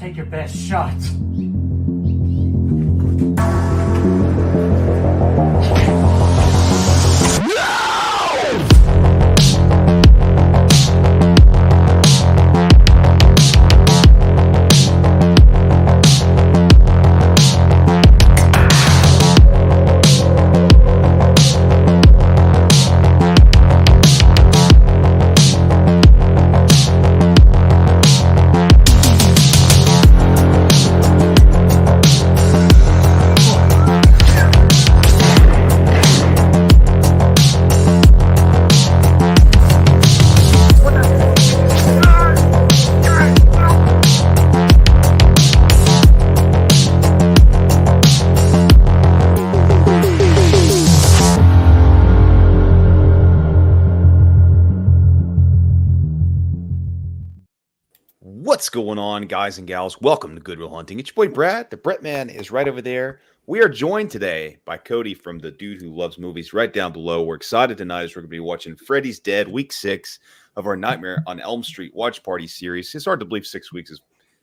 Take your best shot. What's going on, guys and gals? Welcome to Goodwill Hunting. It's your boy Brad. The Brett Man is right over there. We are joined today by Cody from The Dude Who Loves Movies right down below. We're excited tonight as we're going to be watching Freddy's Dead, week 6 of our Nightmare on Elm Street watch party series. It's hard to believe 6 weeks is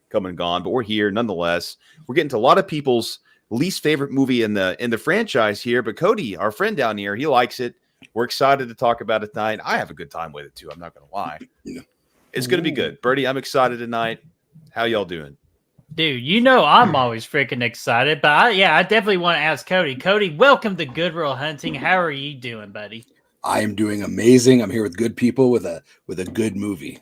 come and gone, but we're here nonetheless. We're getting to a lot of people's least favorite movie in the franchise here, but Cody, our friend down here, he likes it. We're excited to talk about it tonight. I have a good time with it too. I'm not going to lie. Yeah. It's going to be good. Birdie, I'm excited tonight. How y'all doing? Dude, you know I'm always freaking excited, but I definitely want to ask Cody. Cody, welcome to Goodwill Hunting. How are you doing, buddy? I am doing amazing. I'm here with good people with a good movie.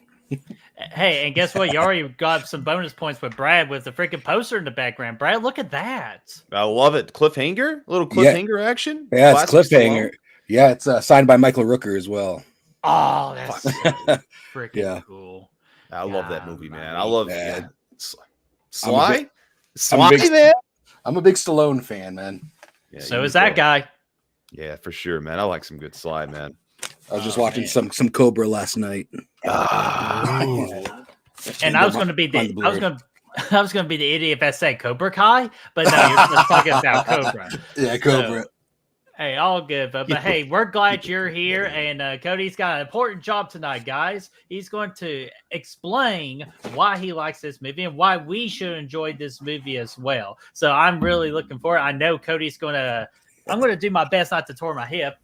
Hey, and guess what? You already got some bonus points with Brad with the freaking poster in the background. Brad, look at that. I love it. Cliffhanger? A little cliffhanger action? Yeah, Classic it's cliffhanger. Stallone. Yeah, it's signed by Michael Rooker as well. Oh, that's so freaking Yeah. cool. I love that movie, man. I Golly. love Yeah. Sly? I'm a big- Sly, man? I'm a big Stallone fan, man. Yeah, So you is that go. guy. Yeah, for sure, man. I like some good Sly, man. I was just Oh, watching man. some Cobra last night. And I was going to be On the Blu-ray. I was going to be the idiot if I said Cobra Kai, but no, you're just talking about Cobra. Yeah, Cobra. So, hey, all good, but hey, we're glad you're here, and Cody's got an important job tonight, guys. He's going to explain why he likes this movie and why we should enjoy this movie as well. So I'm really looking forward. I know Cody's I'm going to do my best not to tear my hip.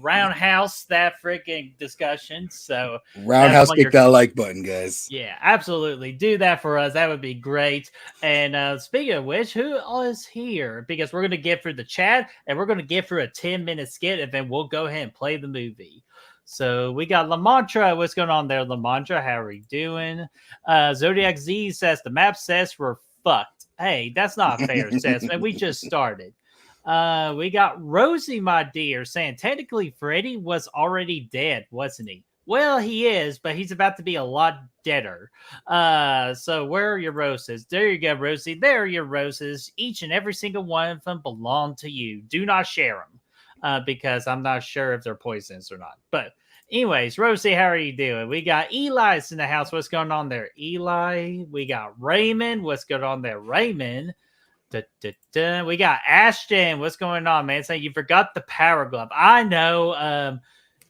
Roundhouse that freaking discussion. So Roundhouse, when kick you're- that like button, guys. yeah, absolutely. Do that for us. That would be great. And speaking of which, who is here? Because we're going to get through the chat and we're going to get through a 10-minute skit and then we'll go ahead and play the movie. So we got Lamantra. What's going on there, Lamantra? How are you doing? Zodiac Z says the map says we're fucked. Hey, that's not a fair assessment. We just started. We got Rosie, my dear, saying technically Freddy was already dead, wasn't he? Well, he is, but he's about to be a lot deader. So where are your roses? There you go, Rosie. There are your roses. Each and every single one of them belong to you. Do not share them because I'm not sure if they're poisonous or not. But anyways, Rosie, how are you doing? We got Eli's in the house. What's going on there, Eli? We got Raymond. What's going on there, Raymond? We got Ashton. What's going on, man? Saying you forgot the power glove. I know.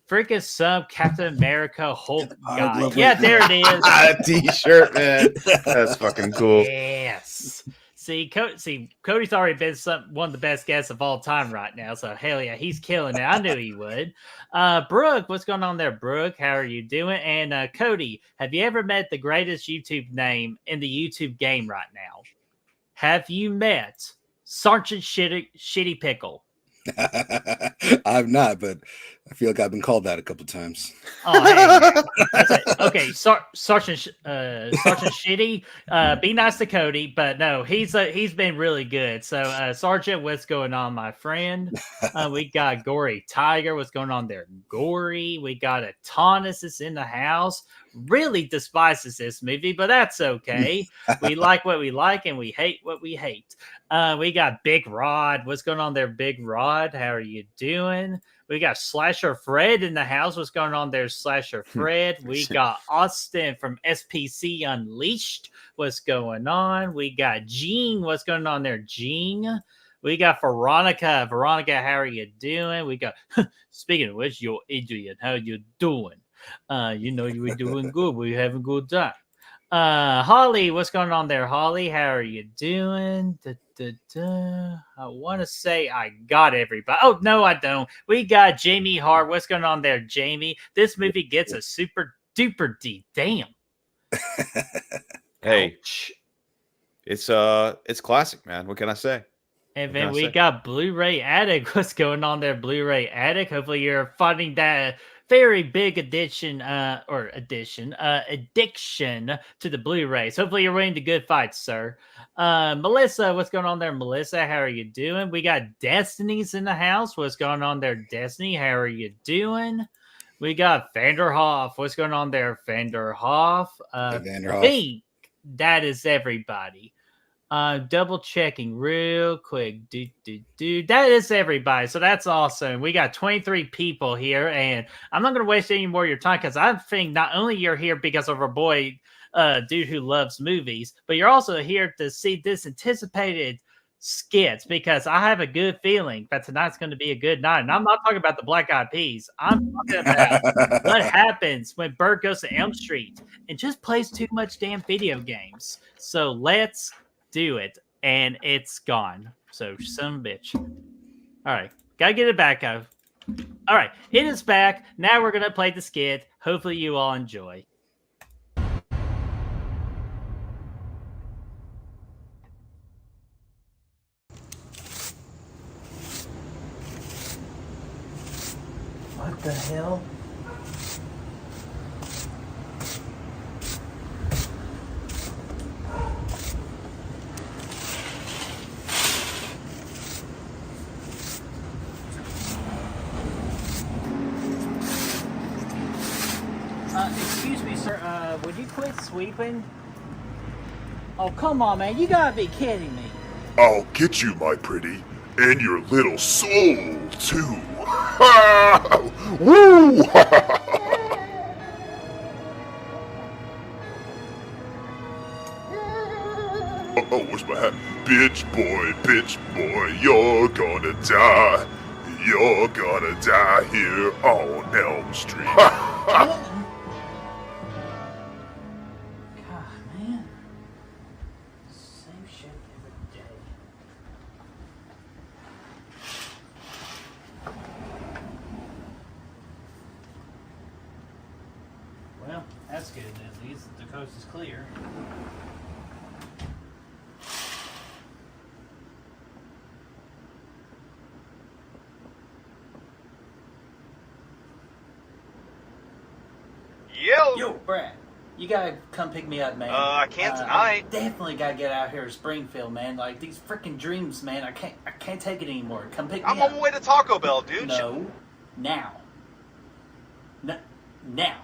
Freaking sub Captain America Hulk guy. glove. Yeah, there it is. A t-shirt, man. That's fucking cool. Yes. See, Cody's already been one of the best guests of all time right now. So hell yeah, he's killing it. I knew he would. Brooke, what's going on there, Brooke? How are you doing? And Cody, have you ever met the greatest YouTube name in the YouTube game right now? Have you met Sergeant Shitty Pickle? I've not, but I feel like I've been called that a couple times. Oh, hey, that's it. Okay, Sergeant Shitty. Be nice to Cody, but no, he's been really good. So, Sergeant, what's going on, my friend? We got Gory Tiger. What's going on there, Gory? We got Atanis is in the house. Really despises this movie, but that's okay. We like what we like and we hate what we hate. We got Big Rod. What's going on there, Big Rod? How are you doing? We got Slasher Fred in the house. What's going on there, Slasher Fred? We got Austin from SPC Unleashed. What's going on? We got Gene. What's going on there, Gene? We got Veronica. Veronica, how are you doing? We got, speaking of which, you're Adrian. How you doing? You know, you were doing good. We're having a good time. Holly, what's going on there, Holly? How are you doing? I want to say I got everybody. Oh, no, I don't. We got Jamie Hart. What's going on there, Jamie? This movie gets a super duper D. Damn. Hey, it's classic, man. What can I say? And then we got Blu-ray Addict. What's going on there, Blu-ray Addict? Hopefully you're finding that very big addiction to the Blu-rays. Hopefully you're winning the good fights, sir. Melissa, what's going on there, Melissa? How are you doing? We got Destiny's in the house. What's going on there, Destiny? How are you doing? We got Vanderhoff. What's going on there, Vanderhoff? I think that is everybody. Double checking real quick. That is everybody. So that's awesome. We got 23 people here, and I'm not going to waste any more of your time because I think not only you're here because of our boy, dude who loves movies, but you're also here to see this anticipated skits because I have a good feeling that tonight's going to be a good night. And I'm not talking about the Black Eyed Peas. I'm talking about what happens when Bert goes to Elm Street and just plays too much damn video games. So let's do it, and it's gone. So son of a bitch. All right, gotta get it back out. All right, it is back. Now we're gonna play the skit. Hopefully you all enjoy. What the hell? Excuse me, sir. Would you quit sweeping? Oh, come on, man. You gotta be kidding me. I'll get you, my pretty, and your little soul, too. Woo! Oh, where's my hat? Bitch boy, you're gonna die. You're gonna die here on Elm Street. God, man. Same shit every day. Well, that's good. At least the coast is clear. Yo, Brad, you gotta come pick me up, man. I can't tonight. I definitely gotta get out here to Springfield, man. Like these freaking dreams, man. I can't take it anymore. Come pick me up. I'm on my way to Taco Bell, dude. No, now. Now.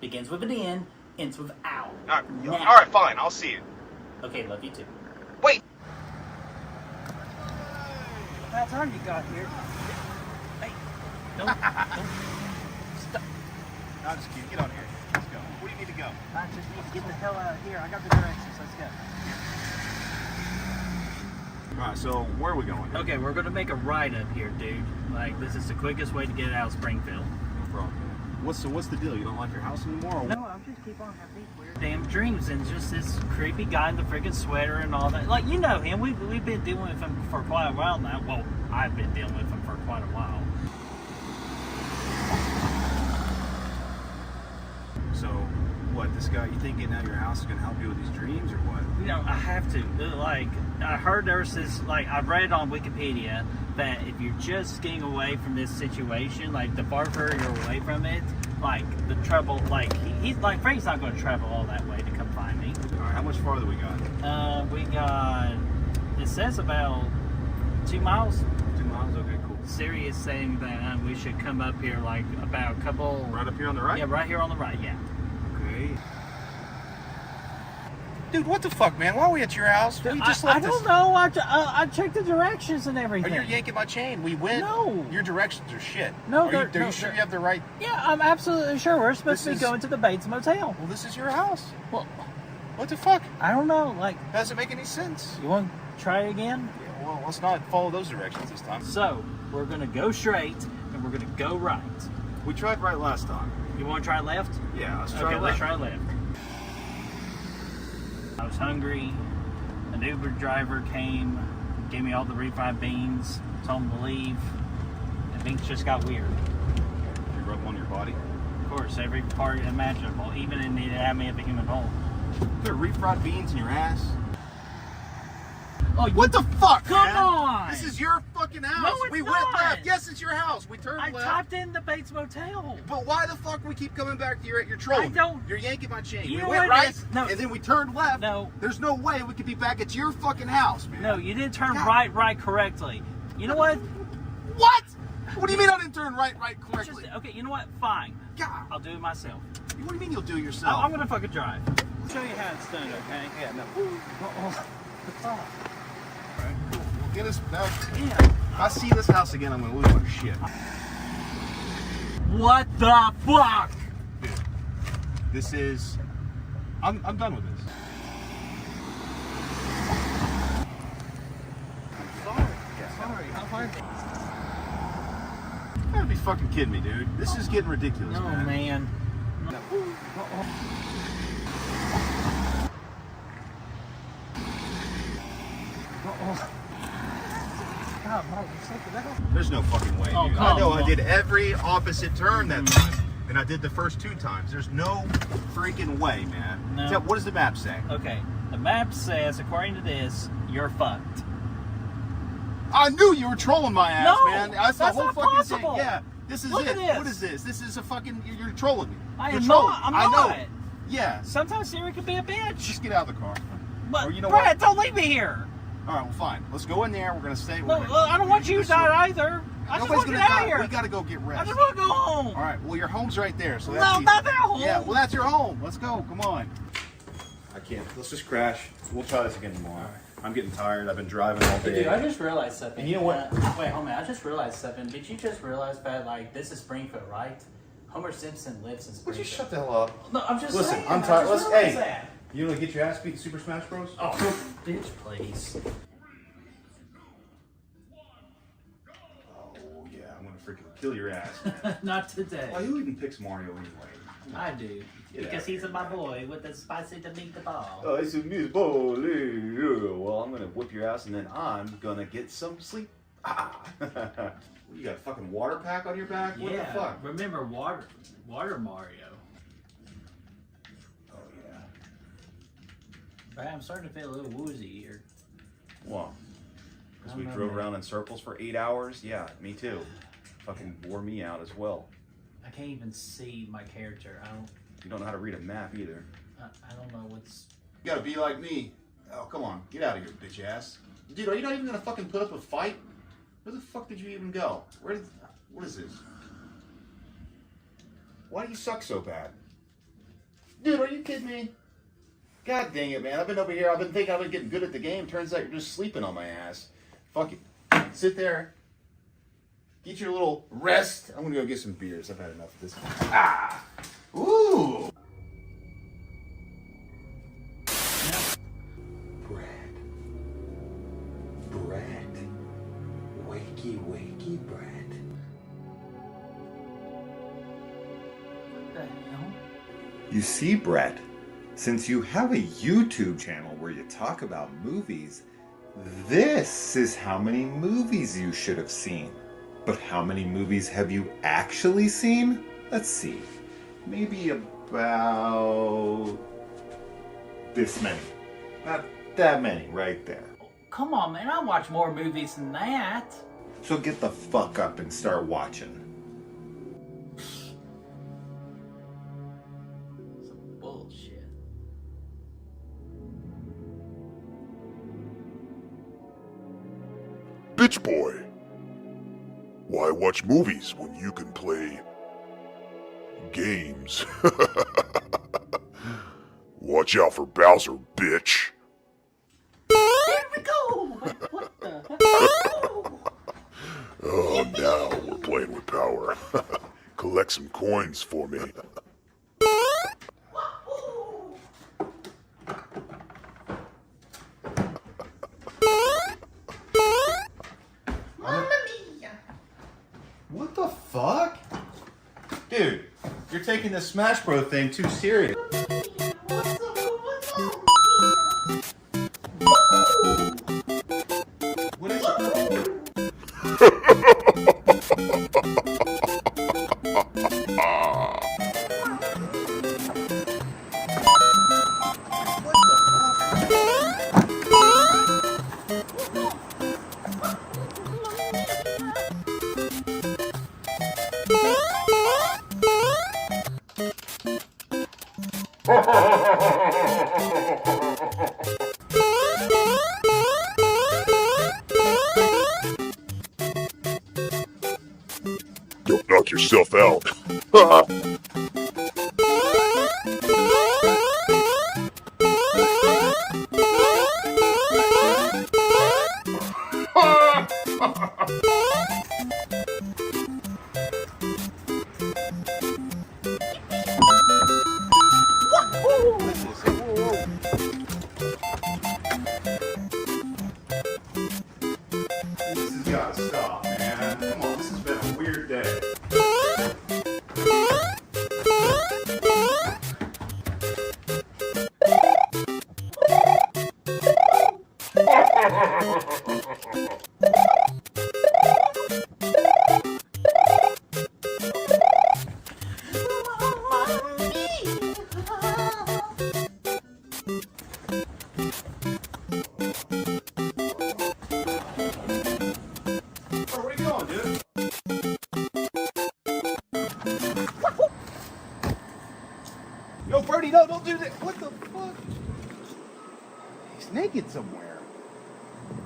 Begins with an N, ends with ow. All right, fine. I'll see you. Okay, love you too. Wait. About time you got here. Hey, don't stop. I'm just kidding. Get on here. Let's go. Where do you need to go? I just need to get the hell out of here. I got the directions. Let's go. Alright, so where are we going? Okay, we're gonna make a right up here, dude. Like, this is the quickest way to get out of Springfield. No problem. What's the deal? You don't like your house anymore? Or No, I'm just keep on having these weird damn dreams and just this creepy guy in the freaking sweater and all that. Like, you know him. We've been dealing with him for quite a while now. Well, I've been dealing with him for quite a while. So, what, this guy, you think getting out of your house is going to help you with these dreams, or what? You know, I have to. Like, I heard there's this, like, I've read on Wikipedia that if you're just getting away from this situation, like, the farther you're away from it, like, the trouble, like, he's like, Freddy's not going to travel all that way to come find me. All right, how much farther we got? We got, it says about 2 miles. 2 miles? Okay, cool. Siri is saying that we should come up here, like, about a couple... Right up here on the right? Yeah, right here on the right, yeah. Okay. Dude, what the fuck, man? Why are we at your house? We just left I don't know. I checked the directions and everything. Oh, you're yanking my chain. We went. No. Your directions are shit. No, Are you sure you have the right... Yeah, I'm absolutely sure. We're supposed to be going to the Bates Motel. Well, this is your house. Well, what the fuck? I don't know. Like, Doesn't make any sense. you want to try it again? Yeah, well, let's not follow those directions this time. So, we're going to go straight and we're going to go right. We tried right last time. You want to try left? Yeah, let's try Okay, left. let's try left. I was hungry. An Uber driver came, gave me all the refried beans, told him to leave, and things just got weird. Did you rub on your body? Of course, every part imaginable, even in the anatomy of a human bone. There are refried beans in your ass. Oh, What the fuck, Come man? on! This is your fucking house. No, it's we not. went left. Yes, it's your house. We turned I left. typed in the Bates Motel. But why the fuck we keep coming back to your trolling? I don't- You're yanking my chain. You We know went what it right, is? No. and then we turned left. No. There's no way we could be back at your fucking house, man. No, you didn't turn God. right correctly. You know what? What? What do you mean I didn't turn right correctly? Okay, you know what? Fine. God. I'll do it myself. What do you mean you'll do it yourself? I'm gonna fucking drive. I'll show you how it's done, okay? Yeah, no. What's up? Alright, cool. We'll get us now. Yeah. If I see this house again, I'm gonna lose my shit. What the fuck? Dude, this is. I'm done with this. Sorry. How far? You gotta be fucking kidding me, dude. This is getting ridiculous, No, man. God, Mike, you said that? There's no fucking way, Oh, dude. come I know I on. did every opposite turn that time, and I did the first 2 times. There's no freaking way, man. No. Except, what does the map say? Okay, the map says, according to this, you're fucked. I knew you were trolling my ass, No, man. That's the that's whole not fucking possible. thing. Yeah, this is Look it. at this. What is this? This is a fucking. You're trolling me. I You're am trolling. not. I'm I know. not. Yeah. Sometimes Siri can be a bitch. Just get out of the car. But, Or you know Brad, what? don't leave me here. All right, well, fine. Let's go in there. We're gonna stay. No, I don't want you to die either. I just want to get out of here. We gotta go get I rest. just want to go home. All right. Well, your home's right there. So that's No, easy. not that home. Yeah. Well, that's your home. Let's go. Come on. I can't. Let's just crash. We'll try this again tomorrow. I'm getting tired. I've been driving all day. Dude, I just realized something. And you know what? Wait, homie, I just realized something. Did you just realize that, like, this is Springfield, right? Homer Simpson lives in Would Springfield. you shut the hell up? No, I'm just Listen, saying. I'm I tired. just Let's. realized Hey, that. you want to get your ass beat in Super Smash Bros? Oh, bitch, please. Oh yeah, I'm gonna freaking kill your ass. Not today. Why, who even picks Mario anyway? I do. Because he's my boy with the spicy to beat the ball. Oh, it's a meatball. Well, I'm gonna whip your ass and then I'm gonna get some sleep. Ah. You got a fucking water pack on your back? What the fuck? Remember Water Mario. Oh yeah. Brad, I'm starting to feel a little woozy here. Well, because I we don't know, drove man. around in circles for 8 hours? Yeah, me too. Fucking wore me out as well. I can't even see my character. You don't know how to read a map either. I don't know what's. You gotta be like me. Oh, come on. Get out of here, bitch ass. Dude, are you not even gonna fucking put up a fight? Where the fuck did you even go? What is this? Why do you suck so bad? Dude, are you kidding me? God dang it, man. I've been over here. I've been thinking I've been getting good at the game. Turns out you're just sleeping on my ass. Fuck it. Sit there. Get your little rest. I'm gonna go get some beers. I've had enough of this. Ah! Ooh! Brad. Wakey, Brad. What the hell? You see, Brett, since you have a YouTube channel where you talk about movies, this is how many movies you should have seen. But how many movies have you actually seen? Let's see. Maybe about this many. Not that many, right there. Come on, man. I watch more movies than that. So get the fuck up and start watching. Some bullshit. Bitch boy. Why watch movies when you can play games? Watch out for Bowser, bitch. Here we go! What the hell? Oh, now we're playing with power. Collect some coins for me. What the fuck? Dude, you're taking this Smash Bros thing too serious. What's up? Don't knock yourself out. This has got to stop, man. Come on, this has been a weird day. Where are we going, dude? No, Freddy, no, don't do that. What the fuck? He's naked somewhere.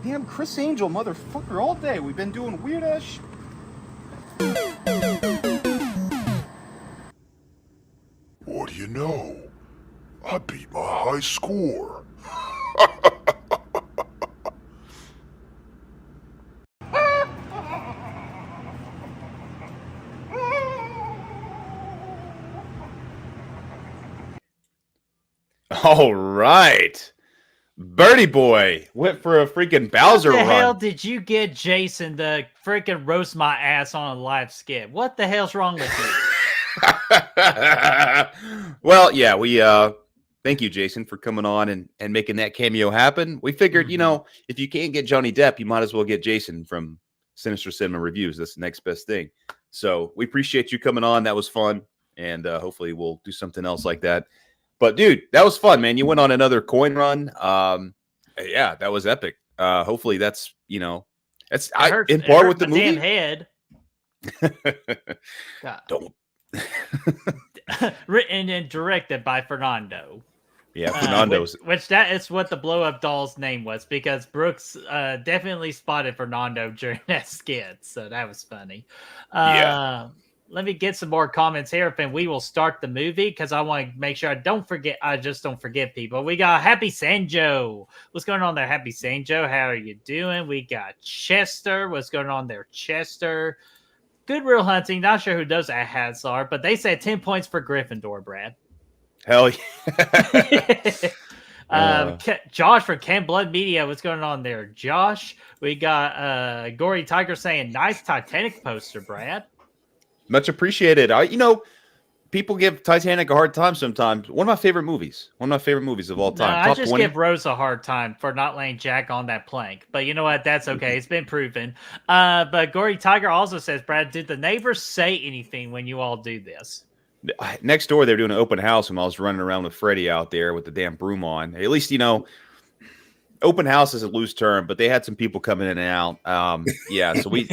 Damn Chris Angel, motherfucker, all day. We've been doing weird ass shit. What do you know? I beat my high score. All right. Birdie Boy went for a freaking Bowser What the run. hell did you get Jason to freaking roast my ass on a live skit? What the hell's wrong with you? Well, yeah, we thank you, Jason, for coming on and making that cameo happen. We figured, you know, if you can't get Johnny Depp, you might as well get Jason from Sinister Cinema Reviews. That's the next best thing. So we appreciate you coming on. That was fun. And hopefully we'll do something else like that. But dude, that was fun, man. You went on another coin run. Yeah, that was epic. Hopefully that's, you know, that's in par with the movie. Damn head. God. Don't. Written and directed by Fernando. Yeah, Fernando's. Which that is what the blow up doll's name was, because Brooks definitely spotted Fernando during that skit, so that was funny. Yeah. Let me get some more comments here, and we will start the movie because I want to make sure I don't forget. I just don't forget people. We got Happy Sanjo. What's going on there, Happy Sanjo? How are you doing? We got Chester. What's going on there, Chester? Good Real Hunting. Not sure who those hats are, but they said 10 points for Gryffindor, Brad. Hell yeah. Josh from Can Blood Media. What's going on there, Josh? We got Gory Tiger saying nice Titanic poster, Brad. Much appreciated. You know, people give Titanic a hard time sometimes. One of my favorite movies. One of my favorite movies of all time. No, I Top just 20. give Rose a hard time for not laying Jack on that plank. But you know what? That's okay. It's been proven. But Gory Tiger also says, Brad, did the neighbors say anything when you all do this? Next door, they're doing an open house, and I was running around with Freddy out there with the damn broom on. At least, you know, open house is a loose term, but they had some people coming in and out. Yeah, so we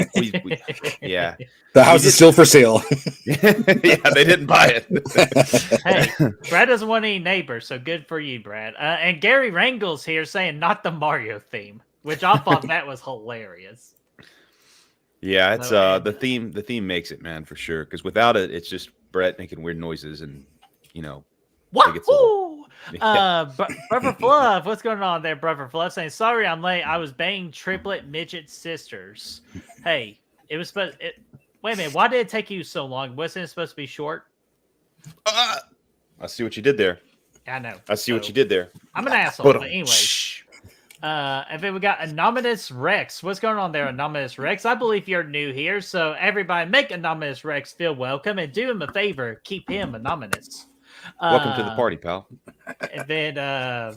yeah. The house is still for sale. Yeah, they didn't buy it. Hey, Brad doesn't want any neighbors, so good for you, Brad. And Gary Rangel's here saying not the Mario theme, which I thought that was hilarious. Yeah, it's the theme makes it, man, for sure. Because without it, it's just Brett making weird noises, and you know, Wahoo! Brother Fluff, what's going on there, Brother Fluff? Saying sorry, I'm late. I was banging triplet midget sisters. Hey, it was supposed. Wait a minute, why did it take you so long? Wasn't it supposed to be short? I see what you did there. I know. I see what you did there. I'm an asshole, but anyway. And then we got Anonymous Rex. What's going on there, Anonymous Rex? I believe you're new here, so everybody make Anonymous Rex feel welcome and do him a favor. Keep him anonymous. Welcome to the party, pal. And then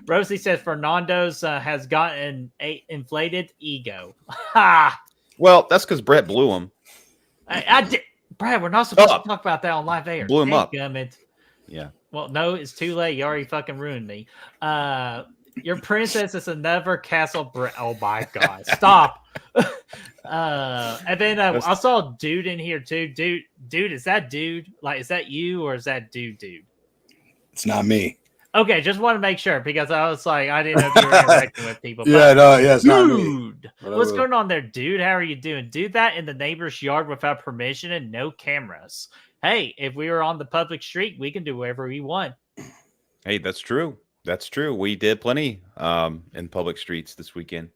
Rosie says Fernando's has gotten an inflated ego. Ha! Well, that's because Brett blew him. I did. Brad, we're not supposed to talk about that on live air. Blew him up. Gummit. Yeah. Well, no, it's too late. You already fucking ruined me. Your princess is another castle. Oh my god! Stop. And then I saw dude in here too. Dude, is that dude? Like, is that you or is that dude? It's not me. Okay, just want to make sure because I was like, I didn't know if you were interacting with people. Yeah, no, yeah, it's not me. Dude, what's going on there, dude? How are you doing? Do that in the neighbor's yard without permission and no cameras. Hey, if we were on the public street, we can do whatever we want. Hey, that's true. That's true. We did plenty in public streets this weekend.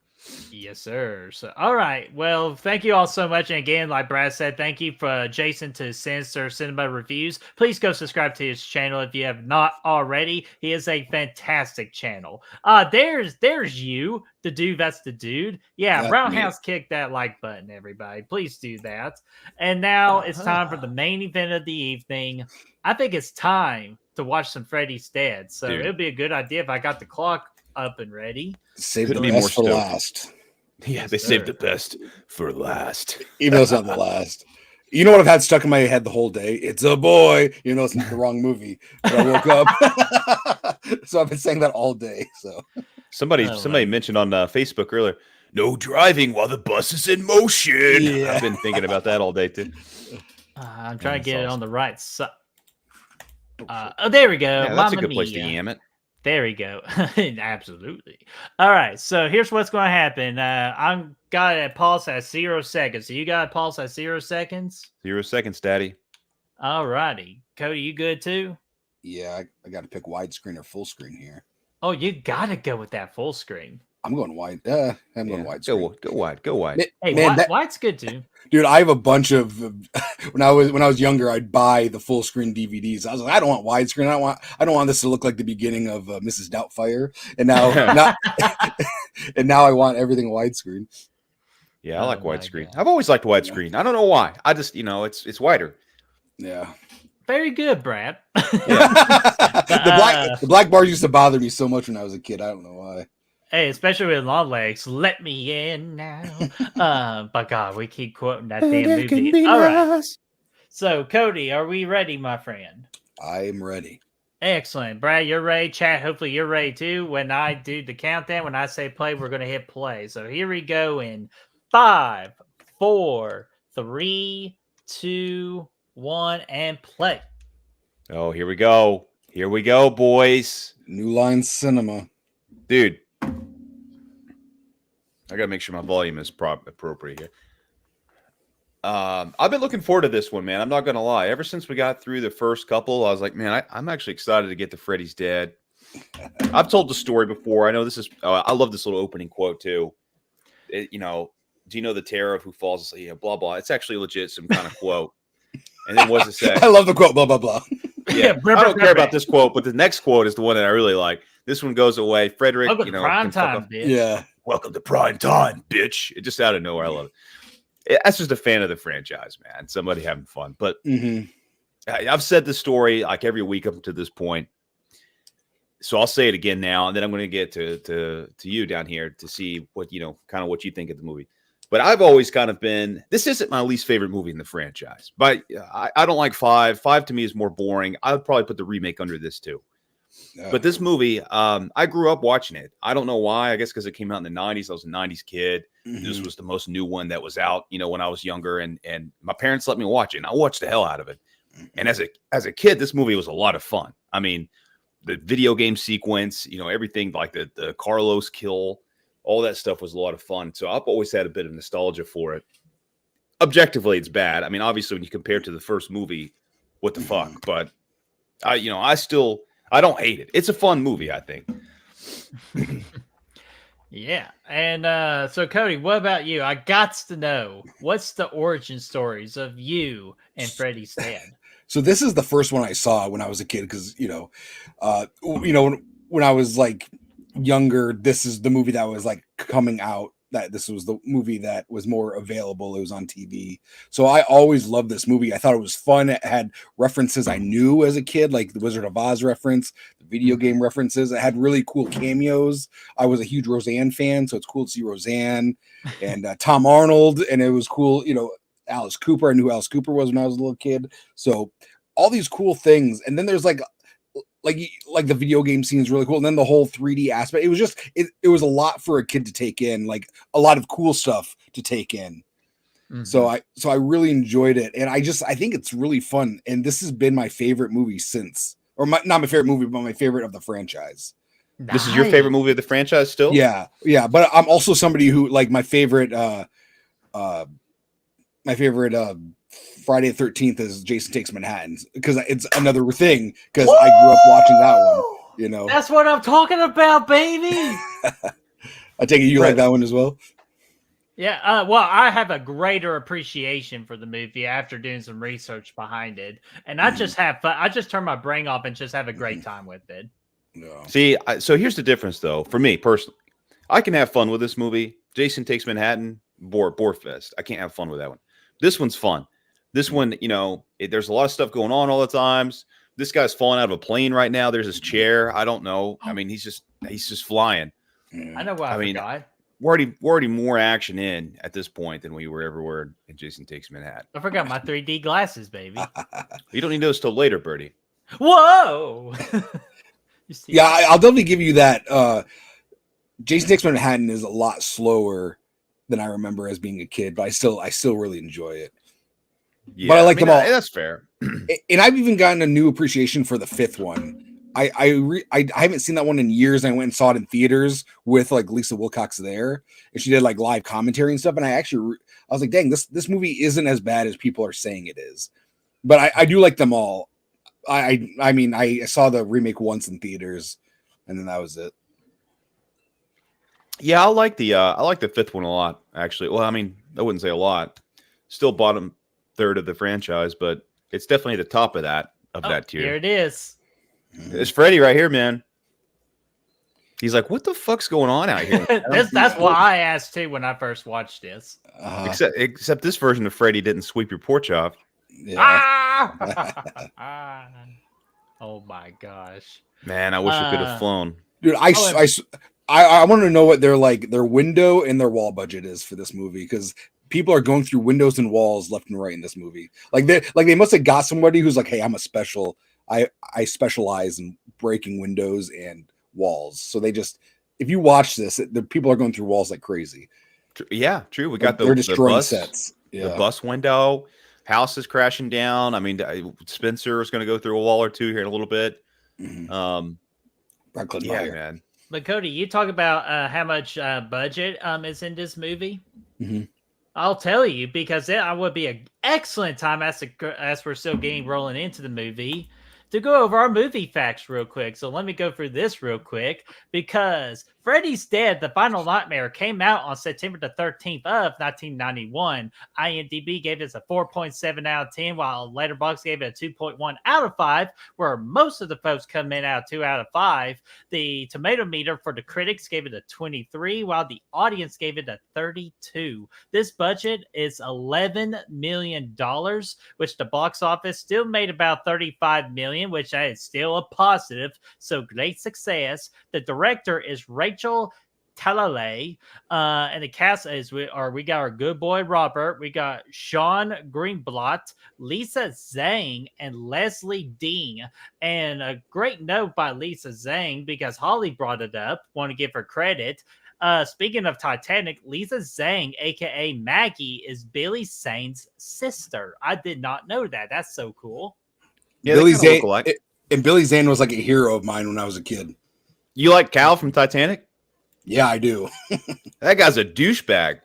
Yes, sir. So, all right. Well, thank you all so much. And again, like Brad said, thank you for Jason to Sinister Cinema Reviews. Please go subscribe to his channel if you have not already. He is a fantastic channel. There's you, the dude. That's the dude. Yeah, That's Roundhouse kick that like button, everybody. Please do that. And now it's time for the main event of the evening. I think it's time to watch some Freddy's Dead. So Dude. it'd be a good idea if I got the clock up and ready. Save Couldn't the be more best for stoked. last. Yeah, Yes, they saved sir. the best for last. Even though it's not the last. You know what I've had stuck in my head the whole day? It's a boy. You know, it's not the wrong movie. But I woke up. So I've been saying that all day. So Somebody mentioned on Facebook earlier, no driving while the bus is in motion. Yeah. I've been thinking about that all day too. I'm trying to That's get it awesome. on the right side. Oh, there we go. Yeah, that's a Mamma good place to mia. yam it. There we go. Absolutely. All right. So here's what's going to happen. I'm got it at pulse at 0 seconds. So you got a pulse at 0 seconds. 0 seconds, Daddy. All righty. Cody, you good too? yeah, I got to pick widescreen or full screen here. Oh, you got to go with that full screen. I'm going wide. I'm going Yeah, widescreen. Go wide. Go wide. Hey, Man, that- white's good too. Dude, I have a bunch of when I was younger, I'd buy the full screen DVDs. I was like, I don't want widescreen. I don't want this to look like the beginning of Mrs. Doubtfire. And now, and now I want everything widescreen. Yeah, I like Oh my widescreen. God. I've always liked widescreen. I don't know why. I just, it's wider. Yeah. Very good, Brad. The black bars used to bother me so much when I was a kid. I don't know why. Hey, especially with long legs. Let me in now. But God, we keep quoting that damn movie. All right. So, Cody, are we ready, my friend? I am ready. Excellent. Brad, you're ready. Chat, hopefully you're ready too. When I do the countdown, when I say play, we're going to hit play. So here we go in 5, 4, 3, 2, 1, and play. Oh, here we go. Here we go, boys. New Line Cinema. Dude. I got to make sure my volume is appropriate here. I've been looking forward to this one, man. I'm not going to lie. Ever since we got through the first couple, I was like, man, I'm actually excited to get to Freddy's Dead. I've told the story before. I know this is, I love this little opening quote too. Do you know the terror of who falls asleep? Yeah, blah, blah. It's actually legit, some kind of quote. And then what does it say? I love the quote, blah, blah, blah. Yeah, I don't care about this quote, but the next quote is the one that I really like. This one goes away. Frederick, Welcome to prime can fuck time, off. bitch. Yeah. Welcome to prime time, bitch. It just out of nowhere. I love it. That's just a fan of the franchise, man. Somebody having fun. But I've said this story like every week up to this point. So I'll say it again now, and then I'm going to get to you down here to see what, kind of what you think of the movie. But I've always kind of been, this isn't my least favorite movie in the franchise. But I don't like 5. 5 to me is more boring. I would probably put the remake under this too. But this movie, I grew up watching it. I don't know why. I guess because it came out in the 90s. I was a 90s kid. This was the most new one that was out, when I was younger. And my parents let me watch it. And I watched the hell out of it. And as a kid, this movie was a lot of fun. I mean, the video game sequence, everything like the Carlos kill, all that stuff was a lot of fun. So I've always had a bit of nostalgia for it. Objectively, it's bad. I mean, obviously, when you compare it to the first movie, what the fuck? But I don't hate it. It's a fun movie, I think. Yeah. And so, Cody, what about you? I got to know, what's the origin stories of you and Freddy's Dead? So this is the first one I saw when I was a kid because, when I was like younger, this is the movie that was like coming out. That this was the movie that was more available. It was on TV. So I always loved this movie. I thought it was fun. It had references I knew as a kid, like the Wizard of Oz reference, the video game references. It had really cool cameos. I was a huge Roseanne fan, so it's cool to see Roseanne and Tom Arnold. And it was cool, Alice Cooper. I knew who Alice Cooper was when I was a little kid. So all these cool things. And then there's like the video game scene is really cool. And then the whole 3D aspect, it was just, it was a lot for a kid to take in, like a lot of cool stuff to take in. So I really enjoyed it. And I think it's really fun. And this has been my favorite movie since or not my favorite movie, but my favorite of the franchise. This is your favorite movie of the franchise still? Yeah. But I'm also somebody who like my favorite Friday the 13th is Jason Takes Manhattan because it's another thing because I grew up watching that one. You know, That's what I'm talking about, baby. I take it you like that one as well. Yeah, well, I have a greater appreciation for the movie after doing some research behind it, and I just have fun. I just turn my brain off and just have a great time with it. No. See, so here's the difference, though. For me personally, I can have fun with this movie. Jason Takes Manhattan, bore fest. I can't have fun with that one. This one's fun. This one, you know, there's a lot of stuff going on all the times. This guy's falling out of a plane right now. There's his chair. I don't know. I mean, he's just flying. I know what I mean, forgot. We're already more action in at this point than we were ever were in Jason Takes Manhattan. I forgot my 3D glasses, baby. You don't need those till later, Birdie. Whoa! Yeah, I'll definitely give you that. Jason Takes Manhattan is a lot slower than I remember as being a kid, but I still really enjoy it. Yeah, but I like them all. That's fair. And I've even gotten a new appreciation for the fifth one. I haven't seen that one in years. And I went and saw it in theaters with like Lisa Wilcox there, and she did like live commentary and stuff. And I was like, dang, this movie isn't as bad as people are saying it is. But I do like them all. I mean, I saw the remake once in theaters, and then that was it. Yeah, I like the fifth one a lot, actually. Well, I mean, I wouldn't say a lot. Still bottom third of the franchise, but it's definitely the top of that tier. Here it is. It's Freddy right here, man. He's like, what the fuck's going on out here? That's what I asked too when I first watched this. Except this version of Freddy didn't sweep your porch off. Yeah. Ah! Oh my gosh, Man, I wish it could have flown. Dude, I want to know what their window and their wall budget is for this movie, because people are going through windows and walls left and right in this movie. They must have got somebody who's like, hey, I specialize in breaking windows and walls. So they just, if you watch this, the people are going through walls like crazy. Yeah, true. We got they're destroying bus sets. Yeah. The bus window, house is crashing down. I mean, Spencer is going to go through a wall or two here in a little bit. Mm-hmm. Man. But Cody, you talk about how much budget is in this movie. Mm-hmm. I'll tell you, because it would be an excellent time as we're still getting rolling into the movie to go over our movie facts real quick. So let me go through this real quick, because Freddy's Dead, The Final Nightmare came out on September the 13th of 1991. IMDb gave it a 4.7 out of 10, while Letterboxd gave it a 2.1 out of 5, where most of the folks come in out of 2 out of 5. The tomato meter for the critics gave it a 23, while the audience gave it a 32. This budget is $11 million, which the box office still made about $35 million, which is still a positive. So great success. The director is Rachel Talalay, and the cast is we got our good boy Robert, we got Sean Greenblatt, Lisa Zhang, and Leslie Dean. And a great note by Lisa Zhang, because Holly brought it up. Want to give her credit. Speaking of Titanic, Lisa Zhang, aka Maggie, is Billy Zane's sister. I did not know that. That's so cool. Yeah, Billy Zane, and Billy Zane was like a hero of mine when I was a kid. You like Cal from Titanic? Yeah, I do. That guy's a douchebag.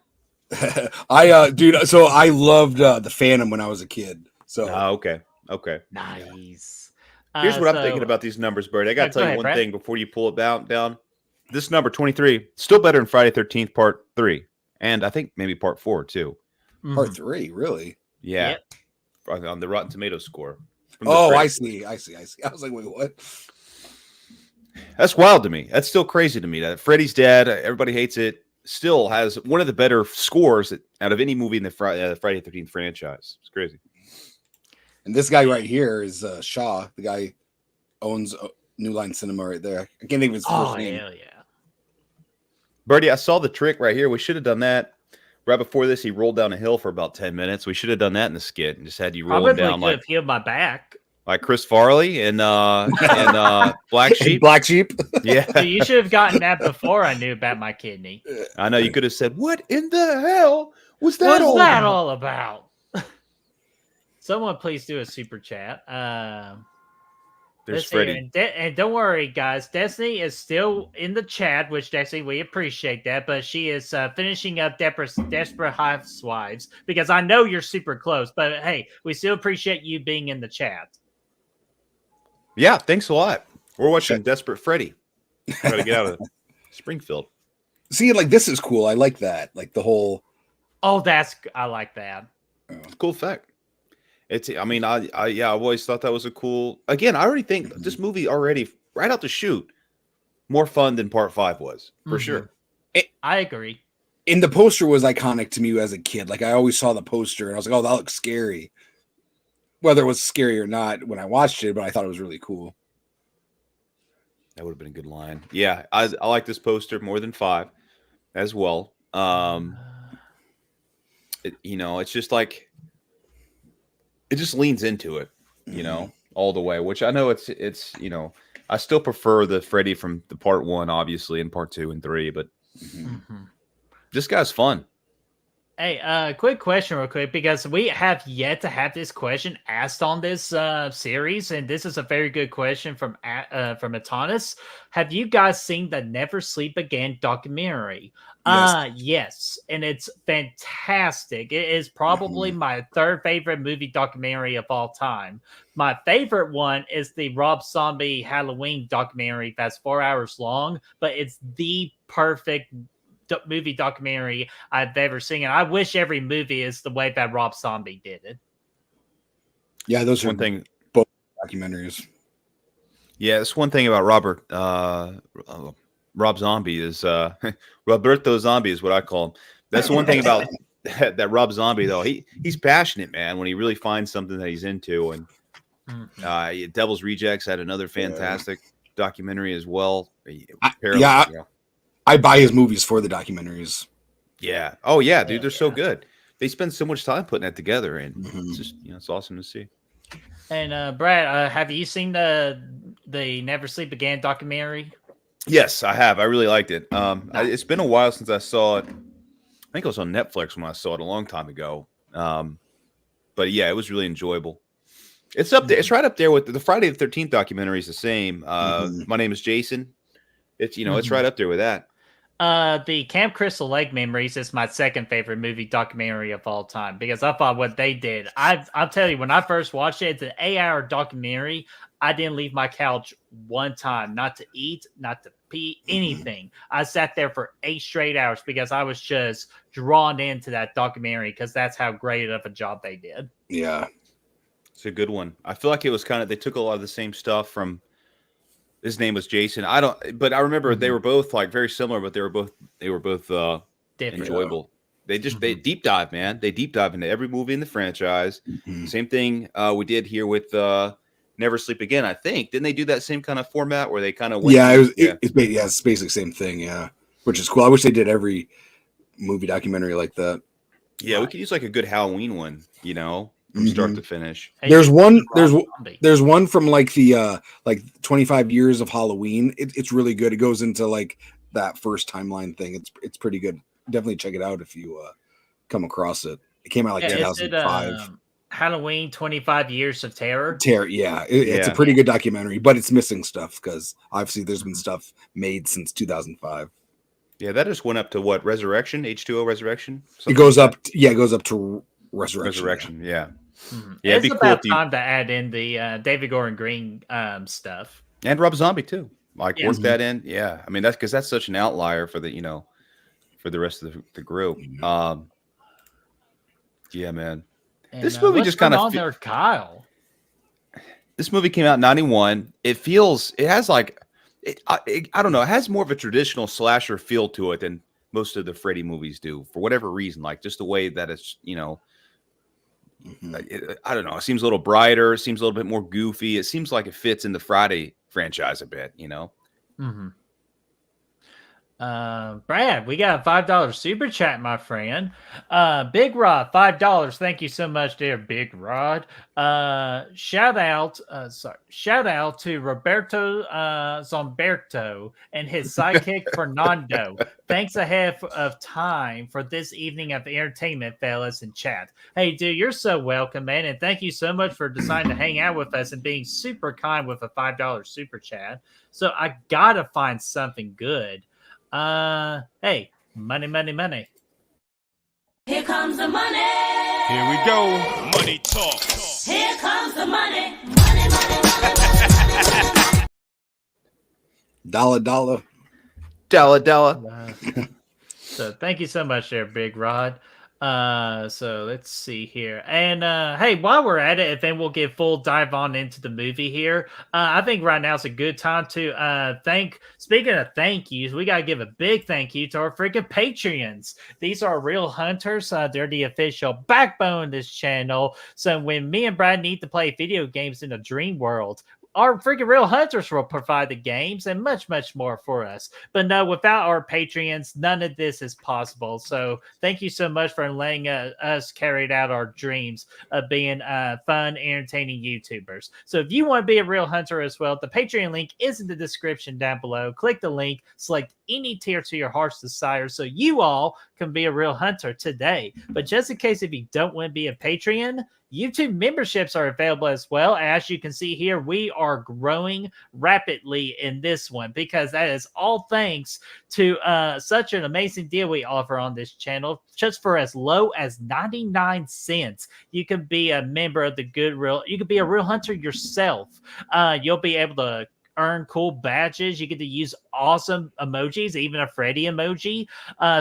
Dude. So I loved the Phantom when I was a kid. So okay. Nice. Here's what I'm thinking about these numbers, Bird. I got to tell you one thing before you pull it down. This number 23 still better than Friday 13th Part 3, and I think maybe Part 4 too. Part 3, really? Yeah, on the Rotten Tomatoes score. Oh, I see. I was like, wait, what? That's wild to me. That's still crazy to me that Freddy's Dead, everybody hates it, still has one of the better scores out of any movie in the Friday the 13th franchise. It's crazy. And this guy right here is Shaw. The guy owns New Line Cinema right there. I can't think of his first name. Hell yeah. Birdie, I saw the trick right here. We should have done that. Right before this, he rolled down a hill for about 10 minutes. We should have done that in the skit and just had you rolling down like healed my back. Like Chris Farley and Black Sheep. Black Sheep. Yeah. So you should have gotten that before I knew about my kidney. I know you could have said, "What in the hell was that? What's that all about?" Someone please do a super chat. There's Let's see here. Freddy. And don't worry, guys. Destiny is still in the chat, which Destiny, we appreciate that. But she is finishing up Desperate Housewives because I know you're super close. But hey, we still appreciate you being in the chat. Yeah, thanks a lot. We're watching Desperate Freddy. Try to get out of Springfield. See, like this is cool. I like that. Like the whole. Oh, I like that. It's a cool fact. I mean, I've always thought that was a cool. Again, I already think this movie already right out the chute more fun than Part 5 was for sure. I agree. And the poster was iconic to me as a kid. Like I always saw the poster and I was like, "Oh, that looks scary." Whether it was scary or not when I watched it, but I thought it was really cool. That would have been a good line. Yeah, I like this poster more than 5 as well. It's just like it just leans into it, all the way, which I know it's I still prefer the Freddy from the Part 1, obviously, and Part 2 and 3, but this guy's fun. Hey, quick question real quick, because we have yet to have this question asked on this series, and this is a very good question from Atanis. Have you guys seen the Never Sleep Again documentary? Yes, and it's fantastic. It is probably my third favorite movie documentary of all time. My favorite one is the Rob Zombie Halloween documentary that's 4 hours long, but it's the perfect movie documentary I've ever seen, and I wish every movie is the way that Rob Zombie did it. Yeah, those one are thing. Both documentaries. Yeah, that's one thing about Rob Zombie is Roberto Zombie is what I call him. That's the one thing about that Rob Zombie though. He's passionate, man. When he really finds something that he's into, and Devil's Rejects had another fantastic documentary as well. I buy his movies for the documentaries. Yeah. Oh yeah, dude, they're so good. They spend so much time putting that together, and it's just it's awesome to see. And Brad, have you seen the Never Sleep Again documentary? Yes, I have. I really liked it. It's been a while since I saw it. I think it was on Netflix when I saw it a long time ago. But yeah, it was really enjoyable. It's up there. It's right up there with the Friday the 13th documentary. Is the same. My Name is Jason. It's it's right up there with that. The Camp Crystal Lake Memories is my second favorite movie documentary of all time because I thought what they did. I'll tell you, when I first watched it, it's an 8-hour documentary. I didn't leave my couch one time, not to eat, not to pee, anything. I sat there for 8 straight hours because I was just drawn into that documentary because that's how great of a job they did. Yeah. It's a good one. I feel like it was they took a lot of the same stuff from. His name was Jason. But I remember they were both like very similar, but they were both enjoyable. They deep dive, man. They deep dive into every movie in the franchise. Same thing we did here with Never Sleep Again. I think didn't they do that same kind of format where they kind of went? Yeah, it's basically the same thing. Yeah, which is cool. I wish they did every movie documentary like that. Yeah, we could use like a good Halloween one, from start to finish. Hey, there's one from like the 25 years of Halloween. It's really good. It goes into like that first timeline thing. It's pretty good. Definitely check it out if you come across it. It came out like 2005. Halloween 25 Years of Terror. It's a pretty good documentary, but it's missing stuff because obviously there's been stuff made since 2005. Yeah, that just went up to what? Resurrection? H2O Resurrection? It goes up. It goes up to Resurrection. Yeah. Yeah, it's about time to add in the David Gordon Green stuff and Rob Zombie too. Like work that in. Yeah, I mean that's because that's such an outlier for the for the rest of the group. Yeah, man. And, this movie just kind of there, Kyle. This movie came out in 91. It has like I don't know. It has more of a traditional slasher feel to it than most of the Freddy movies do for whatever reason. Like just the way that it's I don't know. It seems a little brighter. It seems a little bit more goofy. It seems like it fits in the Friday franchise a bit, Brad, we got a $5 super chat, my friend. Big Rod, $5. Thank you so much, dear Big Rod. Shout out to Roberto Zomberto and his sidekick Fernando. Thanks ahead of time for this evening of entertainment, fellas in chat. Hey, dude, you're so welcome, man, and thank you so much for deciding to hang out with us and being super kind with a $5 super chat. So I gotta find something good. Hey, money. Here comes the money. Here we go. Money talk. Here comes the money. Money. Dollar. So thank you so much there, Big Rod. So let's see here. And hey, while we're at it, then we'll get full dive on into the movie here. I think right now is a good time to speaking of thank yous, we gotta give a big thank you to our freaking Patreons. These are real hunters. They're the official backbone of this channel. So when me and Brad need to play video games in a dream world, our freaking real hunters will provide the games and much, much more for us. But no, without our Patreons, none of this is possible. So thank you so much for letting us carry out our dreams of being fun, entertaining YouTubers. So if you want to be a real hunter as well, the Patreon link is in the description down below. Click the link, select any tier to your heart's desire so you all can be a real hunter today. But just in case if you don't want to be a Patreon, YouTube memberships are available as well. As you can see here, we are growing rapidly in this one because that is all thanks to such an amazing deal we offer on this channel. Just for as low as 99 cents, you can be a member of the you can be a real hunter yourself. You'll be able to earn cool badges. You get to use awesome emojis, even a Freddy emoji.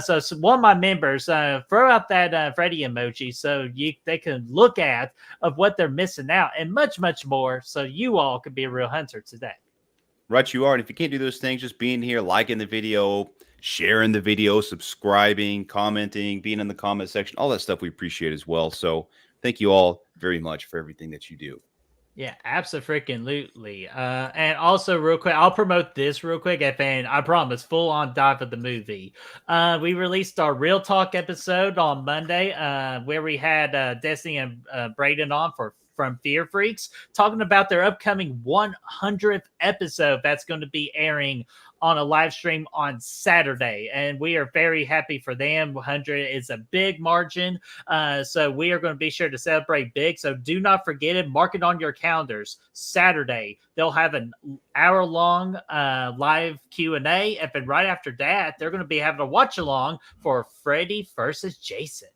So one of my members throw out that Freddy emoji so they can look at of what they're missing out and much, much more. So you all could be a real hunter today. Right, you are. And if you can't do those things, just being here, liking the video, sharing the video, subscribing, commenting, being in the comment section, all that stuff we appreciate as well. So thank you all very much for everything that you do. Yeah, absolutely. And also, real quick, I'll promote this real quick. And I promise, full on dive of the movie. We released our Real Talk episode on Monday, where we had Destiny and Brayden on from Fear Freaks, talking about their upcoming 100th episode that's going to be airing on a live stream on Saturday. And we are very happy for them. 100 is a big margin. So we are going to be sure to celebrate big. So do not forget it. Mark it on your calendars. Saturday, they'll have an hour-long live Q&A. And then right after that, they're going to be having a watch-along for Freddy versus Jason.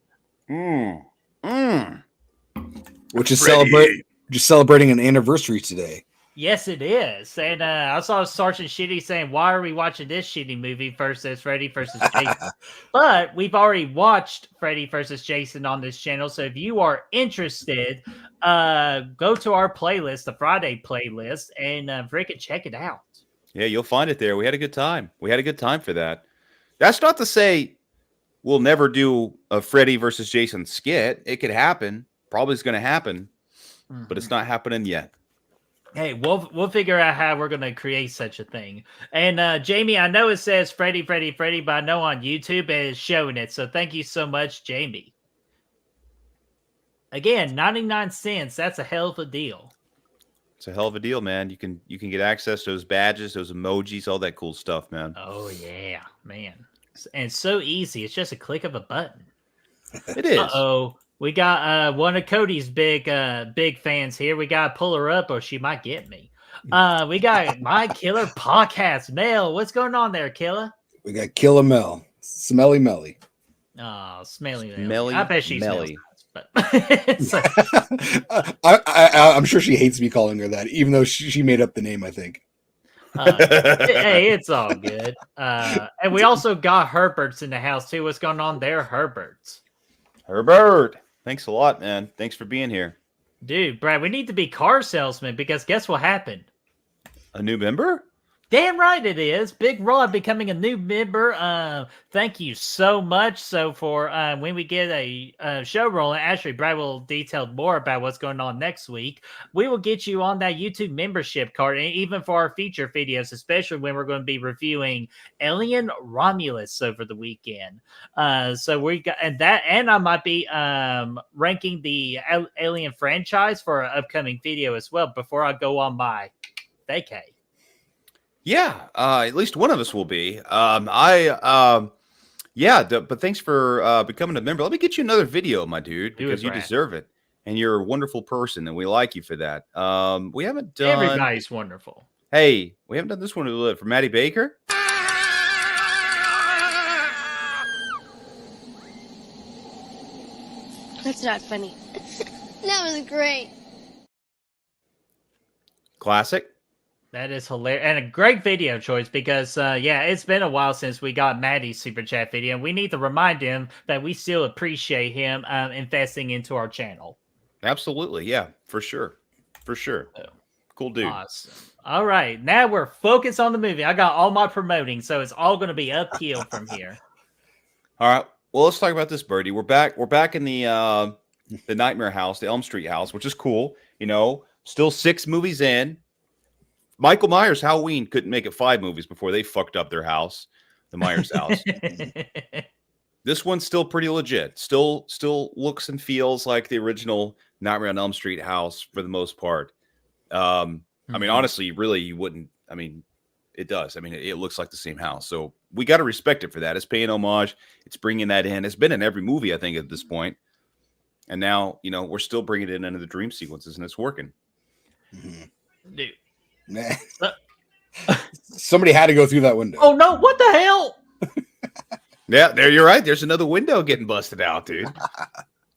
Which is celebrating an anniversary today. Yes, it is. And I saw Sergeant Shitty saying, why are we watching this shitty movie versus Freddy versus Jason? But we've already watched Freddy versus Jason on this channel. So if you are interested, go to our playlist, the Friday playlist, and freaking check it out. Yeah, you'll find it there. We had a good time. We had a good time for that. That's not to say we'll never do a Freddy versus Jason skit. It could happen. Probably is going to happen, but it's not happening yet. Hey, we'll figure out how we're going to create such a thing. And Jamie, I know it says Freddy, but I know on YouTube it is showing it. So thank you so much, Jamie. Again, 99 cents. That's a hell of a deal. It's a hell of a deal, man. You can get access to those badges, those emojis, all that cool stuff, man. Oh yeah, man. And it's so easy. It's just a click of a button. It is. Uh-oh. We got one of Cody's big fans here. We got to pull her up or she might get me. We got My Killer Podcast. Mel, what's going on there, Killer? We got Killer Mel. Smelly Melly. Oh, Smelly Melly. Melly. I bet she's Melly. But I'm sure she hates me calling her that, even though she made up the name, I think. Hey, it's all good. And we also got Herberts in the house, too. What's going on there, Herberts? Herbert. Thanks a lot, man. Thanks for being here. Dude, Brad, we need to be car salesmen because guess what happened? A new member? Damn right it is. Big Rod becoming a new member. Thank you so much. So for when we get a show rolling, actually Brad will detail more about what's going on next week. We will get you on that YouTube membership card, and even for our feature videos, especially when we're going to be reviewing Alien Romulus over the weekend. So we got and I might be ranking the Alien franchise for an upcoming video as well before I go on my vacay. Yeah, at least one of us will be. But thanks for becoming a member. Let me get you another video, my dude, because you deserve it, and you're a wonderful person, and we like you for that. We haven't done. Everybody's wonderful. Hey, we haven't done this one for Maddie Baker. That's not funny. That was great. Classic. That is hilarious and a great video choice because, it's been a while since we got Maddie's super chat video, and we need to remind him that we still appreciate him investing into our channel. Absolutely, yeah, for sure. Cool dude. Awesome. All right, now we're focused on the movie. I got all my promoting, so it's all going to be uphill from here. All right, well, let's talk about this, Birdie. We're back in the Nightmare House, the Elm Street house, which is cool. You know, still 6 movies in. Michael Myers' Halloween couldn't make it 5 movies before they fucked up their house, the Myers house. This one's still pretty legit. Still looks and feels like the original Nightmare on Elm Street house for the most part. I mean, honestly, really, you wouldn't. I mean, it does. I mean, it looks like the same house. So we got to respect it for that. It's paying homage. It's bringing that in. It's been in every movie, I think, at this point. And now, we're still bringing it into the dream sequences, and it's working. Dude. Man. Somebody had to go through that window. Oh no, what the hell? Yeah, you're right. There's another window getting busted out, dude.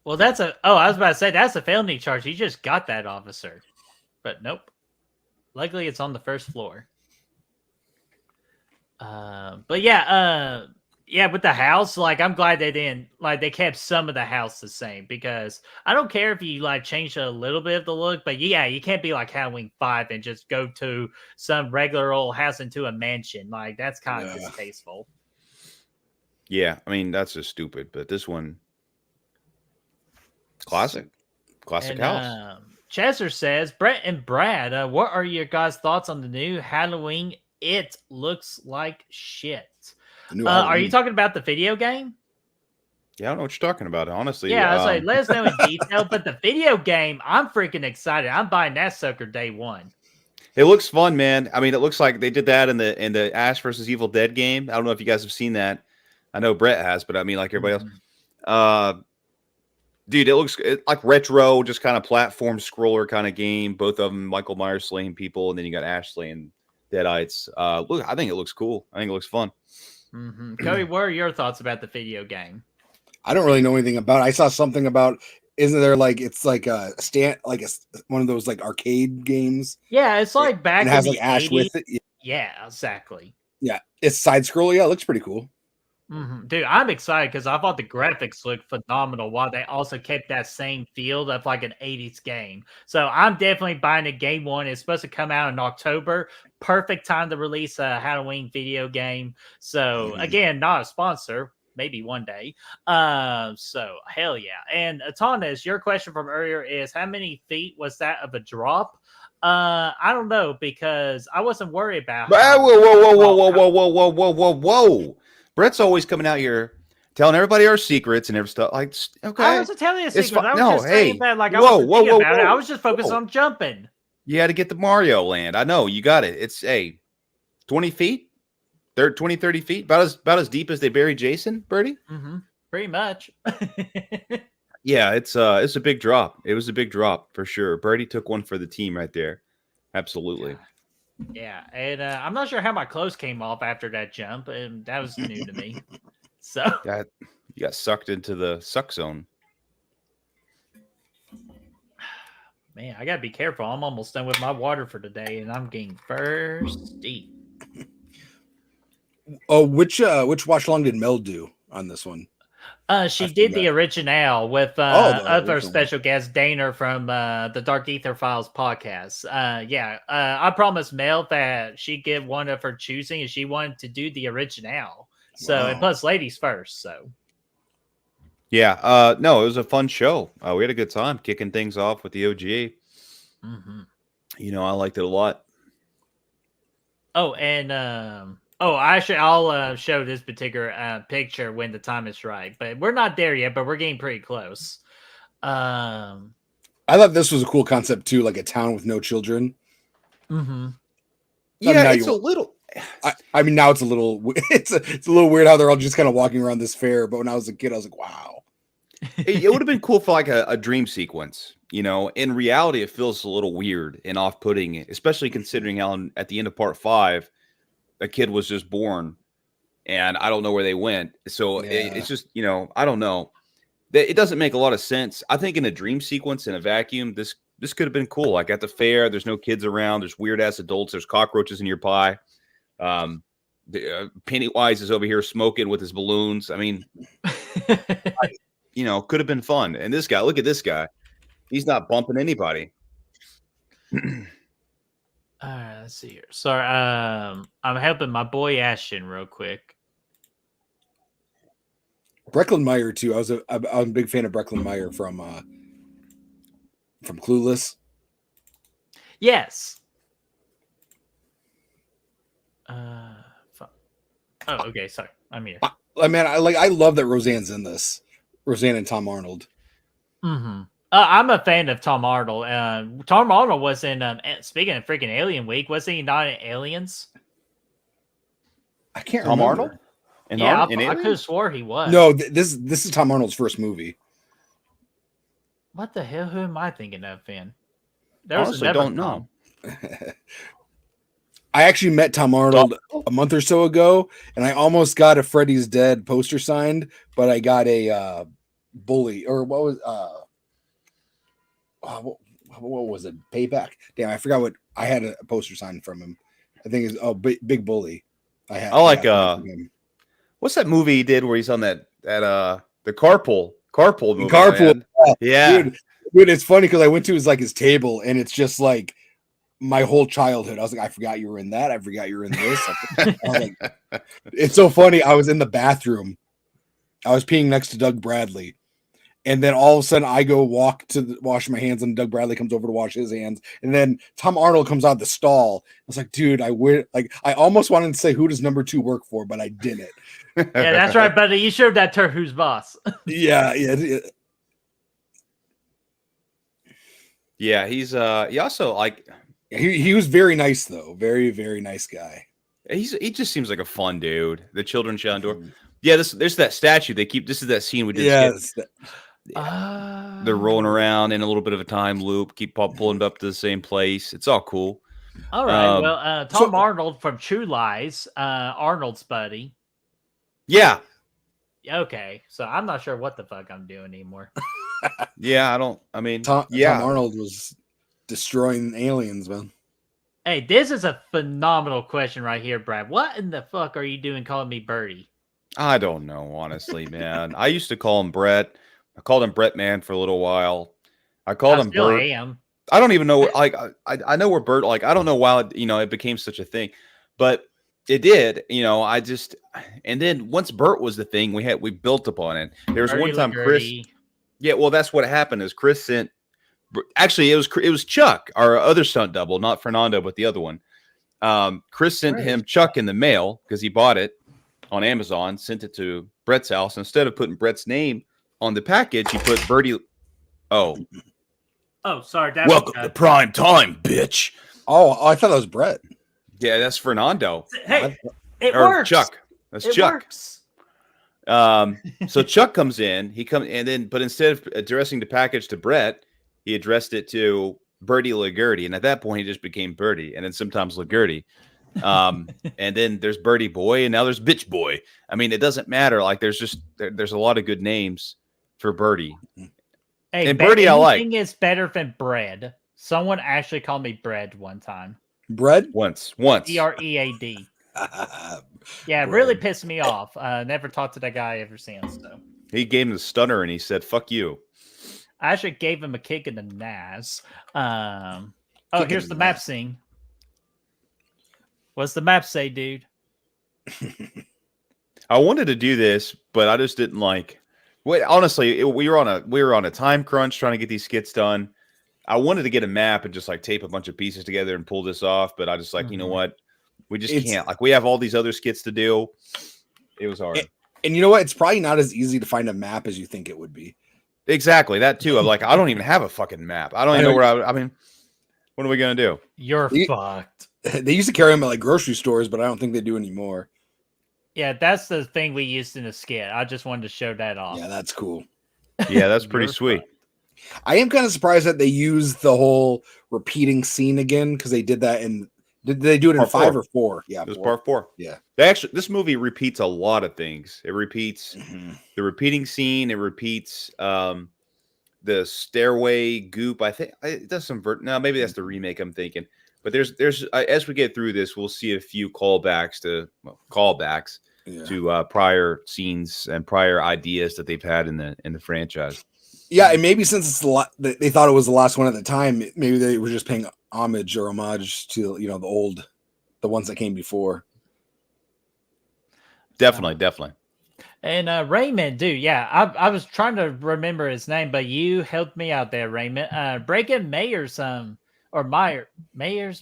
Well, I was about to say that's a felony charge. He just got that officer. But nope. Luckily it's on the first floor. With the house, I'm glad they didn't they kept some of the house the same, because I don't care if you change a little bit of the look, but you can't be like Halloween 5 and just go to some regular old house into a mansion. That's kind of distasteful. Yeah, I mean that's just stupid. But this one, classic house. Chester says, Brett and Brad, what are your guys' thoughts on the new Halloween? It looks like shit. Are you talking about the video game? Yeah, I don't know what you're talking about, honestly. Yeah, I was like, let us know in detail. But the video game, I'm freaking excited. I'm buying that sucker day one. It looks fun, man. I mean, it looks like they did that in the Ash versus Evil Dead game. I don't know if you guys have seen that. I know Brett has, but I mean, like everybody else. Dude, it looks like retro, just kind of platform scroller kind of game. Both of them, Michael Myers slaying people, and then you got Ash slaying Deadites. Look, I think it looks cool. I think it looks fun. Cody, what are your thoughts about the video game? I don't really know anything about it. I saw something about, isn't there it's like a one of those arcade games? Yeah, it's like back and it has in the Ash 80s. with it. Yeah, exactly. Yeah, it's side scroll. Yeah, it looks pretty cool. Dude, I'm excited because I thought the graphics looked phenomenal while they also kept that same feel of an 80s game. So I'm definitely buying a game one. It's supposed to come out in October. Perfect time to release a Halloween video game. So again, not a sponsor. Maybe one day. So hell yeah. And Atanas, your question from earlier is, how many feet was that of a drop? I don't know, because I wasn't worried about Whoa. Brett's always coming out here telling everybody our secrets and every stuff. Okay. I wasn't telling you a secret. I was just saying that I wasn't thinking about it. I was just focused on jumping. You had to get the Mario land. I know. You got it. It's 20 feet? 20, 30 feet? About as deep as they buried Jason, Birdie? Pretty much. Yeah, it's a big drop. It was a big drop for sure. Birdie took one for the team right there. Absolutely. Yeah, and I'm not sure how my clothes came off after that jump, and that was new to me. So you got sucked into the suck zone. Man, I gotta be careful. I'm almost done with my water for today, and I'm getting thirsty. Oh, which watch along did Mel do on this one? She I did the forgot. original with the other original. special guest Dana from the Dark Ether Files podcast. I promised Mel that she'd get one of her choosing, and she wanted to do the original. So, and Wow. plus, ladies first. So, Yeah. No, it was a fun show. We had a good time kicking things off with the OG. mhm. You know, I liked it a lot. Oh, and actually, I'll show this particular picture when the time is right. But we're not there yet. But we're getting pretty close. I thought this was a cool concept too, like a town with no children. Mhm. Yeah, now it's you- a little. I mean, now it's a little it's a little weird how they're all just kind of walking around this fair. But when I was a kid, I was like, wow. It would have been cool for like a dream sequence. You know, in reality, it feels a little weird and off-putting, especially considering how at the end of part 5, a kid was just born, and I don't know where they went. So it's just, you know, I don't know. It doesn't make a lot of sense. I think in a dream sequence in a vacuum, this could have been cool. Like at the fair, there's no kids around. There's weird ass adults. There's cockroaches in your pie. Pennywise is over here smoking with his balloons. I mean, you know, could have been fun. And this guy, look at this guy. He's not bumping anybody. All right, let's see here. Sorry, I'm helping my boy Ashton real quick. Brecklin Meyer too. I'm a big fan of Brecklin Meyer from Clueless. Yes. Fuck. Oh, okay. Sorry, I'm here. I love that Roseanne's in this. Roseanne and Tom Arnold. Mm-hmm. I'm a fan of Tom Arnold. Tom Arnold was in. Speaking of freaking Alien Week, wasn't he not in Aliens? I can't Tom remember. Arnold? I could have swore he was. No, this is Tom Arnold's first movie. What the hell? Who am I thinking of, Finn? Honestly, don't know. I actually met Tom Arnold a month or so ago, and I almost got a Freddy's Dead poster signed, but I got a bully, or what was what was it? Payback. Damn, I forgot what I had a poster signed from him. I think it's Big Bully. I like what's that movie he did where he's on that the carpool movie? Carpool. Yeah. Dude, it's funny because I went to his table, and it's just like my whole childhood. I was like, I forgot you were in that. I forgot you were in this. I was like, it's so funny. I was in the bathroom. I was peeing next to Doug Bradley. And then all of a sudden I go wash my hands, and Doug Bradley comes over to wash his hands. And then Tom Arnold comes out of the stall. I was like, dude, I almost wanted to say, who does number 2 work for? But I didn't. Yeah, that's right, buddy. You showed that to who's boss. Yeah. Yeah, he's he also like he was very nice though. Very, very nice guy. he just seems like a fun dude. The children shut the door. Yeah, there's that statue. This is that scene we did. Yes. They're rolling around in a little bit of a time loop, keep pulling up to the same place. It's all cool. All right. Tom Arnold from True Lies, Arnold's buddy. Yeah. Okay, so I'm not sure what the fuck I'm doing anymore. Yeah, Tom Arnold was destroying aliens, man. Hey, this is a phenomenal question right here, Brad. What in the fuck are you doing calling me Birdie? I don't know, honestly, man. I used to call him Brett. I called him Brett Man for a little while. I called him Bert. I don't even know. Like, I know where Bert. Like, I don't know why it became such a thing, but it did. And then once Bert was the thing, we built upon it. There was one time Chris. Yeah, well, that's what happened. Is Chris sent. Actually, it was Chuck, our other stunt double, not Fernando, but the other one. Chris sent him Chuck in the mail because he bought it on Amazon. Sent it to Brett's house. Instead of putting Brett's name on the package, he put Birdie. Oh, sorry. Welcome to prime time, bitch. Oh, I thought that was Brett. Yeah, that's Fernando. Hey, it works. Chuck. That's Chuck. Works. So Chuck comes in. But instead of addressing the package to Brett, he addressed it to Birdie LaGurdy, and at that point, he just became Birdie, and then sometimes LaGurdy. And then there's Birdie Boy, and now there's Bitch Boy. I mean, it doesn't matter. Like, there's a lot of good names for Birdie. Hey, and Birdie, I like. Anything is better than bread. Someone actually called me bread one time. Bread? Once. BREAD. Yeah, it really pissed me off. Never talked to that guy ever since. So. He gave him the stunner and he said, "Fuck you." I actually gave him a kick in the nads. Oh, Kick in here's the the map nads. scene. What's the map say, dude? I wanted to do this, but I just didn't like. Wait, honestly, we were on a time crunch trying to get these skits done. I wanted to get a map and just like tape a bunch of pieces together and pull this off, but I just like, you know what? We just can't. Like, we have all these other skits to do. It was hard. And you know what? It's probably not as easy to find a map as you think it would be. Exactly, that too. I'm like, I don't even have a fucking map. I don't even know where I mean, what are we gonna do? You're fucked. They used to carry them at like grocery stores, but I don't think they do anymore. Yeah, that's the thing we used in the skit. I just wanted to show that off. Yeah, that's cool. Yeah, that's pretty sweet. I am kind of surprised that they used the whole repeating scene again, because they did that in. Did they do it in Part 5 4. or 4? Yeah, It was 4. part 4. Yeah. This movie repeats a lot of things. It repeats the repeating scene. It repeats the stairway goop. I think it does some. No, maybe that's the remake I'm thinking. But there's as we get through this, we'll see a few callbacks to prior scenes and prior ideas that they've had in the franchise. Yeah, and maybe since it's they thought it was the last one at the time, maybe they were just paying homage to the ones that came before. Definitely. And Raymond, dude, yeah, I was trying to remember his name, but you helped me out there, Raymond. Breaking Mayer's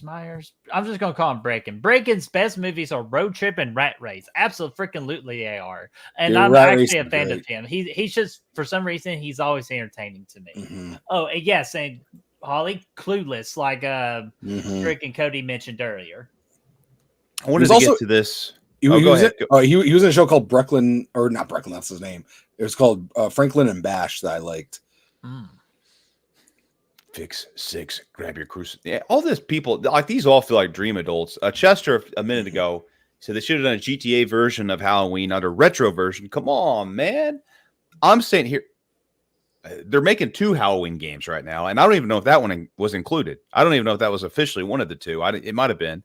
Myers. I'm just gonna call him Breaking. Breakin's best movies are Road Trip and Rat Race. Absolutely, they are. And I'm actually a fan of him. He's just, for some reason, he's always entertaining to me. Oh, and yes, and Holly, Clueless, like freaking Cody mentioned earlier. I wanted to get to this. He was in a show called Brooklyn, or not Brooklyn, that's his name. It was called Franklin and Bash that I liked. Fix 6, grab your crucifix. Yeah, all this people, like, these all feel like dream adults. Chester, a minute ago, said they should have done a GTA version of Halloween, not a retro version. Come on, man. I'm saying here, they're making 2 Halloween games right now, and I don't even know if that one was included. I don't even know if that was officially one of the 2. It might have been,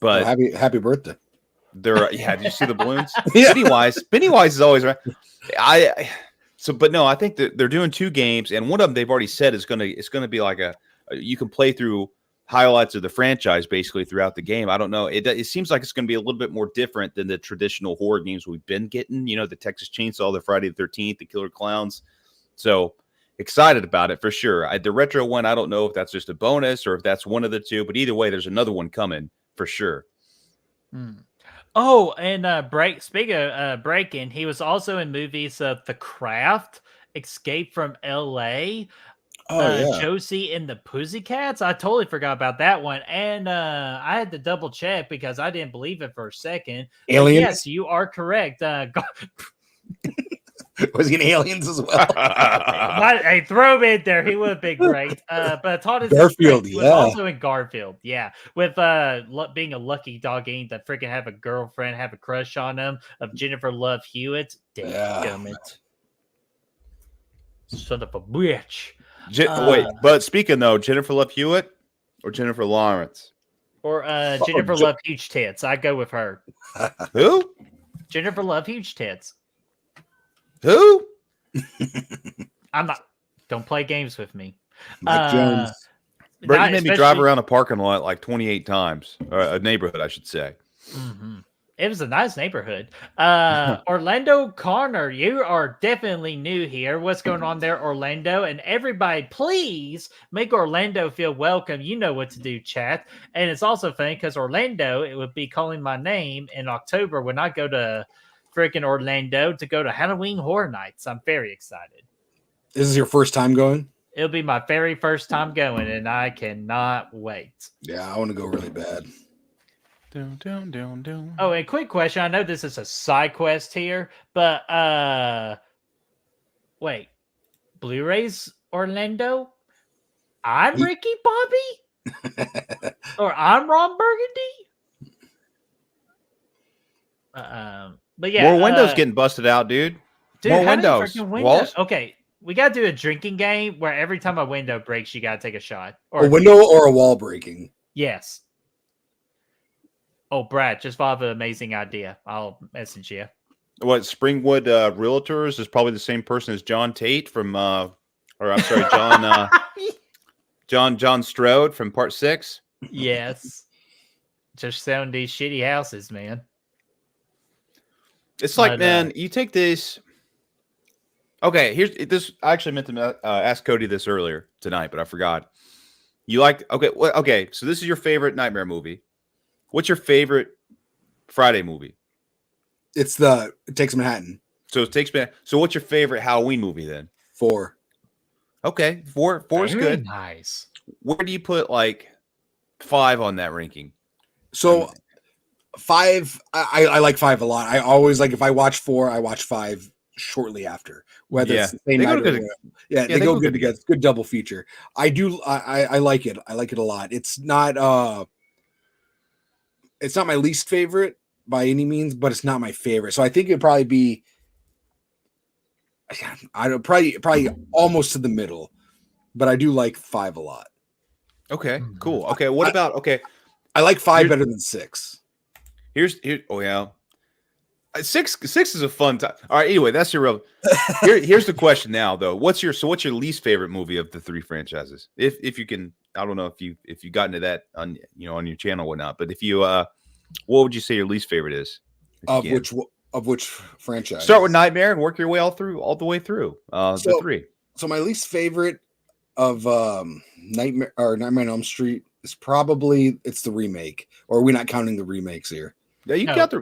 but happy birthday. Did you see the balloons? Yeah. Pennywise is always right. But no, I think that they're doing 2 games, and one of them they've already said is gonna be like you can play through highlights of the franchise basically throughout the game. I don't know. It seems like it's going to be a little bit more different than the traditional horror games we've been getting. You know, the Texas Chainsaw, the Friday the 13th, the Killer Clowns. So excited about it for sure. The retro one, I don't know if that's just a bonus or if that's one of the 2, but either way, there's another one coming for sure. Oh, and speaking of Breaking, he was also in movies of The Craft, Escape from L.A., Josie and the Pussycats. I totally forgot about that one. And I had to double check because I didn't believe it for a second. Aliens? Yes, you are correct. Was he in Aliens as well? Hey, throw him in there. He would have been great. But Todd Garfield, was also in Garfield. Yeah, with being a lucky doggy to freaking have a girlfriend, have a crush on him, of Jennifer Love Hewitt. Damn it. Son of a bitch. Wait, but speaking though, Jennifer Love Hewitt or Jennifer Lawrence? Or Jennifer Love Huge Tits. I go with her. Who? Jennifer Love Huge Tits. Who? I'm not. Don't play games with me. Mike Jones. Brett, you made me drive around a parking lot like 28 times. Or a neighborhood, I should say. It was a nice neighborhood. Orlando Connor, you are definitely new here. What's going on there, Orlando? And everybody, please make Orlando feel welcome. You know what to do, chat. And it's also funny because Orlando, it would be calling my name in October when I go to freaking Orlando to go to Halloween Horror Nights. I'm very excited. This is your first time going? It'll be my very first time going, and I cannot wait. Yeah, I want to go really bad. Oh, and quick question. I know this is a side quest here, but wait. Blu-rays Orlando? I'm Ricky Bobby? Or I'm Ron Burgundy? But yeah. More windows getting busted out, dude. More windows. Walls? Okay. We got to do a drinking game where every time a window breaks, you got to take a shot. Or a window or a wall breaking. Yes. Oh, Brad, just thought of an amazing idea. I'll message you. what Springwood Realtors is probably the same person as John Tate from or I'm sorry, John Strode from Part 6. Yes. Just selling these shitty houses, man. It's like, But, man, you take this. Okay, here's this. I actually meant to ask Cody this earlier tonight, but I forgot. You like okay? So this is your favorite Nightmare movie. What's your favorite Friday movie? It's the It Takes Manhattan. So it takes me. So what's your favorite Halloween movie then? 4. Okay, four is Very good. nice. Where do you put like 5 on that ranking? So 5, I like 5 a lot. I always like if I watch 4, I watch 5 shortly after. Whether it's the same They go night or good. whatever. Yeah, they go good together. It's good double feature. I like it. I like it a lot. It's not my least favorite by any means, but it's not my favorite. So I think it'd probably be probably almost to the middle. But I do like 5 a lot. Okay, cool. Okay, what about I like 5 better than 6. Here. Oh yeah, 6 is a fun time. All right. Anyway, that's your real. Here's the question now, though. What's your least favorite movie of the 3 franchises? If you can, I don't know if you got into that on your channel or not, but if you what would you say your least favorite is? Of which franchise? Start with Nightmare and work your way all the way through the 3. So my least favorite of Nightmare on Elm Street is probably it's the remake, or are we not counting the remakes here? Yeah, you No, got the.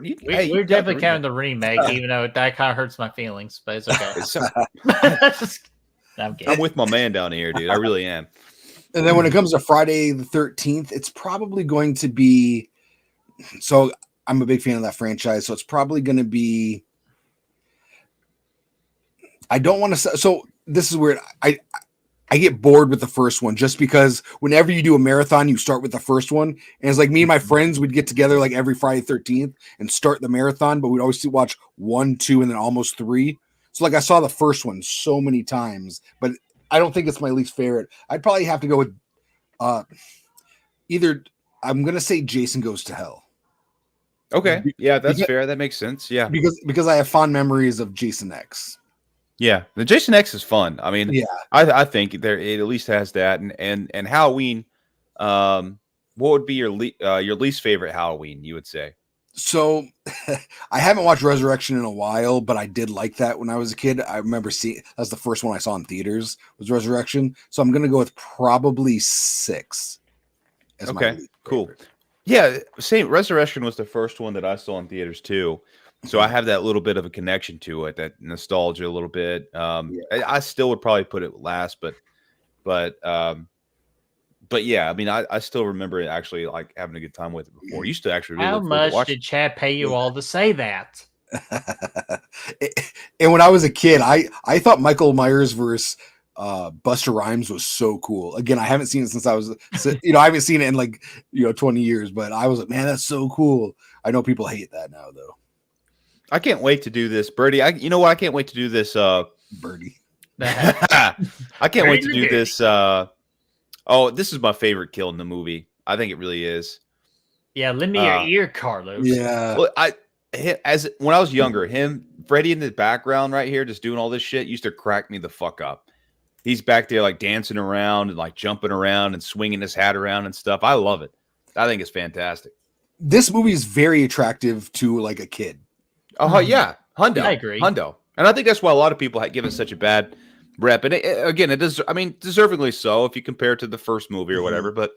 We're definitely counting the remake, even though that kind of hurts my feelings, but it's okay. I'm with my man down here, dude. I really am. And then when it comes to Friday the 13th, it's probably going to be. So I'm a big fan of that franchise, so it's probably going to be. I don't want to. So this is weird. I get bored with the first one just because whenever you do a marathon, you start with the first one. And it's like me and my friends would get together like every Friday 13th and start the marathon, but we'd always watch 1, 2, and then almost 3. So like I saw the first one so many times, but I don't think it's my least favorite. I'd probably have to go with either I'm gonna say Jason Goes to Hell. Okay. Yeah, that's fair. That makes sense. Yeah. Because I have fond memories of Jason X. Yeah, the Jason X is fun. I mean, yeah, I think it at least has that, and Halloween. What would be your least favorite Halloween? You would say. So, I haven't watched Resurrection in a while, but I did like that when I was a kid. I remember seeing that's the first one I saw in theaters was Resurrection. So I'm gonna go with probably 6. Okay, cool. Yeah, same. Resurrection was the first one that I saw in theaters too. So I have that little bit of a connection to it, that nostalgia a little bit. I still would probably put it last, but yeah, I mean, I still remember it actually like having a good time with it before. I used to actually really How much did Chad pay you all to say that? And when I was a kid, I thought Michael Myers versus Buster Rhymes was so cool. Again, I haven't seen it since I was, I haven't seen it in like 20 years, but I was like, man, that's so cool. I know people hate that now though. I can't wait to do this, Birdie. You know what? I can't wait to do this. Birdie. I can't wait to do this. This is my favorite kill in the movie. I think it really is. Yeah, lend me your ear, Carlos. Yeah. Well, when I was younger, Freddy in the background right here, just doing all this shit, used to crack me the fuck up. He's back there like dancing around and like jumping around and swinging his hat around and stuff. I love it. I think it's fantastic. This movie is very attractive to like a kid. Oh yeah, Hundo. I agree. Hundo, and I think that's why a lot of people give it such a bad rep. And it does. I mean, deservingly so if you compare it to the first movie or whatever. But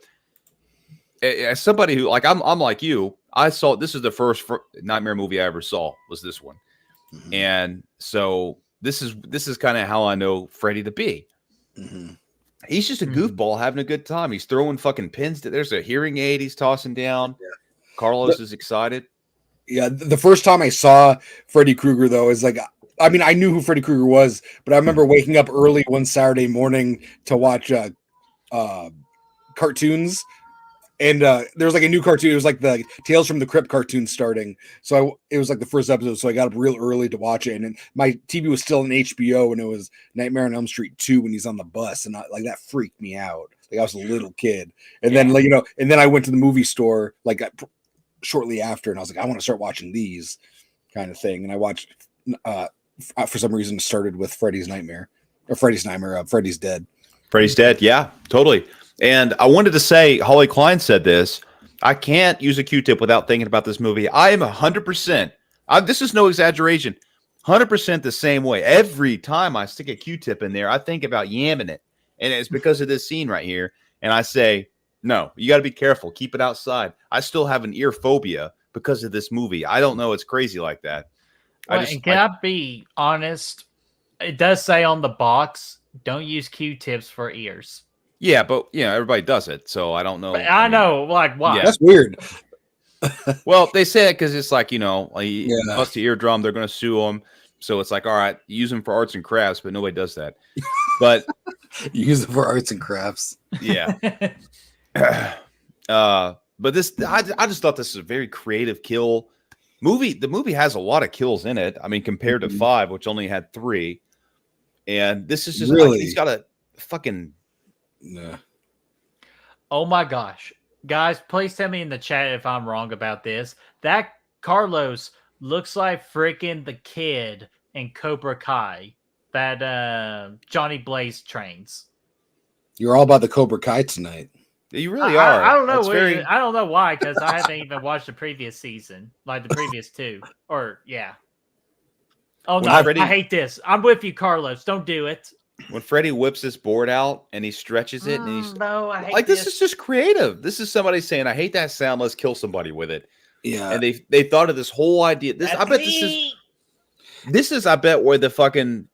as somebody who I'm like you, I saw this is the first Nightmare movie I ever saw was this one, and so this is kind of how I know Freddy to be. He's just a goofball having a good time. He's throwing fucking pins. There's a hearing aid he's tossing down. Yeah. Carlos is excited. Yeah, the first time I saw Freddy Krueger, though, is like, I mean, I knew who Freddy Krueger was, but I remember waking up early one Saturday morning to watch cartoons. And there was like a new cartoon. It was like the Tales from the Crypt cartoon starting. So it was like the first episode. So I got up real early to watch it. And my TV was still on HBO, and it was Nightmare on Elm Street 2 when he's on the bus. And that freaked me out. Like I was a little kid. And then, and then I went to the movie store, shortly after, and I was like, I want to start watching these kind of thing. And I watched for some reason started with Freddy's Nightmare or Freddy's Nightmare. Freddy's Dead. Freddy's Dead. Yeah, totally. And I wanted to say, Holly Klein said this. I can't use a Q-tip without thinking about this movie. I am 100%. This is no exaggeration. 100% the same way. Every time I stick a Q-tip in there, I think about yamming it. And it's because of this scene right here. And I say, no, you got to be careful. Keep it outside. I still have an ear phobia because of this movie. I don't know. It's crazy like that. And can I be honest? It does say on the box, don't use Q-tips for ears. Yeah, but everybody does it. So I don't know. But I know, like, why? Yeah. That's weird. Well, they say it because it's like, bust the eardrum, they're going to sue them. So it's like, all right, use them for arts and crafts, but nobody does that. But use them for arts and crafts. Yeah. But this, I just thought this was a very creative kill movie. The movie has a lot of kills in it. I mean, compared to 5, which only had 3. And this is just really, like, he's got a fucking. Yeah. Oh my gosh. Guys, please tell me in the chat if I'm wrong about this. That Carlos looks like freaking the kid in Cobra Kai that Johnny Blaze trains. You're all about the Cobra Kai tonight. You really are. I don't know. I don't know why, because I haven't even watched the previous season, like the previous 2. Or yeah. Oh no, I hate this. I'm with you, Carlos. Don't do it. When Freddy whips this board out and he stretches it, and he's I hate like, this is just creative. This is somebody saying, I hate that sound, let's kill somebody with it. Yeah. And they thought of this whole idea. This is I bet where the fucking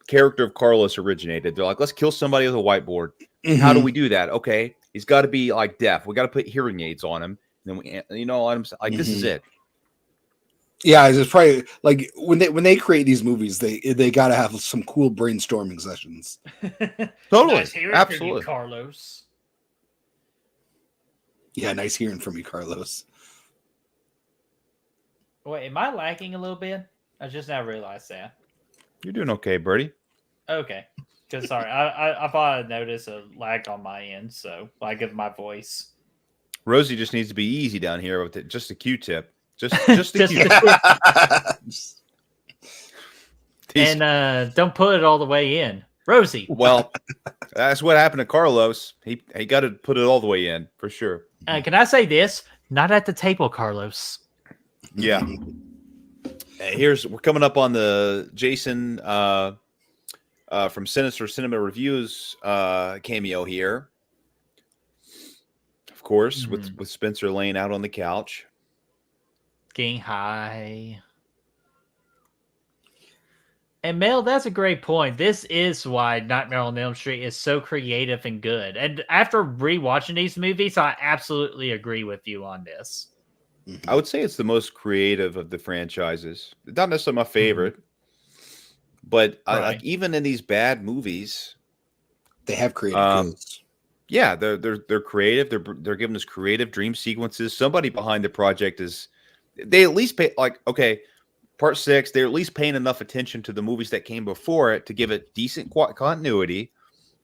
character of Carlos originated. They're like, let's kill somebody with a whiteboard. Mm-hmm. How do we do that? Okay, he's got to be like deaf. We got to put hearing aids on him. And then this is it. Yeah, it's probably like when they create these movies, they got to have some cool brainstorming sessions. Totally, nice absolutely, you, Carlos. Yeah, nice hearing from you, Carlos. Wait, am I lagging a little bit? I just now realized that. You're doing okay, Birdie. Okay, because sorry, I thought I noticed a lag on my end, so like of my voice. Rosie just needs to be easy down here with just a Q-tip. Just the Q-tip. And don't put it all the way in. Rosie. Well, that's what happened to Carlos. He got to put it all the way in for sure. Can I say this? Not at the table, Carlos. Yeah. We're coming up on the Jason from Sinister Cinema Reviews cameo here. Of course, with Spencer laying out on the couch. Getting high. And Mel, that's a great point. This is why Nightmare on Elm Street is so creative and good. And after rewatching these movies, I absolutely agree with you on this. I would say it's the most creative of the franchises. Not necessarily my favorite, but like even in these bad movies, they have creative. Yeah, they're creative. They're giving us creative dream sequences. Somebody behind the project they at least pay, like, okay, part 6, they're at least paying enough attention to the movies that came before it to give it decent continuity.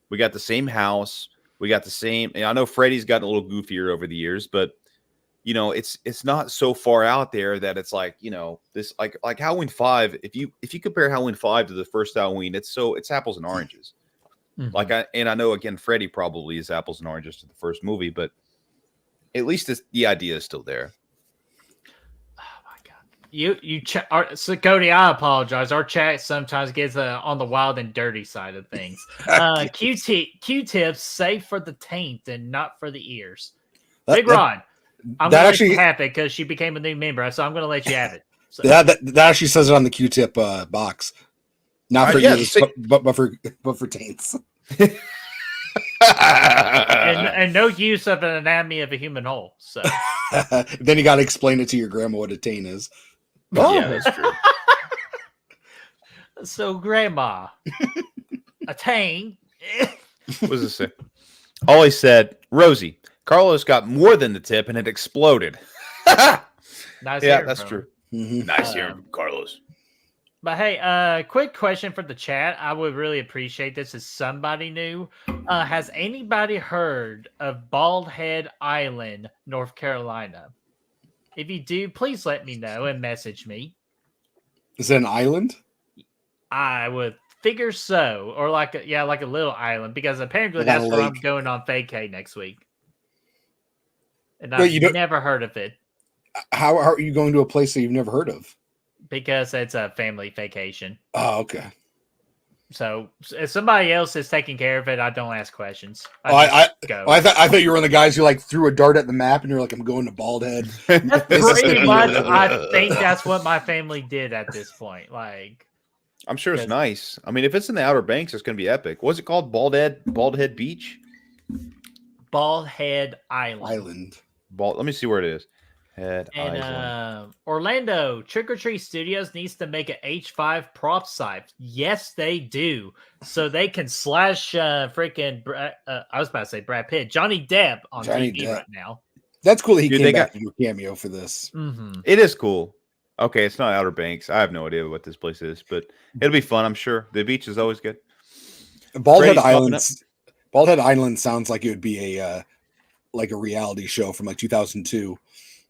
We got the same house. We got the same. And I know Freddy's gotten a little goofier over the years, but it's not so far out there that it's like, this like Halloween 5. If you compare Halloween 5 to the first Halloween, it's apples and oranges. Mm-hmm. I know again, Freddy probably is apples and oranges to the first movie, but at least the idea is still there. So Cody, I apologize. Our chat sometimes gets on the wild and dirty side of things. Q-tips safe for the taint and not for the ears. Big Ron, I'm going to let you have it because she became a new member, so I'm going to let you have it. So. That actually says it on the Q-tip box, not for ears, but for taints. and no use of an anatomy of a human hole. So then you got to explain it to your grandma what a taint is. Oh, yeah, that's true. So, Grandma, a taint. What does it say? Ollie said, Rosie, Carlos got more than the tip and it exploded. Nice. Yeah, that's true. Mm-hmm. Nice hearing from Carlos. But hey, quick question for the chat. I would really appreciate this if somebody knew. Has anybody heard of Bald Head Island, North Carolina? If you do, please let me know and message me. Is it an island? I would figure so, or like a little island, because apparently Like on that's a where I'm lake. going on vacay next week, and Wait, you I've don't- never heard of it How are you going to a place that you've never heard of? because it's a family vacation. Oh, okay. So if somebody else is taking care of it, I don't ask questions. I go. I thought you were one of the guys who like threw a dart at the map and you're like, I'm going to Bald Head. That's pretty much. I think that's what my family did at this point. Like, I'm sure it's Yes. nice. I mean, if it's in the Outer Banks, it's going to be epic. What's it called? Bald Head Beach? Bald Head Island. Let me see where it is. Head And Island. Orlando Trick or Treat Studios needs to make an H5 prop site. Yes, they do, so they can slash freaking. I was about to say Brad Pitt, Johnny Depp on Johnny TV Depp. right now. That's cool that he Dude, came they back got- to do a cameo for this. Mm-hmm. It is cool. Okay, it's not Outer Banks. I have no idea what this place is, but it'll be fun, I'm sure. The beach is always good. Bald Head Freddy's popping Bald Head Island sounds like it would be a reality show from like 2002.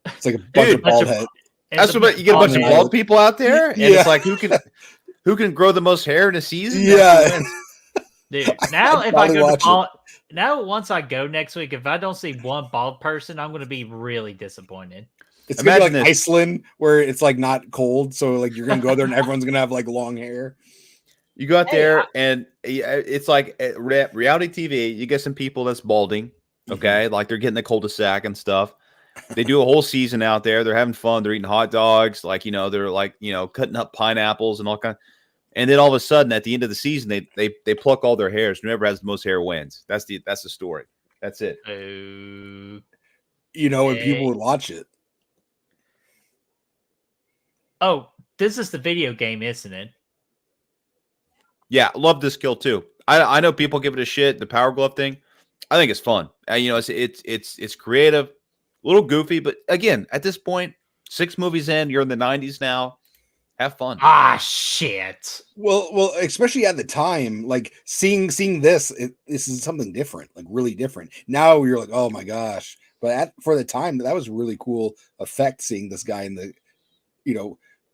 It's like a bunch of bald head. That's what you get a bunch of on bald people out there, and Yeah. it's like who can grow the most hair in a season? Yeah. Dude, now I'd if I probably go to watch it. bald, now once I go next week, if I don't see one bald person, I'm going to be really disappointed. It's gonna be like Imagine this. Iceland where it's like not cold, so like you're gonna go there and everyone's gonna have like long hair. You go out Hey, there, and it's like reality TV. You get some people that's balding, okay, like they're getting the cul-de-sac and stuff. They do a whole season out there. They're having fun. They're eating hot dogs, like they're like cutting up pineapples and all kind. And then all of a sudden, at the end of the season, they pluck all their hairs. Whoever has the most hair wins. That's the story. That's it. Oh, And people would watch it. oh, this is the video game, isn't it? Yeah, love this skill too. I know people give it a shit. The Power Glove thing, I think it's fun. It's creative, a little goofy, but again, at this point, 6 movies in, you're in the 90s now. Have fun. Ah, shit. Well, especially at the time, like seeing this, this is something different, like really different. Now you're like, oh my gosh! But for the time, that was a really cool effect seeing this guy in the,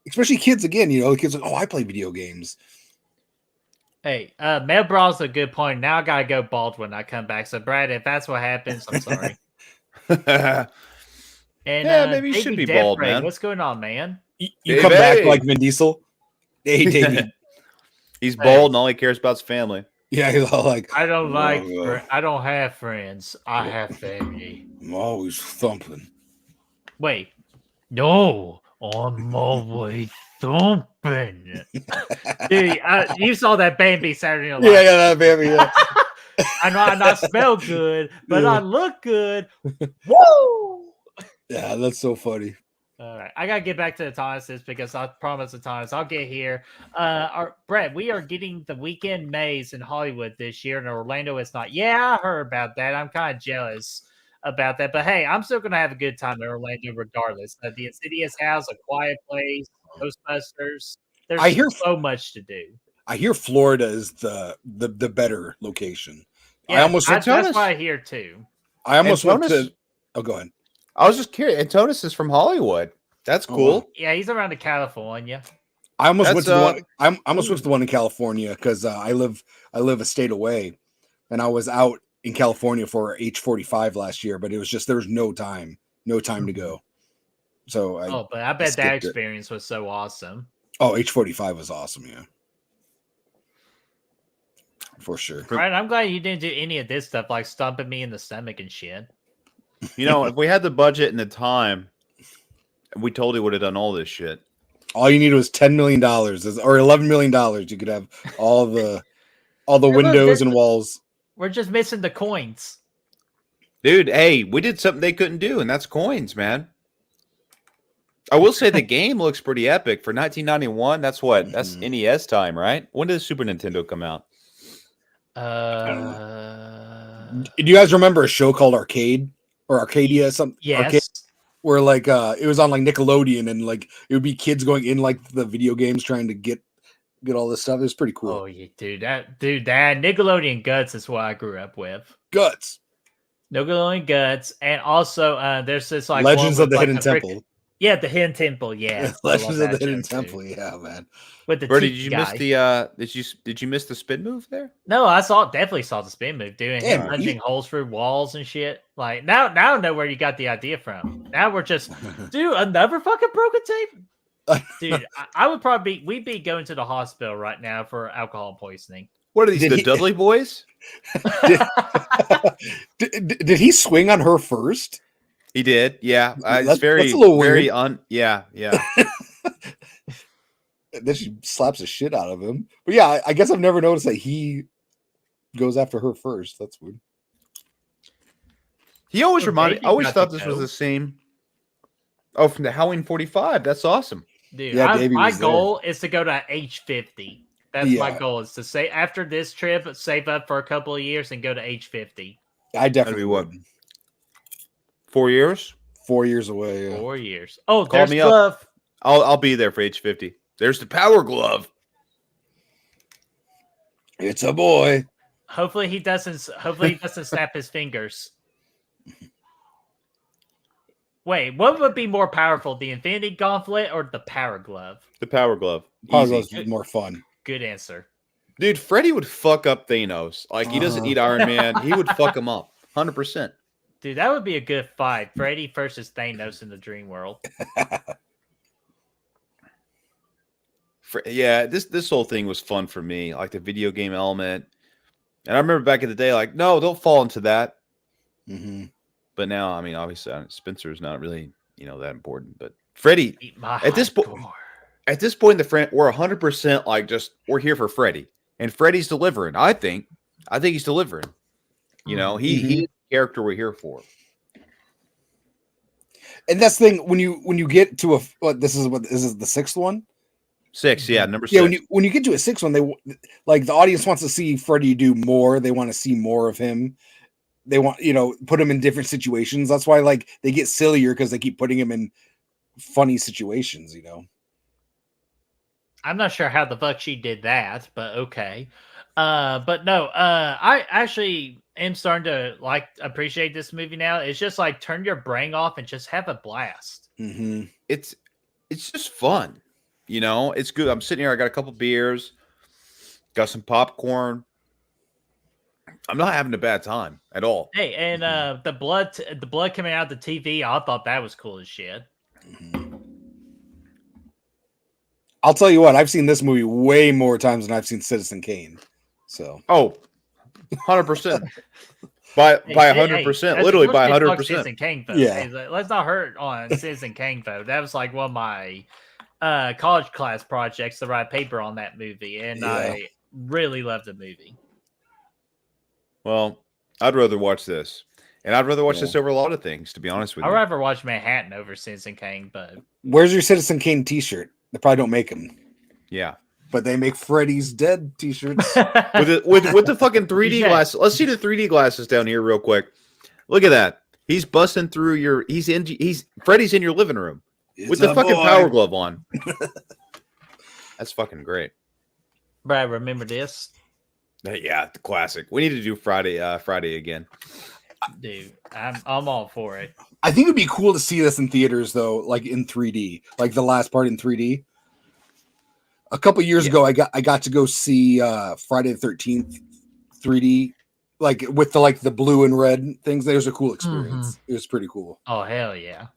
especially kids again. The kids like, oh, I play video games. Hey, Mel Brawl's a good point. Now I gotta go bald when I come back. So, Brad, if that's what happens, I'm sorry. And Yeah, maybe you should Davey be bald, Defray, man. What's going on, man? You come back Davey! like Vin Diesel. Hey, Davey. He's bald and all he cares about is family. Yeah, he's all like, I don't "Oh, I don't have friends. I have family. I'm always thumping. Wait, no, I'm always thumping. Dude, you saw that Bambi Saturday Night Live. Yeah, that baby. Yeah. I know I not smell good, but I look good. Woo! Yeah, that's so funny. All right, I gotta get back to the Thomases because I promised the Thomas I'll get here. Brett, we are getting the weekend maze in Hollywood this year, and Orlando is not. Yeah, I heard about that. I'm kind of jealous about that, but hey, I'm still gonna have a good time in Orlando regardless. The Insidious House, A Quiet Place, Ghostbusters. There's I hear- so much to do. I hear Florida is the better location. Yeah, I almost went that's to- what I hear too. I almost went Antonis- to. Oh, go ahead. I was just curious. Antonis is from Hollywood. That's Oh, cool. wow. Yeah, he's around to California. I almost That's, went to the one. I almost went to the one in California because I live a state away, and I was out in California for H45 last year, but it was just there was no time to go. So Oh, but I bet that skipped it. experience was so awesome. H45 was awesome, yeah, for sure. Right, I'm glad you didn't do any of this stuff like stumping me in the stomach and shit. If we had the budget and the time, we totally would have done all this shit. All you needed was $10 million or $11 million. You could have all the windows and walls. We're just missing the coins. Dude, hey, we did something they couldn't do, and that's coins, man. I will say the game looks pretty epic for 1991. That's what? That's NES time, right? When did the Super Nintendo come out? Do you guys remember a show called Arcade or Arcadia? Yes. Arcade, where like it was on like Nickelodeon, and like it would be kids going in like the video games trying to get all this stuff. It was pretty cool. Oh, yeah, that Nickelodeon Guts is what I grew up with. Guts. Nickelodeon Guts, and also there's this like Legends one of the with, Hidden like, Temple. Yeah, the Hidden Temple. Yeah, I love Legends of the that Hidden show, too. Temple. Yeah, man. With the Bertie, teeth did you guy. miss the did you miss the spin move there? No, definitely saw the spin move, doing him Damn, punching holes through walls and shit. Like now I know where you got the idea from. Now we're just dude, another fucking broken tape. Dude, I would probably we'd be going to the hospital right now for alcohol poisoning. What are these? The Dudley boys? Did he swing on her first? He did. Yeah, it's That's very a little very weird. Yeah. Then she slaps the shit out of him. But yeah, I guess I've never noticed that he goes after her first. That's weird. He always reminded. I always thought this go. was the same. Oh, from the Halloween 45. That's awesome. Dude, Yeah, Davey my was there. goal is to go to age 50. That's my Yeah. goal, is to say after this trip, save up for a couple of years and go to age 50. I definitely what? would. 4 years. 4 years away. Yeah. 4 years. Oh, Call there's me up. glove. I'll be there for age 50. There's the power glove. It's a boy. Hopefully he doesn't snap his fingers. Wait, what would be more powerful, the Infinity Gauntlet or the Power Glove? The power glove. Power Easy. Glove's more fun. Good answer. Dude, Freddy would fuck up Thanos. Like, he doesn't Uh-huh. need Iron Man. He would fuck him up. 100%. Dude, that would be a good fight. Freddy versus Thanos in the dream world. Yeah, this whole thing was fun for me. Like the video game element. And I remember back in the day, like, no, don't fall into that. Mm-hmm. But now, I mean, obviously, Spencer's not really, that important. But Freddy, Eat my at this point, hardcore. at this point in the friend, we're 100% like we're here for Freddy, and Freddy's delivering. I think he's delivering. He's the character we're here for. And that's the thing when you get to this is the sixth one. 6, yeah, number 6. Yeah, when you get to a sixth one, they like the audience wants to see Freddy do more. They want to see more of him. They want put him in different situations. That's why like they get sillier because they keep putting him in funny situations. I'm not sure how the fuck she did that, but okay. But no, I actually am starting to appreciate this movie now. It's just like turn your brain off and just have a blast. Mm-hmm. It's just fun. It's good. I'm sitting here. I got a couple beers, got some popcorn. I'm not having a bad time at all. Hey, and the blood coming out of the TV, I thought that was cool as shit. Mm-hmm. I'll tell you what, I've seen this movie way more times than I've seen Citizen Kane. So 100%. By 100%, literally by 100%. Citizen Kane vote. Yeah. Hey, let's not hurt on Citizen Kane vote. That was like one of my college class projects to write a paper on that movie, and I really loved the movie. Well, I'd rather watch this, and I'd rather watch this over a lot of things. To be honest with I'd you, rather watch Manhattan over Citizen Kane, but where's your Citizen Kane T-shirt? They probably don't make them. Yeah, but they make Freddy's Dead T-shirts with the fucking 3D glasses. Let's see the 3D glasses down here real quick. Look at that. He's busting through your. Freddy's in your living room with the fucking power glove on. That's fucking great. Brad, remember this? Yeah, the classic. We need to do Friday again. Dude, I'm all for it. I think it'd be cool to see this in theaters though, like in 3D, like the last part in 3D. A couple years ago, I got to go see Friday the 13th 3D, like with the blue and red things. There's a cool experience. It was pretty cool. Oh hell yeah,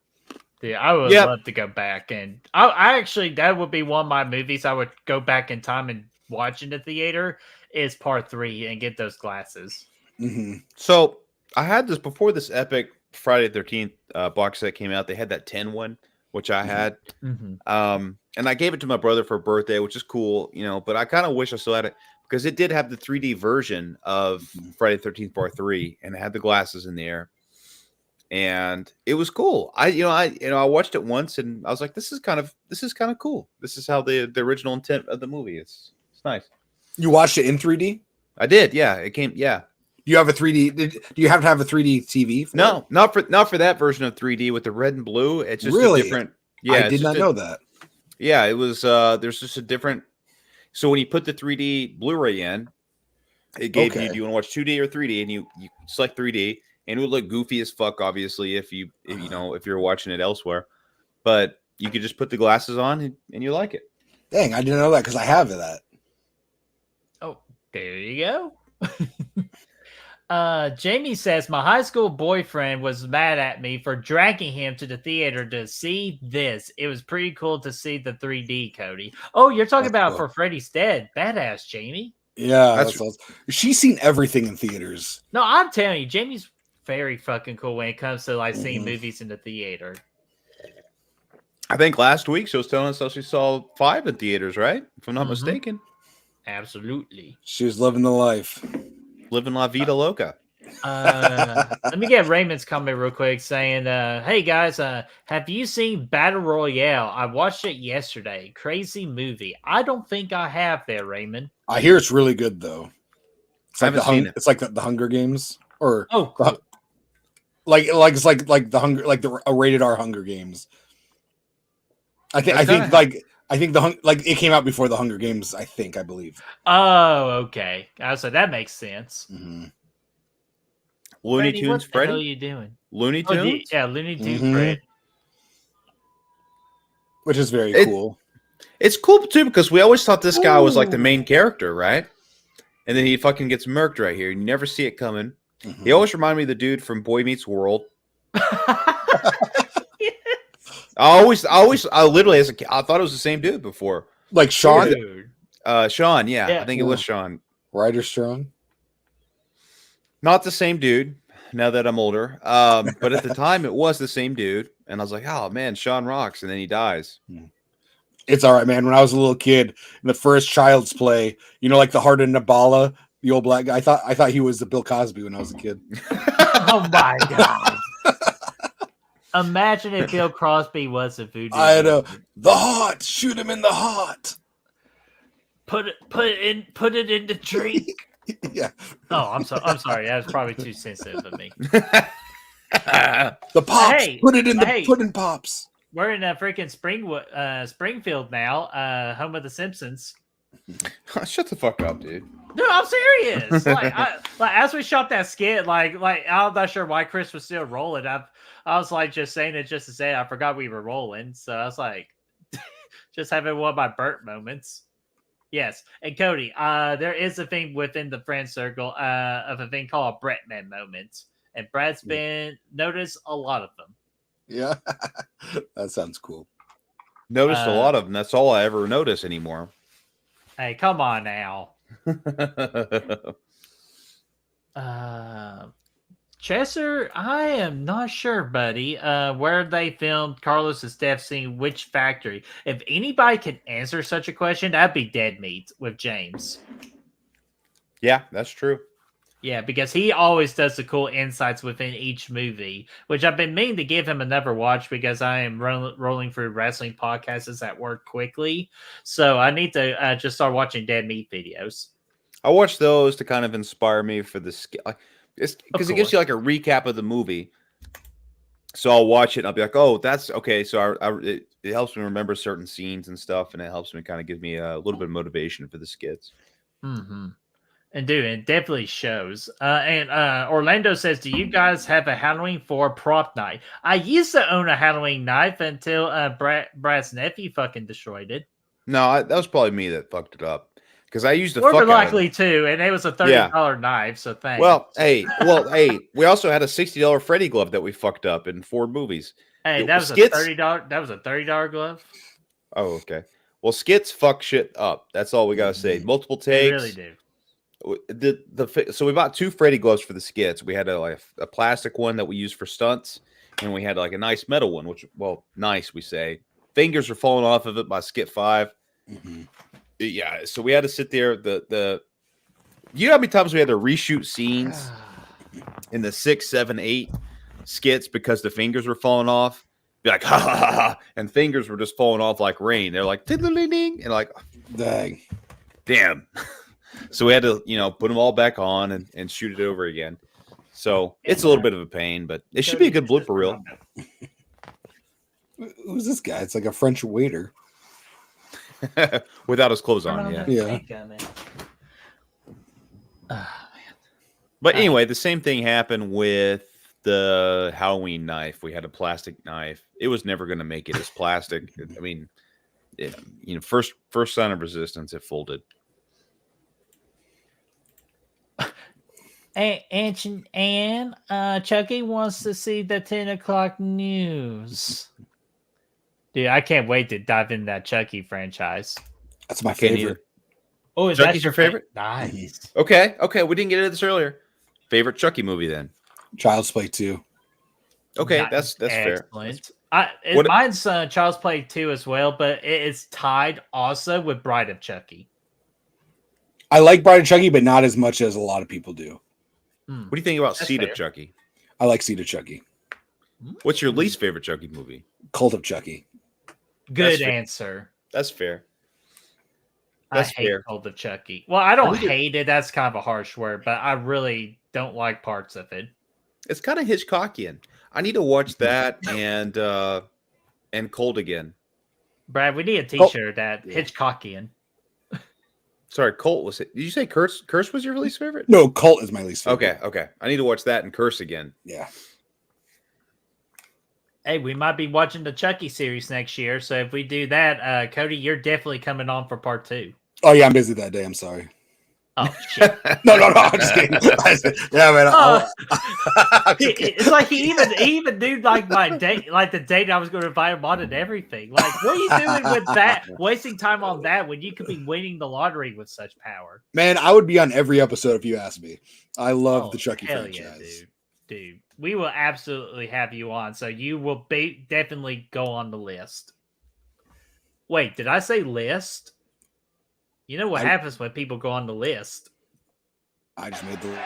dude! I would love to go back, and I actually that would be one of my movies I would go back in time and watch in the theater. Is part 3 and get those glasses. Mm-hmm. So I had this before this epic Friday the 13th box set came out. They had that 10 one, which I had. Mm-hmm. And I gave it to my brother for a birthday, which is cool, but I kind of wish I still had it because it did have the 3D version of Friday the 13th part 3 and it had the glasses in there. And it was cool. I watched it once and I was like, this is kind of cool. This is how the original intent of the movie is. It's nice. You watched it in 3D? I did. Yeah, it came. Yeah. You have a 3D? Do you have to have a 3D TV? No, not for that version of 3D with the red and blue. It's just really a different. Yeah, I did not know that. Yeah, it was. There's just a different. So when you put the 3D Blu-ray in, it gave you, do you want to watch 2D or 3D, and you select 3D, and it would look goofy as fuck, obviously, if you're watching it elsewhere. but you could just put the glasses on and you like it. Dang, I didn't know that because I have that. Oh, there you go. Jamie says, my high school boyfriend was mad at me for dragging him to the theater to see this. It was pretty cool to see the 3D, Cody. Oh, you're talking about cool. For Freddy's Dead. Badass, Jamie. Yeah, that's awesome. She's seen everything in theaters. No, I'm telling you, Jamie's very fucking cool when it comes to like seeing movies in the theater. I think last week she was telling us how she saw 5 in theaters, right? If I'm not mistaken. Absolutely. She was living the life. Living La Vida Loca. Let me get Raymond's comment real quick saying, hey guys, have you seen Battle Royale? I watched it yesterday. Crazy movie. I don't think I have there, Raymond. I hear it's really good though. It's I like haven't seen it. It's like the Hunger Games, or cool. like it's like the Hunger, like the rated R Hunger Games. I think it came out before the Hunger Games. I believe. Oh, okay. I said that makes sense. Looney Freddy, Tunes, what the Freddy? hell are you doing? Looney Tunes? Yeah, Looney Tunes, Freddy. Which is very cool. It's cool too because we always thought this guy was like the main character, right? And then he fucking gets murked right here. You never see it coming. He always reminded me of the dude from Boy Meets World. I literally as a kid, I thought it was the same dude before. Like Sean? Sean, yeah. I think it was Sean. Ryder Strong. Not the same dude now that I'm older. But at the time it was the same dude. And I was like, oh man, Sean rocks. And then he dies. It's all right, man. When I was a little kid, in the first Child's Play, you know, like the Heart of Nabala, the old black guy. I thought he was the Bill Cosby when I was a kid. Oh my god! Imagine if Bill Crosby was a voodoo. I know the heart. Shoot him in the heart. Put it in the drink. Yeah. Oh, I'm sorry. That was probably too sensitive of me. The pops. Hey, put it in the pudding pops. We're in a freaking Springfield now, home of the Simpsons. Shut the fuck up, dude. No, I'm serious. Like as we shot that skit, like I'm not sure why Chris was still rolling. I was like just saying it just to say it. I forgot we were rolling, so I was like, just having one of my burnt moments. Yes, and Cody, there is a thing within the friend circle of a thing called a Bretman moment, and Brad's been noticed a lot of them. Yeah, that sounds cool. Noticed a lot of them. That's all I ever notice anymore. Hey, come on now. Chesser, I am not sure, buddy, where they filmed Carlos's death scene, which factory. If anybody can answer such a question, that'd be Dead Meat with James. Yeah, that's true. Yeah, because he always does the cool insights within each movie, which I've been meaning to give him another watch because I am rolling through wrestling podcasts at work quickly. So I need to just start watching Dead Meat videos. I watch those to kind of inspire me for the because it gives you like a recap of the movie. So I'll watch it and I'll be like, oh, that's okay. So it helps me remember certain scenes and stuff, and it helps me kind of give me a little bit of motivation for the skits. Mm-hmm. And dude, it definitely shows. And Orlando says, do you guys have a Halloween 4 prop night? I used to own a Halloween knife until Brad's nephew fucking destroyed it. No, that was probably me that fucked it up. Because I used the More fuck than out likely too, and it was a $30 knife, so thanks. Well, hey, we also had a $60 Freddy glove that we fucked up in 4 movies. Hey, that was a $30. That was a $30 glove. Oh, okay. Well, skits fuck shit up. That's all we gotta say. Multiple takes. They really do. So we bought 2 Freddy gloves for the skits. We had a plastic one that we used for stunts, and we had like a nice metal one, which, well, nice we say. Fingers were falling off of it by skit 5. Mm-hmm. Yeah, so we had to sit there. You know how many times we had to reshoot scenes in the 6, 7, 8 skits because the fingers were falling off? Be like, ha ha ha ha, and fingers were just falling off like rain. They're like, ding, and like, dang, damn. So we had to, put them all back on and shoot it over again. So it's a little bit of a pain, but it should be a good blooper reel. Who's this guy? It's like a French waiter. Without his clothes on, yeah. But anyway, the same thing happened with the Halloween knife. We had a plastic knife. It was never going to make it as plastic. I mean, first sign of resistance, it folded. Ancient Anne, Chucky wants to see the 10 o'clock news. Dude, I can't wait to dive into that Chucky franchise. That's my favorite. Oh, is Chucky's that your favorite? Nice. Okay, we didn't get into this earlier. Favorite Chucky movie then? Child's Play 2. Okay, that's fair. Mine's Child's Play 2 as well, but it's tied also with Bride of Chucky. I like Bride of Chucky, but not as much as a lot of people do. What do you think about Seed of Chucky? I like Seed of Chucky. What's your least favorite Chucky movie? Cult of Chucky. Good answer. That's fair. I hate Cult of Chucky. Well, I don't hate it. That's kind of a harsh word, but I really don't like parts of it. It's kind of Hitchcockian. I need to watch that and Cold again. Brad, we need a T-shirt that Hitchcockian. Sorry, Colt was it? Did you say Curse? Curse was your least favorite? No, Cult is my least favorite. Okay. I need to watch that and Curse again. Yeah. Hey, we might be watching the Chucky series next year, so if we do that, Cody, you're definitely coming on for part 2. Oh yeah, I'm busy that day. I'm sorry. Oh shit! no, I'm just kidding. Yeah, man. It's like he even knew like my date, like the date I was going to invite him on and everything. Like, what are you doing with that? Wasting time on that when you could be winning the lottery with such power. Man, I would be on every episode if you asked me. I love the Chucky franchise. Yeah, dude. We will absolutely have you on, so you will definitely go on the list. Wait, did I say list? You know what happens when people go on the list? I just made the list.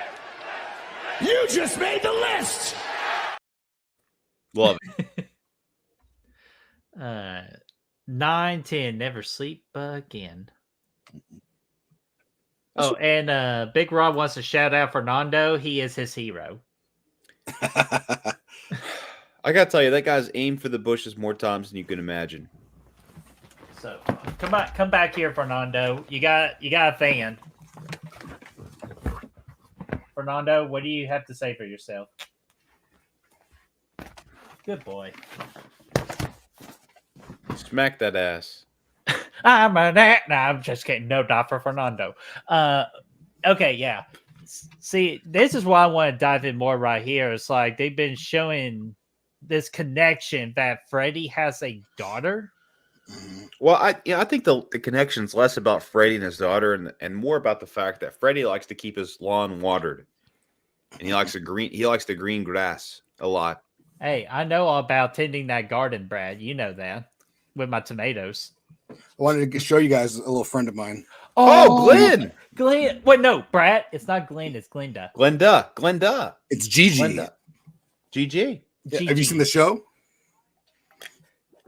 You just made the list. Love it. 9, 10, never sleep again. Oh, and Big Rob wants to shout out Fernando. He is his hero. I gotta tell you, that guy's aimed for the bushes more times than you can imagine. So come back here, Fernando. You got a fan. Fernando, what do you have to say for yourself? Good boy. Smack that ass. I'm just kidding. No, not for Fernando. Okay, yeah. See, this is why I want to dive in more right here. It's like they've been showing this connection that Freddy has a daughter. Well, I think the connection's less about Freddy and his daughter and more about the fact that Freddy likes to keep his lawn watered. And he likes the green grass a lot. Hey, I know all about tending that garden, Brad. You know that. With my tomatoes. I wanted to show you guys a little friend of mine. Oh, Glenn! Glenn. Wait, no, Brad. It's not Glenn. It's Glenda. Glenda. It's Gigi. GG. Yeah, have you seen the show?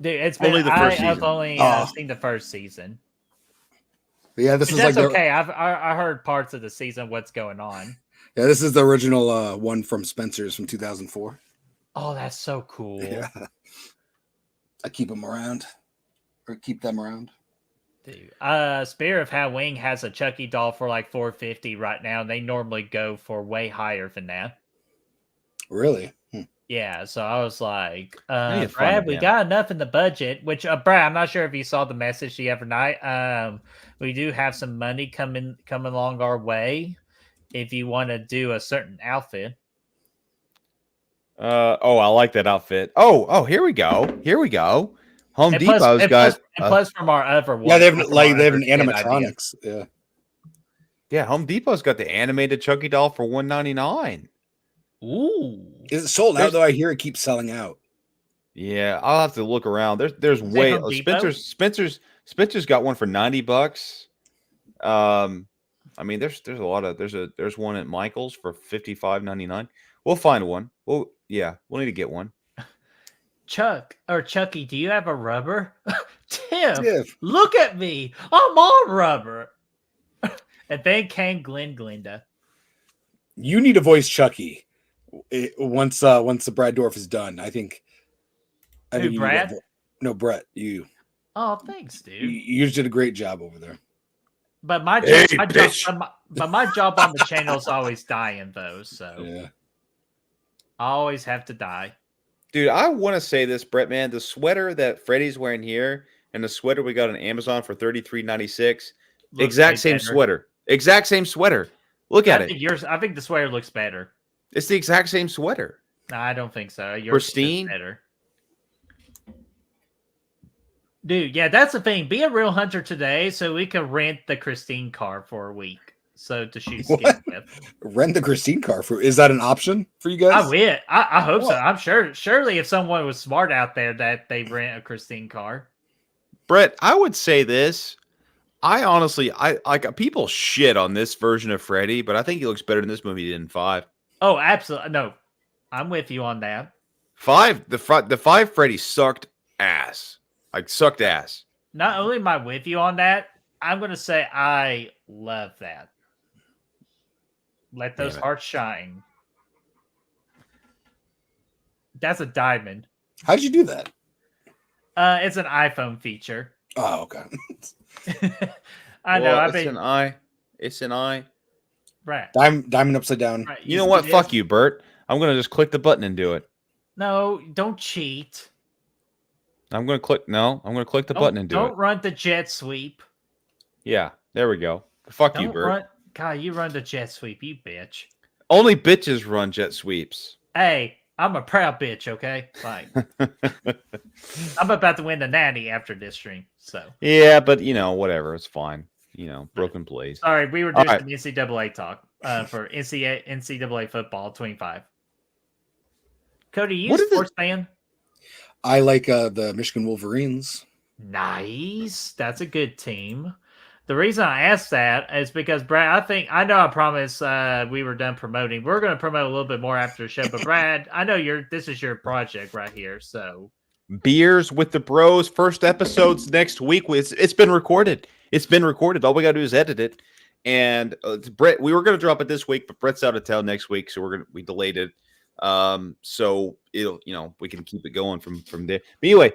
Dude, it's been only the first season. I've only seen the first season. Yeah, this is that's like okay. I heard parts of the season. What's going on? Yeah, this is the original one from Spencer's from 2004. Oh, that's so cool. Yeah, I keep them around, or keep them around. Dude, Spirit of Halloween has a Chucky doll for like $450 right now. They normally go for way higher than that. Really? Yeah, so I was like, Brad, we got enough in the budget, which, Brad, I'm not sure if you saw the message the other night. We do have some money coming along our way if you want to do a certain outfit. I like that outfit. Oh, here we go. Home Depot's got... And plus from our other one. Yeah, they have an animatronics. Yeah. Yeah, Home Depot's got the animated Chucky doll for $199. Ooh. Is it sold out though? I hear it keeps selling out. Yeah, I'll have to look around. There's way Spencer's got one for $90. I mean, there's a lot of there's one at Michael's for $55.99. We'll find one. We'll need to get one. Chucky, do you have a rubber? Tiff, look at me. I'm on rubber. And then came Glenda. You need to voice Chucky once the Brad Dorff is done. I think Brad? No, Brett. You. Oh, thanks, dude. You did a great job over there. But my job on the channel is always dying, though. So yeah. Always have to die. Dude, I want to say this, Brett, man. The sweater that Freddy's wearing here and the sweater we got on Amazon for $33.96, exact same sweater. Exact same sweater. Look at it. I think the sweater looks better. It's the exact same sweater. No, I don't think so. Yours Pristine. Better. Dude, yeah, that's the thing. Be a real hunter today so we can rent the Christine car for a week. So to shoot skins with. Rent the Christine car is that an option for you guys? I will. I hope so. I'm sure. Surely, if someone was smart out there, that they rent a Christine car. Brett, I would say this. I honestly, like people shit on this version of Freddy, but I think he looks better in this movie than 5. Oh, absolutely. No, I'm with you on that. 5, the 5 Freddy sucked ass. Like sucked ass. Not only am I with you on that, I'm going to say I love that. Let those hearts shine. That's a diamond. How'd you do that? It's an iPhone feature. Oh, okay. I know. It's an eye. It's an eye. Right. Diamond upside down. Right. You know what? Fuck you, Bert. I'm gonna just click the button and do it. No, don't cheat. I'm gonna click. No, I'm gonna click the button and do it. Don't run the jet sweep. Yeah, there we go. Fuck you, Bert. God, you run the jet sweep, you bitch. Only bitches run jet sweeps. Hey, I'm a proud bitch, okay? Like, I'm about to win the natty after this stream, so. Yeah, but, whatever. It's fine. Broken plays. Sorry, we were doing some NCAA talk for NCAA football 25. Cody, you a sports fan? I like the Michigan Wolverines. Nice. That's a good team. The reason I asked that is because, Brad, I know I promised we were done promoting. We're going to promote a little bit more after the show, but Brad, I know this is your project right here, so. Beers with the Bros, first episode's next week. It's been recorded. It's been recorded. All we got to do is edit it. And Brett, we were going to drop it this week, but Brett's out of town next week, so we delayed it. So it'll, we can keep it going from there. But anyway,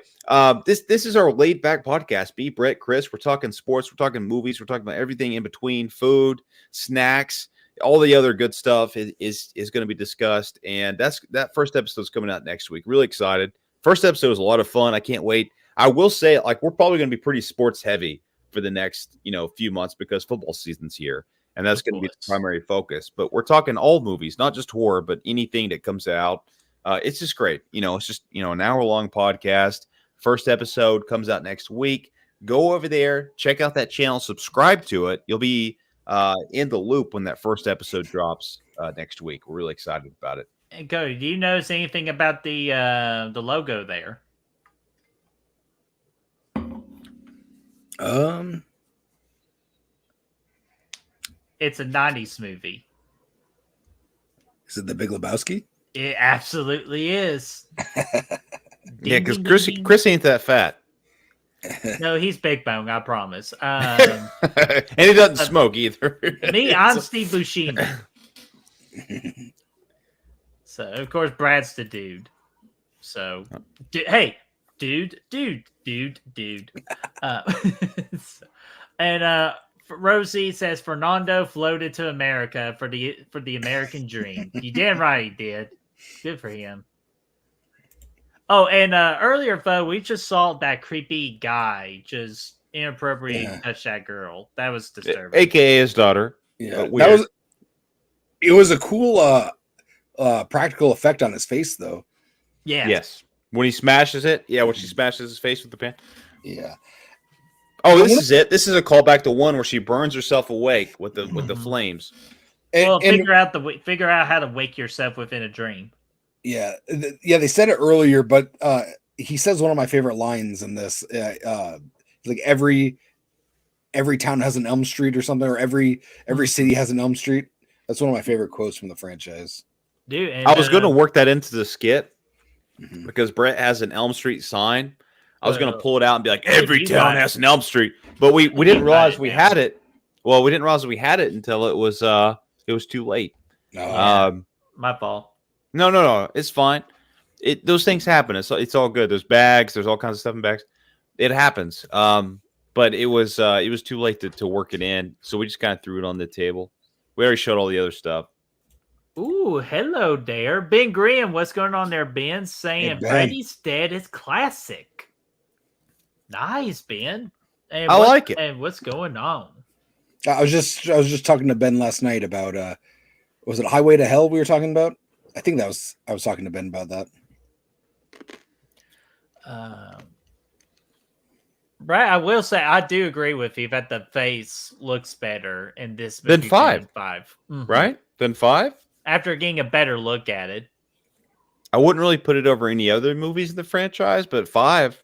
this is our laid back podcast. Me, Brett, Chris, we're talking sports, we're talking movies, we're talking about everything in between, food, snacks, all the other good stuff is going to be discussed. And that first episode is coming out next week. Really excited. First episode was a lot of fun. I can't wait. I will say, we're probably going to be pretty sports heavy for the next, few months because football season's here. And that's going to be the primary focus. But we're talking all movies, not just horror, but anything that comes out. It's just great. It's just, an hour-long podcast. First episode comes out next week. Go over there, check out that channel, subscribe to it. You'll be in the loop when that first episode drops next week. We're really excited about it. And Cody, do you notice anything about the logo there? It's a 90s movie. Is it The Big Lebowski? It absolutely is. Yeah, because Chris ain't that fat. No, he's big bone, I promise. And he doesn't smoke either. Me, I'm Steve Buscemi. So, of course, Brad's the dude. So, hey, dude. And Rosie says Fernando floated to America for the American dream. You damn right he did. Good for him. Oh, and earlier, though, we just saw that creepy guy just inappropriately touch that girl. That was disturbing. AKA his daughter. Yeah, it was a cool practical effect on his face, though. Yeah. Yes. When he smashes it. Yeah, when she smashes his face with the pan. Yeah. Oh, this is it. This is a callback to one where she burns herself awake with the flames. Figure out how to wake yourself within a dream. Yeah, they said it earlier, but he says one of my favorite lines in this. Like every town has an Elm Street or something, or every city has an Elm Street. That's one of my favorite quotes from the franchise. Dude, and, I was going to work that into the skit because Brett has an Elm Street sign. I was going to pull it out and be like, every town has an Elm Street. But we didn't realize we had it. Well, we didn't realize we had it until it was too late. My fault. No. It's fine. Those things happen. It's all good. There's bags. There's all kinds of stuff in bags. It happens. But it was too late to work it in. So we just kind of threw it on the table. We already showed all the other stuff. Ooh, hello there. Ben Graham, what's going on there, Ben? Saying Hey, Ben. Freddy's Dead is classic. Nice, Ben. And I like it. And what's going on? I was just talking to Ben last night about was it Highway to Hell we were talking about? I think I was talking to Ben about that. Right, I will say I do agree with you that the face looks better in this movie Than 5. than 5. Mhm. Right? Then 5? After getting a better look at it. I wouldn't really put it over any other movies in the franchise, but 5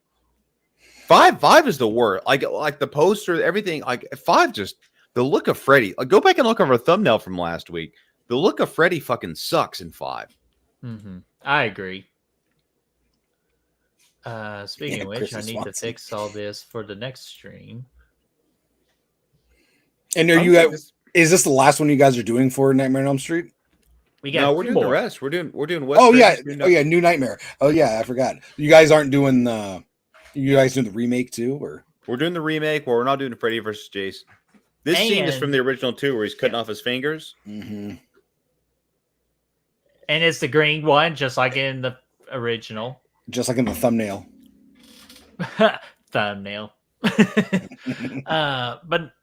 is the worst. Like the poster, everything. Like 5, just the look of Freddy. Like, go back and look over a thumbnail from last week. The look of Freddy fucking sucks in 5. Mm-hmm. I agree. Speaking of which, Chris I need to Swanson. fix all this for the next stream. And are you is this the last one you guys are doing for Nightmare on Elm Street? We got No, we're 2 doing the more. rest. We're doing West. Oh yeah, Craven's New Nightmare. Oh yeah, I forgot. You guys aren't doing you guys doing the remake too, or We're doing the remake where we're not doing Freddy versus Jason. This scene is from the original too, where he's cutting off his fingers. mm-hmm. And it's the green one, just like in the original. Just like in the thumbnail. Thumbnail. But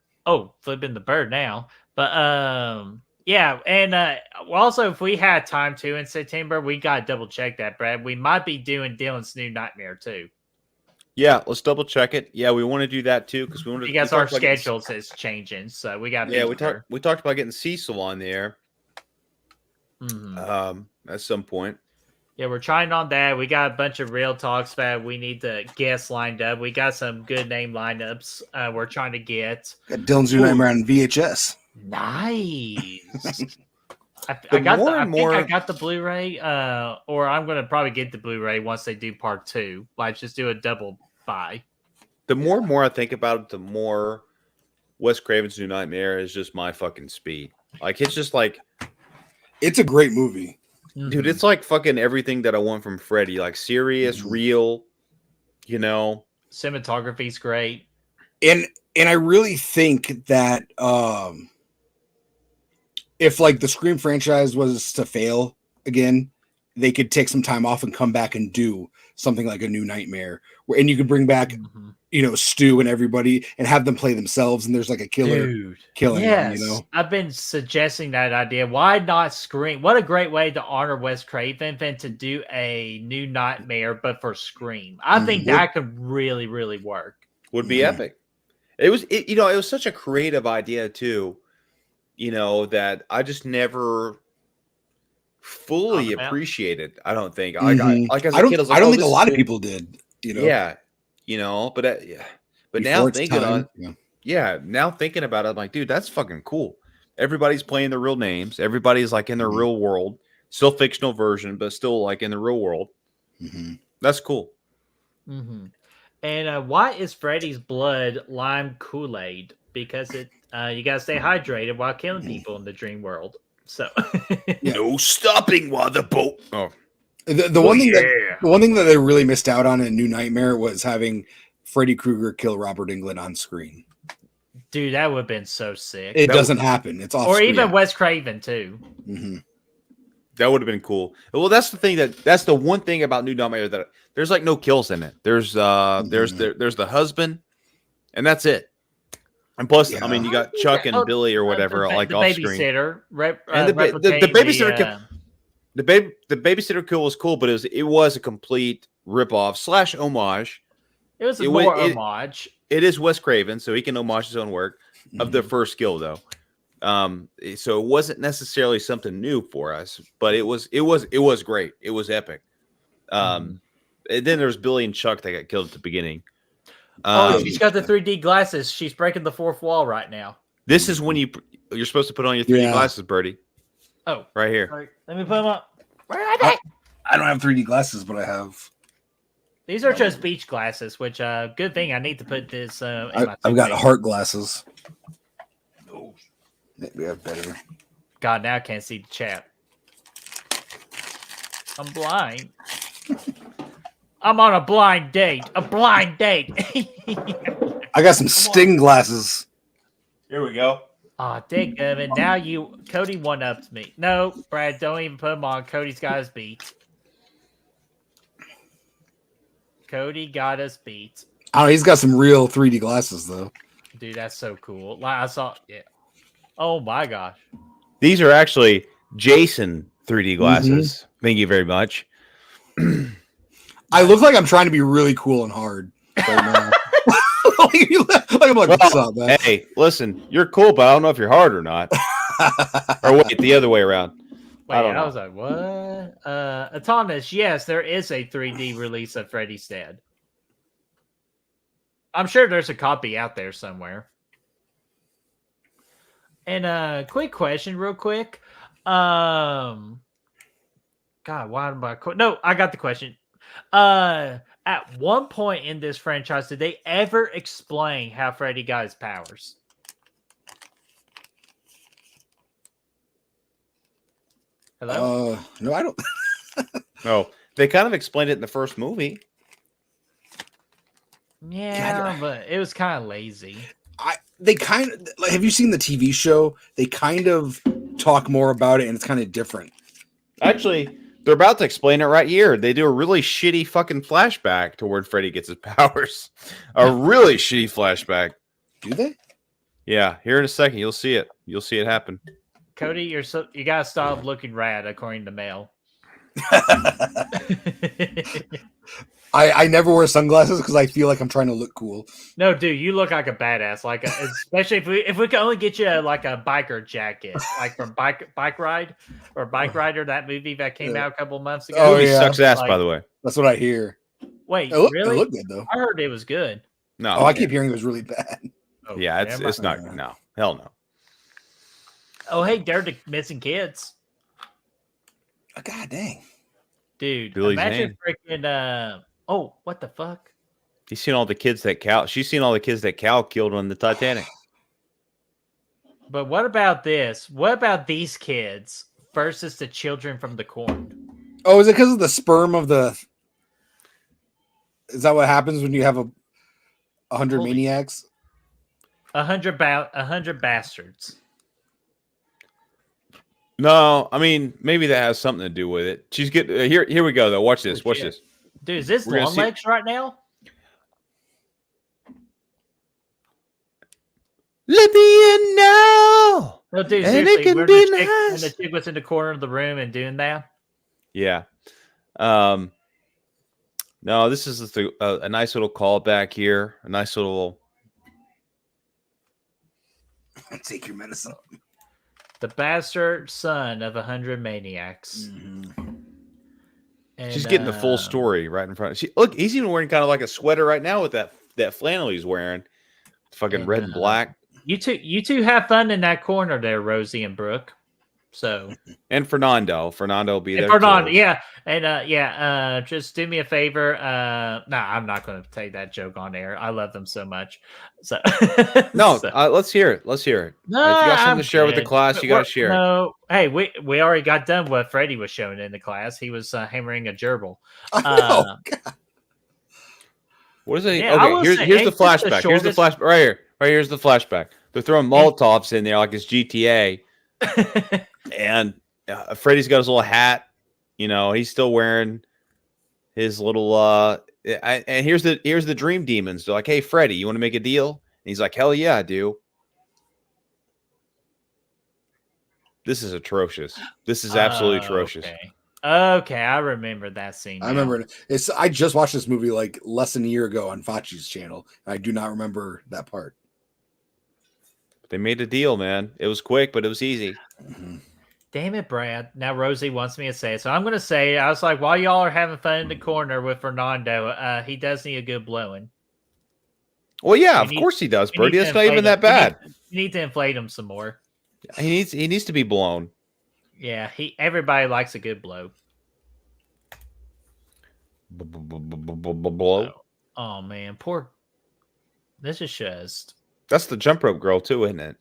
flipping the bird now. But yeah, and also if we had time to in September, we gotta double check that, Brad. We might be doing Dylan's New Nightmare too. Yeah, let's double check it. Yeah, we want to do that too because we want to. Because our schedules is changing, so we got. Yeah, we talked about getting Cecil on there. Mm-hmm. At some point. Yeah, we're trying on that. We got a bunch of real talks that we need to guess lined up. We got some good name lineups we're trying to get. Got Dylan's New Nightmare on VHS. Nice. I got the Blu-ray, or I'm gonna probably get the Blu-ray once they do part 2. Like, just do a double buy. The more and more I think about it, the more Wes Craven's New Nightmare is just my fucking speed. Like, it's just like, it's a great movie. Dude, it's like fucking everything that I want from Freddy. Like serious, real, you know. Cinematography's great. And I really think that if like the Scream franchise was to fail again, they could take some time off and come back and do something like a New Nightmare, and you could bring back, Stu and everybody and have them play themselves, and there's like a killer killing them, you know. I've been suggesting that idea. Why not Scream? What a great way to honor Wes Craven than to do a New Nightmare, but for Scream. I think that could really, really work. Would be epic. It was such a creative idea too, that I just never fully appreciated. I don't think. As a kid, I was like, I don't think a lot of people did. Yeah, but now thinking now thinking about it, I'm like, dude, that's fucking cool. Everybody's playing their real names. Everybody's like in their real world, still fictional version, but still like in the real world. That's cool. And why is Freddy's blood lime Kool-Aid? Because you gotta stay hydrated while killing people in the dream world. So no stopping while the boat. The one thing that they really missed out on in New Nightmare was having Freddy Krueger kill Robert Englund on screen. Dude, that would have been so sick. It doesn't happen. It's off. Or even Wes Craven too. That would have been cool. Well, that's the one thing about New Nightmare that there's like no kills in it. There's the husband, and that's it. And plus, I mean, you got Chuck and Billy or whatever, like off screen. Babysitter, and the babysitter. The babysitter kill was cool, but it was a complete ripoff / homage. It was more homage. It is Wes Craven, so he can homage his own work of the first kill, though. So it wasn't necessarily something new for us, but it was great. It was epic. And then there's Billy and Chuck that got killed at the beginning. She's got the 3D glasses. She's breaking the fourth wall right now. This is when you're supposed to put on your 3D glasses, Birdie. Oh, right here. Right. Let me put them up. Where are they? I don't have 3D glasses, but I have. These are just beach glasses, which good thing I need to put this. I've got heart glasses. Maybe I have better. God, now I can't see the chat. I'm blind. I'm on a blind date. A blind date. I got some Sting glasses. Here we go. Oh, dadgummit. Now Cody one-ups me. No, Brad, don't even put him on. Cody's got us beat. Cody got us beat. Oh, he's got some real 3D glasses though. Dude, that's so cool. Like, I saw, yeah. Oh my gosh. These are actually Jason 3D glasses. Thank you very much. I look like I'm trying to be really cool and hard right now. I'm like, what's up, man? Hey, listen, you're cool, but I don't know if you're hard or not. Or wait, the other way around. Wait, I was like, what? Autonomous, yes, there is a 3D release of Freddy's Dead. I'm sure there's a copy out there somewhere. And quick question, real quick. God, why am I? No, I got the question. At one point in this franchise, did they ever explain how Freddy got his powers? Hello? No, I don't. No, they kind of explained it in the first movie. Yeah, but it was kind of lazy. They kind of like. Have you seen the TV show? They kind of talk more about it, and it's kind of different. Actually, they're about to explain it right here. They do a really shitty fucking flashback to where Freddy gets his powers. A really shitty flashback. Do they? Yeah, here in a second, you'll see it. You'll see it happen. Cody, you gotta stop looking rad, according to Mail. I never wear sunglasses because I feel like I'm trying to look cool. No, dude, you look like a badass. Like, especially if we can only get you like a biker jacket, like from Bike Ride or Bike Rider, that movie that came out a couple months ago. Oh, Movie yeah. sucks ass, Like, by the way. That's what I hear. Wait, It really? looked good though. I heard it was good. No, Oh, I keep hearing it was really bad. Oh, yeah, damn, it's not. No, hell no. Oh, hey, they're the missing kids, Oh, God dang. dude. Billy Imagine freaking. Oh, what the fuck? She's seen all the kids that Cal killed on the Titanic. But what about this? What about these kids versus the children from the corn? Oh, is it because of the sperm of the? Is that what happens when you have 100 Holy- maniacs? 100 bastards. No, I mean maybe that has something to do with it. She's getting here. Here we go though. Watch this. Watch this. Dude, is this We're gonna long see- legs right now? Let me in now. No, dude, And it seriously, can when be when nice. the chick was in the corner of the room and doing that. Yeah. No, this is a nice little callback here. A nice little. Take your medicine. The bastard son of 100 maniacs. And, She's getting the full story right in front. Look, he's even wearing kind of like a sweater right now with that flannel he's wearing, fucking red and black. You two have fun in that corner there, Rosie and Brooke. So And Fernando will be there. Fernando, too. yeah, and just do me a favor. I'm not going to take that joke on air. I love them so much. So No, so- let's hear it. Let's hear it. No, if you got something I'm to share with the good. class, you got to share it. No, hey, we already got done what Freddy was showing in the class. He was hammering a gerbil. Oh, God. What is it? Yeah, I will Okay, say, here's the ain't this the flashback. Here's the shortest- flash right here. Right here's the flashback. They're throwing Molotovs in there like it's GTA, and Freddy's got his little hat. You know, he's still wearing his little. And here's the dream demons. They're like, "Hey, Freddy, you want to make a deal?" And he's like, "Hell yeah, I do." This is atrocious. This is absolutely atrocious. Okay, I remember that scene. I remember it. I just watched this movie like less than a year ago on Fachi's channel. And I do not remember that part. They made a deal, man. It was quick, but it was easy. Damn it, Brad. Now Rosie wants me to say it. So I'm going to say it. I was like, while y'all are having fun in the corner with Fernando, he does need a good blowing. Well, yeah, of course he does, Brody. That's not even that bad. You need to inflate him some more. He needs to be blown. Yeah, everybody likes a good blow. Blow. Oh man, poor. This is just. That's the jump rope girl too, isn't it?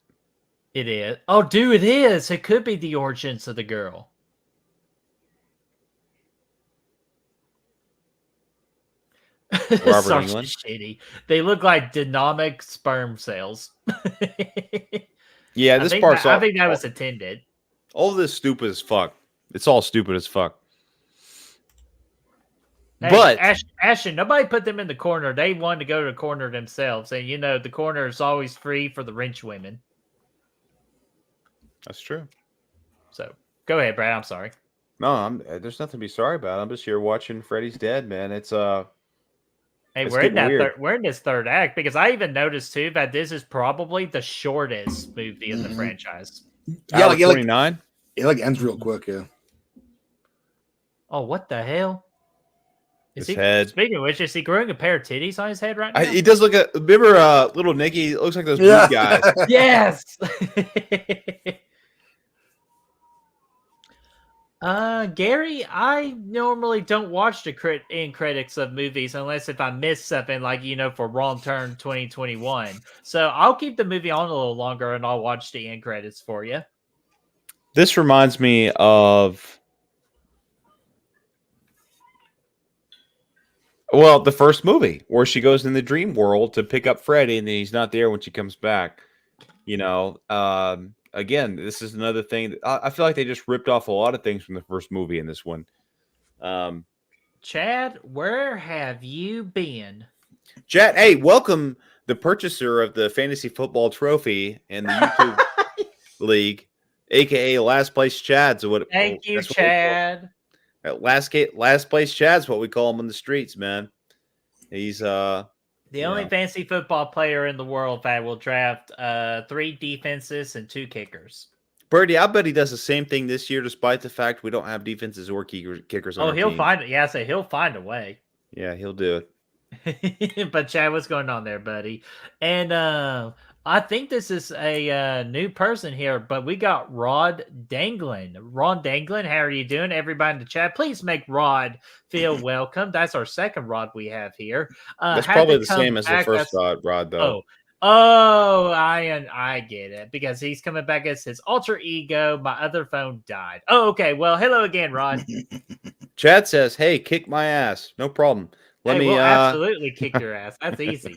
It is. Oh, dude, it is. It could be the origins of the girl. Robert Such Englund. shitty. They look like dynamic sperm cells. Yeah, this part's all. I think that was intended. All of this stupid as fuck. It's all stupid as fuck. Hey, But Ashton, nobody put them in the corner. They wanted to go to the corner themselves, and the corner is always free for the wrench women. that's true. So go ahead, Brad. I'm sorry. No, there's nothing to be sorry about. I'm just here watching Freddy's Dead, man. It's Hey, it's we're in getting weird. we're in this third act because I even noticed too that this is probably the shortest movie in the franchise. Yeah, Hour 29. It like ends real quick. Yeah. Oh, what the hell? His head. Speaking of which, is he growing a pair of titties on his head right now? He does look at. Remember, little Nicky? It looks like those blue guys. Yes. Gary, I normally don't watch the end credits of movies unless if I miss something, like for Wrong Turn 2021. So I'll keep the movie on a little longer and I'll watch the end credits for you. This reminds me of. Well, the first movie where she goes in the dream world to pick up Freddy, and then he's not there when she comes back. Again, this is another thing. I feel like they just ripped off a lot of things from the first movie in this one. Chad, where have you been? Chad, hey, welcome the purchaser of the fantasy football trophy in the YouTube league, aka Last Place Chad. So Thank you, Chad. Last place Chad's what we call him on the streets, man. He's the only fantasy football player in the world that will draft 3 defenses and 2 kickers. Birdie, I bet he does the same thing this year, despite the fact we don't have defenses or kickers on our he'll team. find it. Yeah, he'll find a way. Yeah, he'll do it. But Chad, what's going on there, buddy? And I think this is a new person here, but we got Rod Danglin. Ron Danglin, how are you doing? Everybody in the chat, please make Rod feel welcome. That's our second Rod we have here. That's probably the same as the first Rod, though. I get it, because he's coming back as his alter ego. My other phone died. Oh, okay. Well, hello again, Rod. Chad says, "Hey, kick my ass. No problem. We'll absolutely kick your ass. That's easy."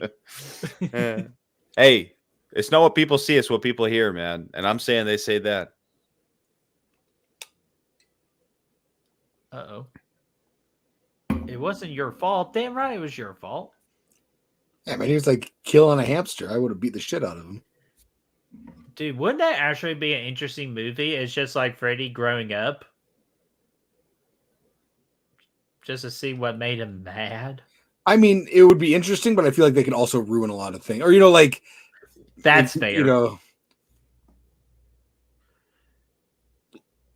Hey. It's not what people see, it's what people hear, man. And I'm saying they say that. Uh-oh. It wasn't your fault. Damn right it was your fault. Yeah, man, he was like killing a hamster. I would have beat the shit out of him. Dude, wouldn't that actually be an interesting movie? It's just like Freddy growing up. Just to see what made him mad. I mean, it would be interesting, but I feel like they can also ruin a lot of things. Or, that's fair.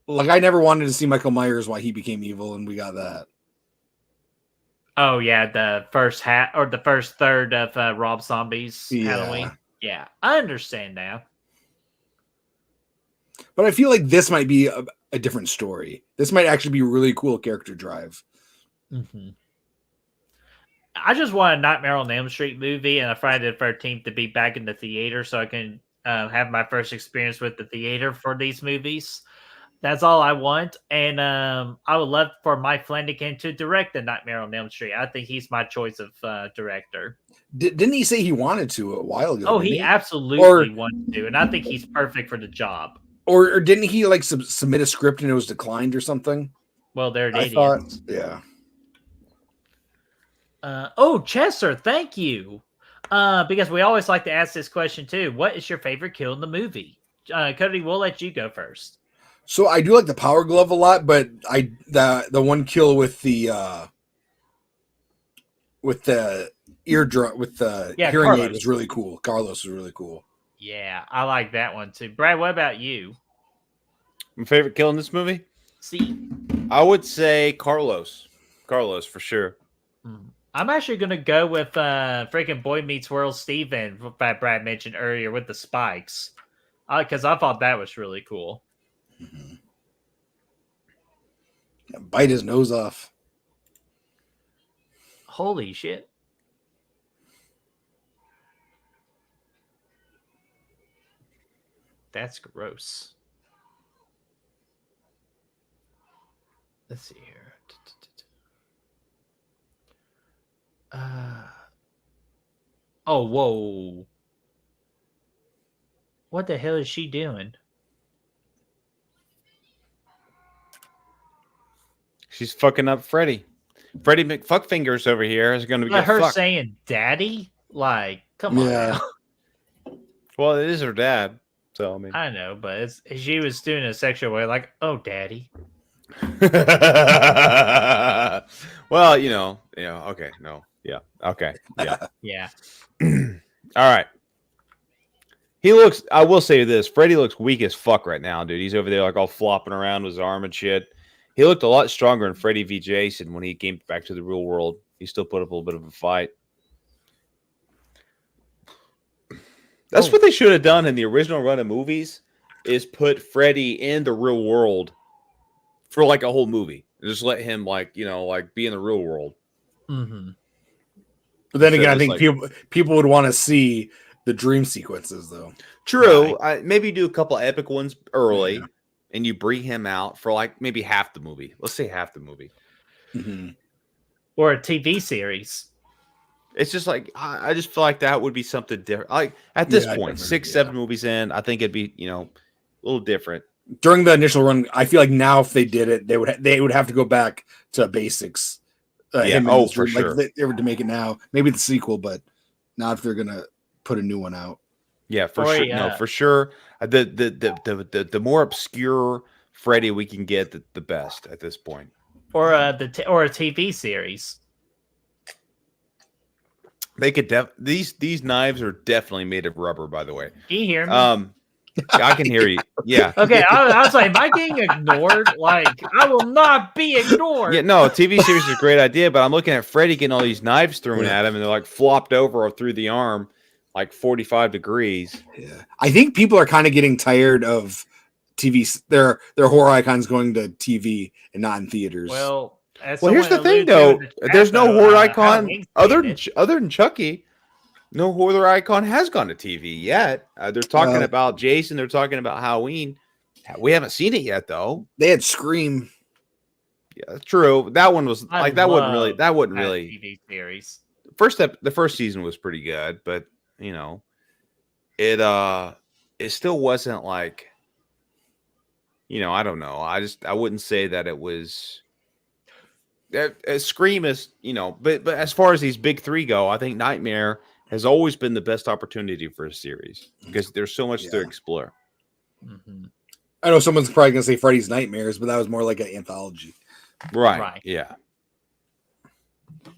Like I never wanted to see Michael Myers why he became evil, and we got that. Oh yeah, the first the first third of Rob Zombie's Halloween. Yeah, I understand now. But I feel like this might be a different story. This might actually be a really cool character drive. Mm-hmm. I just want a Nightmare on Elm Street movie and a Friday the 13th to be back in the theater so I can have my first experience with the theater for these movies. That's all I want. And I would love for Mike Flanagan to direct the Nightmare on Elm Street. I think he's my choice of director. Didn't he say he wanted to a while ago? Oh, he absolutely wanted to. And I think he's perfect for the job. Or didn't he like submit a script and it was declined or something? Well, there it is. Yeah. Chester, thank you. Because we always like to ask this question too. What is your favorite kill in the movie? Cody, we'll let you go first. So I do like the power glove a lot, but the one kill with the eardrum with the hearing Carlos. aid was really cool. Carlos was really cool. Yeah, I like that one too. Brad, what about you? My favorite kill in this movie? See, I would say Carlos. Carlos for sure. I'm actually going to go with freaking Boy Meets World Steven that Brad mentioned earlier with the spikes. Because I thought that was really cool. Mm-hmm. Yeah, bite his nose off. Holy shit. That's gross. Let's see here. Oh, whoa. What the hell is she doing? She's fucking up Freddy. Freddy McFuckfingers over here is going to But get her fucked. saying "daddy," like, come on Yeah. now. Well, it is her dad. So I mean, I know, but she was doing it a sexual way, like, "Oh, daddy." well, okay, no, yeah, okay, yeah, Yeah. all right. He looks. I will say this: Freddy looks weak as fuck right now, dude. He's over there like all flopping around with his arm and shit. He looked a lot stronger in Freddy v. Jason when he came back to the real world. He still put up a little bit of a fight. That's what they should have done in the original run of movies: is put Freddy in the real world for like a whole movie. Just let him like be in the real world. Mm-hmm. But then again, I it's think people would want to see the dream sequences, though. True. Maybe do a couple epic ones early, and you bring him out for like maybe half the movie. Let's say half the movie. Mm-hmm. Or a TV series. It's just like I just feel like that would be something different. Like at this point, 6-7 movies in, I think it'd be a little different. During the initial run, I feel like now if they did it, they would have to go back to basics. For sure. Like they were to make it now, maybe the sequel, but not if they're gonna put a new one out. Yeah, for sure. No, for sure. The more obscure Freddy we can get, the best at this point. Or a TV series. They could these knives are definitely made of rubber, by the way. Can you hear me? I can hear you. Yeah. Okay, I was like, am I getting ignored? Like, I will not be ignored. Yeah, no, a TV series is a great idea, but I'm looking at Freddy getting all these knives thrown at him, and they're like flopped over or through the arm, like 45 degrees. Yeah, I think people are kind of getting tired of TV. Their horror icons going to TV and not in theaters. Well, here's the thing, though. There's no horror icon other than Chucky. No horror icon has gone to TV yet. They're talking about Jason. They're talking about Halloween. We haven't seen it yet, though. They had Scream. Yeah, that's true. That one was like that. Wouldn't really. TV series. The first season was pretty good, but it still wasn't like. I don't know. I wouldn't say that it was. Scream is but as far as these big three go, I think Nightmare has always been the best opportunity for a series because there's so much to explore. Mm-hmm. I know someone's probably going to say Freddy's Nightmares, but that was more like an anthology. Right. Yeah.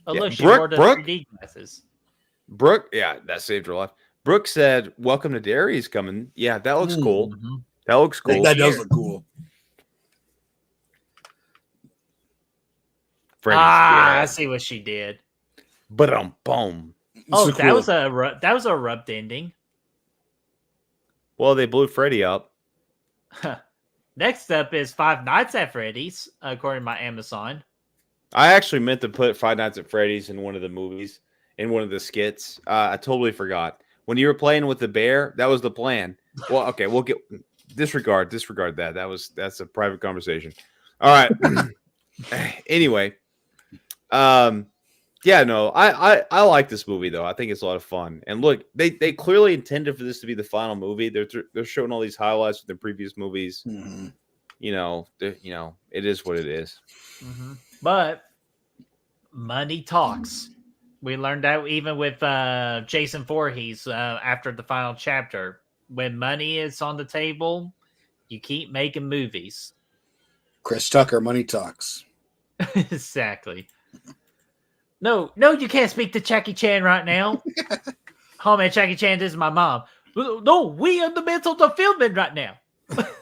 Oh, look, she wore the 3D glasses. Brooke, that saved her life. Brooke said, "Welcome to Derry's coming." Yeah, that looks cool. Mm-hmm. That looks cool. That does look cool. I see what she did. Boom. Boom. Oh, So that cool. was a rubbed ending. Well, they blew Freddy up. Next up is Five Nights at Freddy's, according to my Amazon. I actually meant to put Five Nights at Freddy's in one of the movies, in one of the skits. I totally forgot. When you were playing with the bear, that was the plan. Well, okay, we'll get disregard that. That's a private conversation. All right. Anyway, yeah, no, I like this movie though. I think it's a lot of fun. And look, they clearly intended for this to be the final movie. They're showing all these highlights from the previous movies. Mm-hmm. It is what it is. Mm-hmm. But money talks. We learned that even with Jason Voorhees after the final chapter. When money is on the table, you keep making movies. Chris Tucker, Money Talks. Exactly. No, you can't speak to Jackie Chan right now. Oh man, Jackie Chan, this is my mom. No, we are in the middle of filming right now.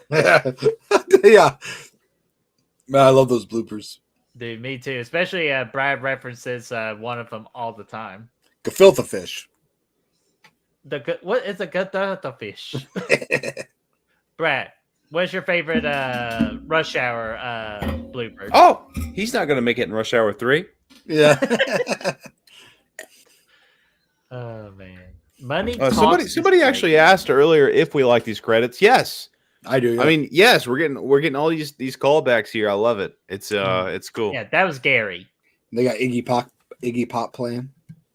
Yeah. Man, I love those bloopers. Dude, me too. Especially Brad references one of them all the time. Gefilte fish. What is a gefilte fish? Brad, what's your favorite Rush Hour blooper? Oh, he's not going to make it in Rush Hour 3. Yeah. Oh man, money. Somebody actually asked earlier if we like these credits. Yes, I do. Yeah. I mean, yes, we're getting all these callbacks here. I love it. It's cool. Yeah, that was Gary. They got Iggy Pop playing.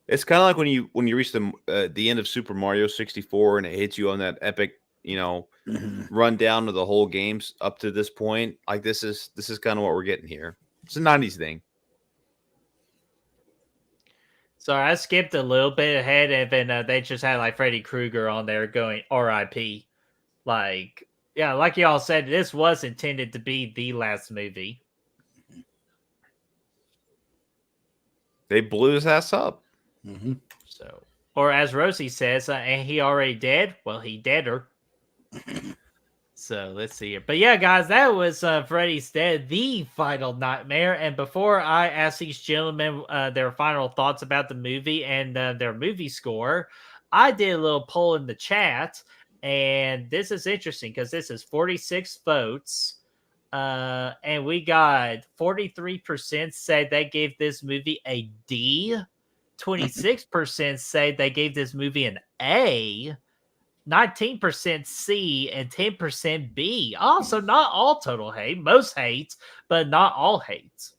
It's kind of like when you reach the end of Super Mario 64 and it hits you on that epic run down of the whole games up to this point. Like this is kind of what we're getting here. It's a 90s thing. So I skipped a little bit ahead, and then they just had like Freddy Krueger on there going R.I.P. Like, yeah, like y'all said, this was intended to be the last movie. They blew his ass up. So, or as Rosie says, and he already dead? Well, he deader. So let's see here. But yeah, guys, that was Freddy's Dead, the final nightmare. And before I ask these gentlemen their final thoughts about the movie and their movie score, I did a little poll in the chat. And this is interesting because this is 46 votes. And we got 43% say they gave this movie a D. 26% say they gave this movie an A. 19% C and 10% B. Also, not all total hate. Most hate, but not all hate.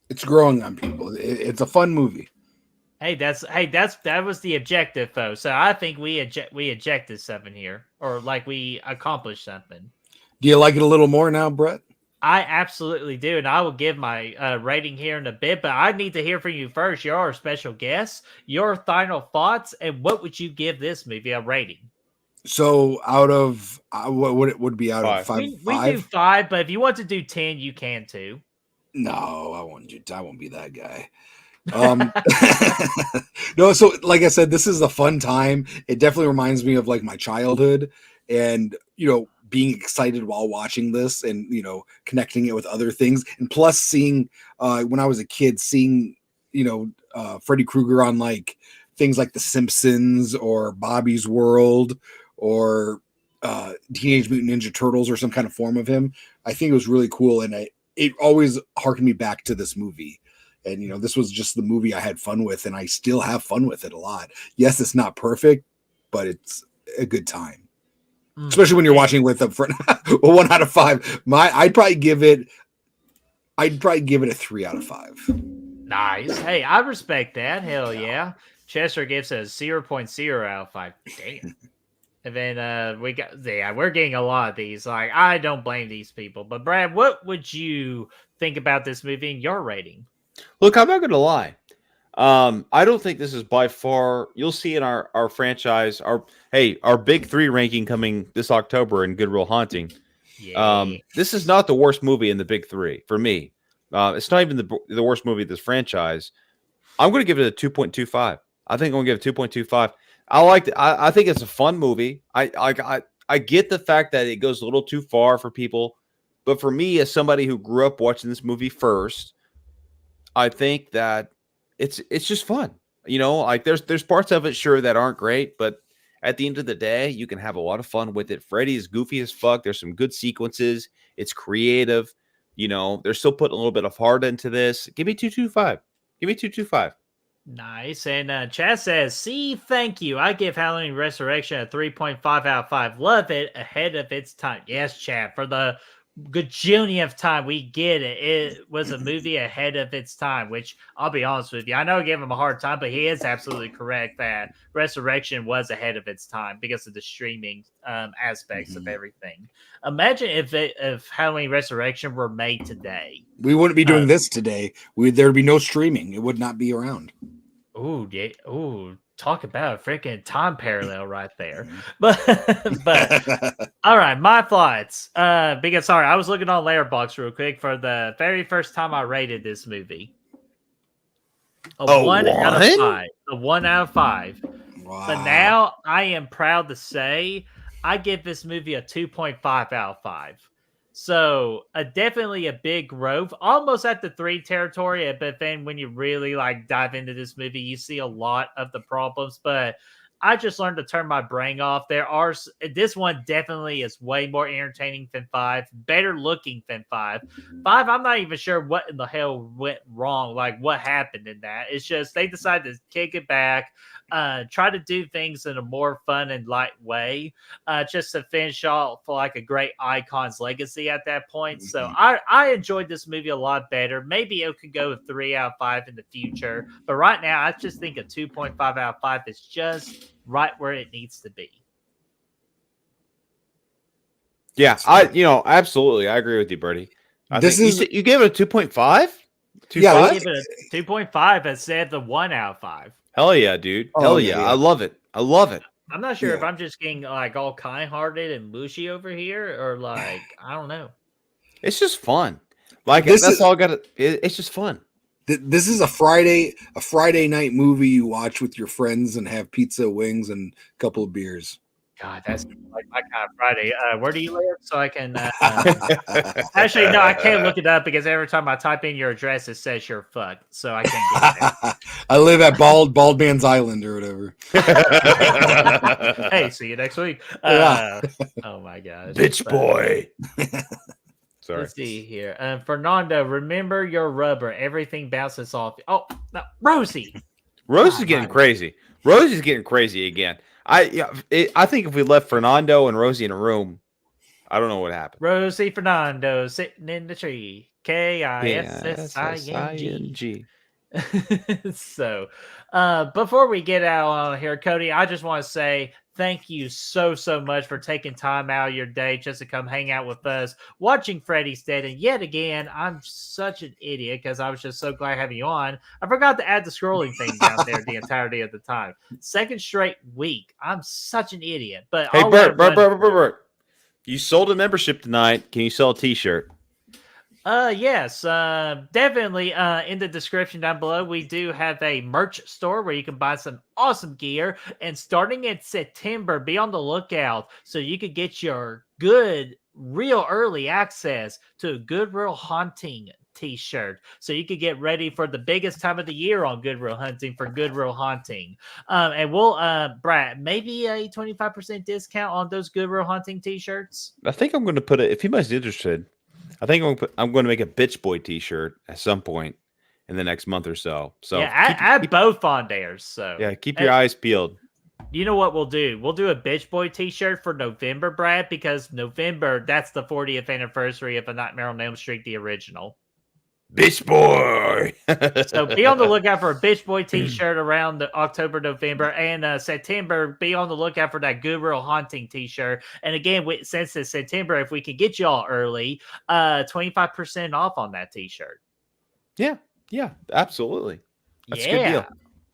It's growing on people. It's a fun movie. Hey, that was the objective, folks. So I think we ejected something here, or like we accomplished something. Do you like it a little more now, Brett? I absolutely do, and I will give my rating here in a bit, but I need to hear from you first. You're our special guest. Your final thoughts, and what would you give this movie a rating? So out of what would it would be out of 5? We do 5, but if you want to do 10, you can too. No, I won't be that guy. No, so like I said, this is a fun time. It definitely reminds me of like my childhood, and being excited while watching this, and connecting it with other things, and plus seeing when I was a kid, seeing Freddy Krueger on like things like The Simpsons or Bobby's World or Teenage Mutant Ninja Turtles or some kind of form of him. I think it was really cool, and it always harkened me back to this movie. And this was just the movie I had fun with, and I still have fun with it a lot. Yes, it's not perfect, but it's a good time. Especially when you're watching with a 1 out of 5. I'd probably give it a 3 out of 5. Nice. Hey, I respect that. Hell yeah. Chester gives a 0.0 out of 5. Damn. And then we're getting a lot of these. Like, I don't blame these people. But Brad, what would you think about this movie and your rating? Look, I'm not going to lie. I don't think this is by far. You'll see in our franchise, our big 3 ranking coming this October in Good Will Hunting. Yeah. This is not the worst movie in the big 3 for me. It's not even the worst movie of this franchise. I'm going to give it a 2.25. I think I'm going to give it 2.25. I liked it. I think it's a fun movie. I get the fact that it goes a little too far for people, but for me, as somebody who grew up watching this movie first, I think that it's just fun. Like there's parts of it, sure, that aren't great, but at the end of the day, you can have a lot of fun with it. Freddy is goofy as fuck. There's some good sequences. It's creative. They're still putting a little bit of heart into this. Give me 2.25. Give me 2.25. Nice. And Chad says, see, thank you. I give Halloween Resurrection a 3.5 out of 5. Love it. Ahead of its time. Yes, Chad. For the gajillionth time, we get it. It was a movie ahead of its time, which I'll be honest with you, I know I gave him a hard time, but he is absolutely correct that Resurrection was ahead of its time because of the streaming aspects of everything. Imagine if Halloween Resurrection were made today. We wouldn't be doing this today. There'd be no streaming. It would not be around. Ooh, yeah. Ooh, talk about a freaking time parallel right there. But all right, my thoughts. Because sorry, I was looking on Letterboxd real quick for the very first time I rated this movie. A 1 out of 5. A 1 out of 5. Wow. But now I am proud to say I give this movie a 2.5 out of 5. So definitely a big growth, almost at the 3 territory. But then when you really dive into this movie, you see a lot of the problems. But I just learned to turn my brain off. This one definitely is way more entertaining than 5, better looking than 5. 5, I'm not even sure what in the hell went wrong, what happened in that. It's just they decided to kick it back, try to do things in a more fun and light way, just to finish off a great icon's legacy at that point. So I enjoyed this movie a lot better. Maybe it could go a 3 out of 5 in the future, but right now I just think a 2.5 out of 5 is just right where it needs to be. Yeah, absolutely. I agree with you, Bertie. You gave it a 2.5? Yeah, give it a 2.5 instead of the 1 out of 5. Hell yeah, dude. Hell yeah. I love it. I'm not sure if I'm just getting like all kind-hearted and mushy over here, or like I don't know. It's just fun. Like that's all I got. It's just fun. This is a Friday night movie you watch with your friends and have pizza, wings, and a couple of beers. God, that's like my kind of Friday. Where do you live? So I can. Actually, no, I can't look it up because every time I type in your address, it says you're fucked. So I can't get it. I live at Bald Man's Island or whatever. Hey, see you next week. Yeah. Oh my gosh, bitch boy. Sorry. Let's see here. Fernando, remember your rubber. Everything bounces off. Oh, no, Rosie. Rosie's getting crazy. Rosie's getting crazy again. I think if we left Fernando and Rosie in a room, I don't know what happened. Rosie Fernando sitting in the tree. Kissing. So, before we get out on here, Cody, I just want to say thank you so much for taking time out of your day just to come hang out with us, watching Freddy's Dead. And yet again, I'm such an idiot because I was just so glad having you on. I forgot to add the scrolling thing down there the entirety of the time. Second straight week. I'm such an idiot. But hey, Bert. You sold a membership tonight. Can you sell a t-shirt? Yes, definitely. In the description down below, we do have a merch store where you can buy some awesome gear. And starting in September, be on the lookout so you could get your good, real early access to a Good Real Hunting t-shirt. So you could get ready for the biggest time of the year on Good Real Hunting for Good Real Hunting. And we'll, Brad, maybe a 25% discount on those Good Real Hunting t-shirts. I think I'm going to put it, if anybody's interested, I think I'm going to make a Bitch Boy t-shirt at some point in the next month or so. So yeah, add both on there. So yeah, keep your eyes peeled. You know what we'll do? We'll do a Bitch Boy t-shirt for November, Brad, because November, that's the 40th anniversary of A Nightmare on Elm Street, the original. Bitch Boy. So be on the lookout for a Bitch Boy t-shirt around the October, November, and September. Be on the lookout for that Good Real Hunting t-shirt. And again, since it's September, if we can get y'all early, 25% off on that t-shirt. Yeah, absolutely. That's a good deal.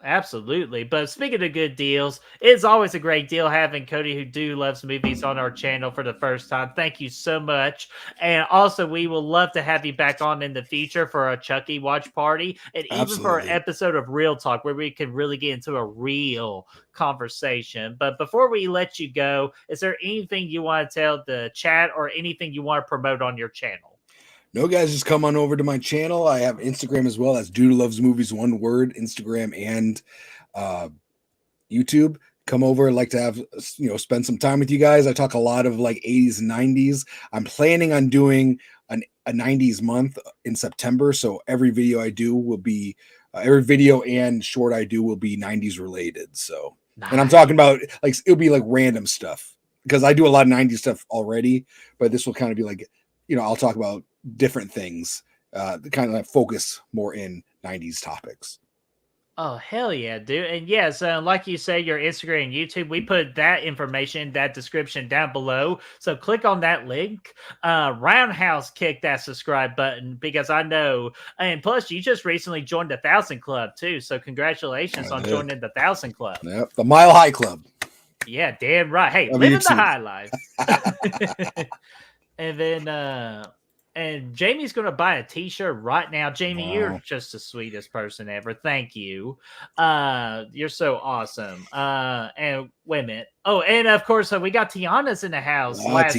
Absolutely. But speaking of good deals, it's always a great deal having Cody, who loves movies, on our channel for the first time. Thank you so much. And also, we will love to have you back on in the future for a Chucky watch party, and even for an episode of Real Talk where we can really get into a real conversation. But before we let you go, is there anything you want to tell the chat or anything you want to promote on your channel? No, guys, just come on over to my channel. I have Instagram as well. That's Dude Loves Movies, one word, Instagram and YouTube. Come over. I'd like to have, spend some time with you guys. I talk a lot of like 80s and 90s. I'm planning on doing a 90s month in September. So every video I do will be, every video and short I do will be 90s related. So, and I'm talking about like, it'll be like random stuff because I do a lot of 90s stuff already, but this will kind of be like, I'll talk about different things, kind of like focus more in 90s topics. Oh, hell yeah, dude. And yes, like you say, your Instagram and YouTube, we put that information, that description down below. So click on that link. Roundhouse, kick that subscribe button because I know. And plus, you just recently joined the 1,000 Club too. So congratulations on joining the 1,000 Club. Yep, the Mile High Club. Yeah, damn right. Hey, living the high life. And then, and Jamie's going to buy a t-shirt right now. Jamie, you're just the sweetest person ever. Thank you. You're so awesome. And wait a minute. Oh, and of course, we got Tiana's in the house. Tiana. What's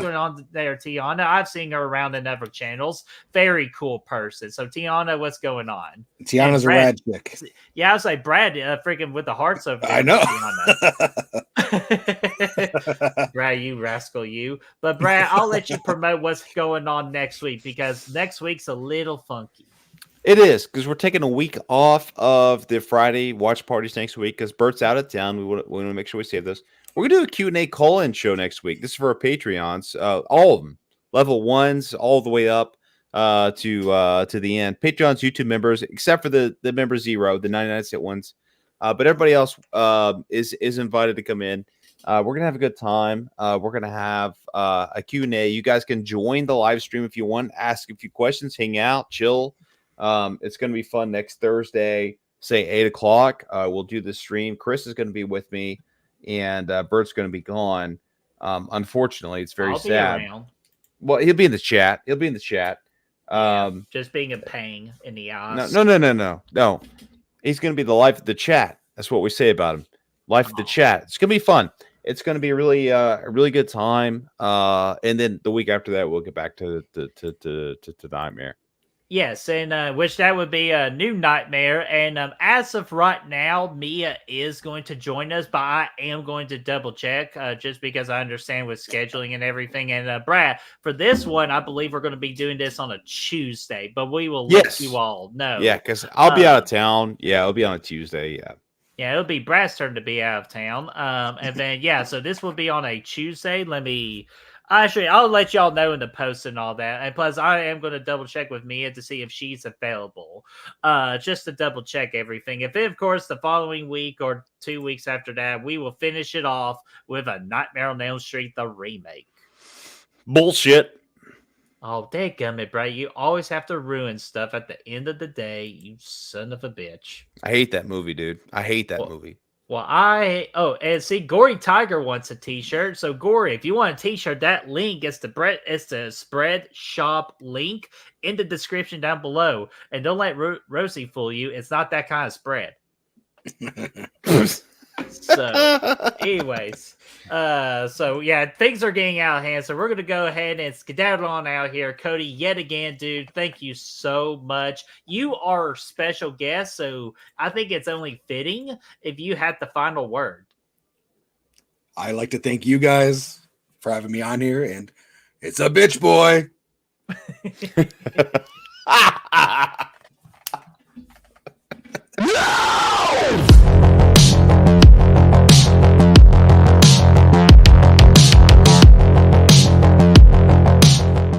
going on there, Tiana? I've seen her around in other channels. Very cool person. So, Tiana, what's going on? Tiana's a rad chick. Yeah, I was like, Brad, freaking with the hearts over there. I know. Brad, you rascal, you. But, Brad, I'll let you promote what's going on next week because next week's a little funky. It is, because we're taking a week off of the Friday watch parties next week because Bert's out of town. We want to make sure we save those. We're going to do a Q&A call-in show next week. This is for our Patreons, all of them, level 1s, all the way up to the end. Patreons, YouTube members, except for the member 0, the 99-cent ones. But everybody else is invited to come in. We're gonna have a good time. We're gonna have a Q&A. You guys can join the live stream if you want, ask a few questions, hang out, chill. It's gonna be fun next Thursday, say 8 o'clock. We'll do the stream. Chris is gonna be with me, and Bert's gonna be gone. Unfortunately, it's very I'll sad. be around. Well, he'll be in the chat. He'll be in the chat. Just being a pain in the eyes. No. He's gonna be the life of the chat. That's what we say about him. Life of the chat. It's gonna be fun. It's gonna be a really good time. And then the week after that, we'll get back to Nightmare. Yes, and which that would be a new Nightmare. And as of right now, Mia is going to join us, but I am going to double check just because I understand with scheduling and everything. And Brad, for this one, I believe we're going to be doing this on a Tuesday, but we will let you all know. Yeah, because I'll be out of town. Yeah, I'll be on a Tuesday. Yeah. Yeah, it'll be Brad's turn to be out of town. And then, yeah, so this will be on a Tuesday. I'll let y'all know in the post and all that. And plus, I am going to double check with Mia to see if she's available. Just to double check everything. If, of course, the following week or 2 weeks after that, we will finish it off with a Nightmare on Elm Street, the remake. Bullshit. Oh, dadgummit, Brad. You always have to ruin stuff at the end of the day, you son of a bitch. I hate that movie, dude. I hate that movie. Well, and see, Gory Tiger wants a t-shirt. So, Gory, if you want a t-shirt, that link is the spread shop link in the description down below. And don't let Rosie fool you. It's not that kind of spread. So, anyways, so yeah, things are getting out of hand. So we're gonna go ahead and skedaddle on out here. Cody, yet again, dude, thank you so much. You are a special guest, so I think it's only fitting if you had the final word. I like to thank you guys for having me on here, and it's a bitch boy.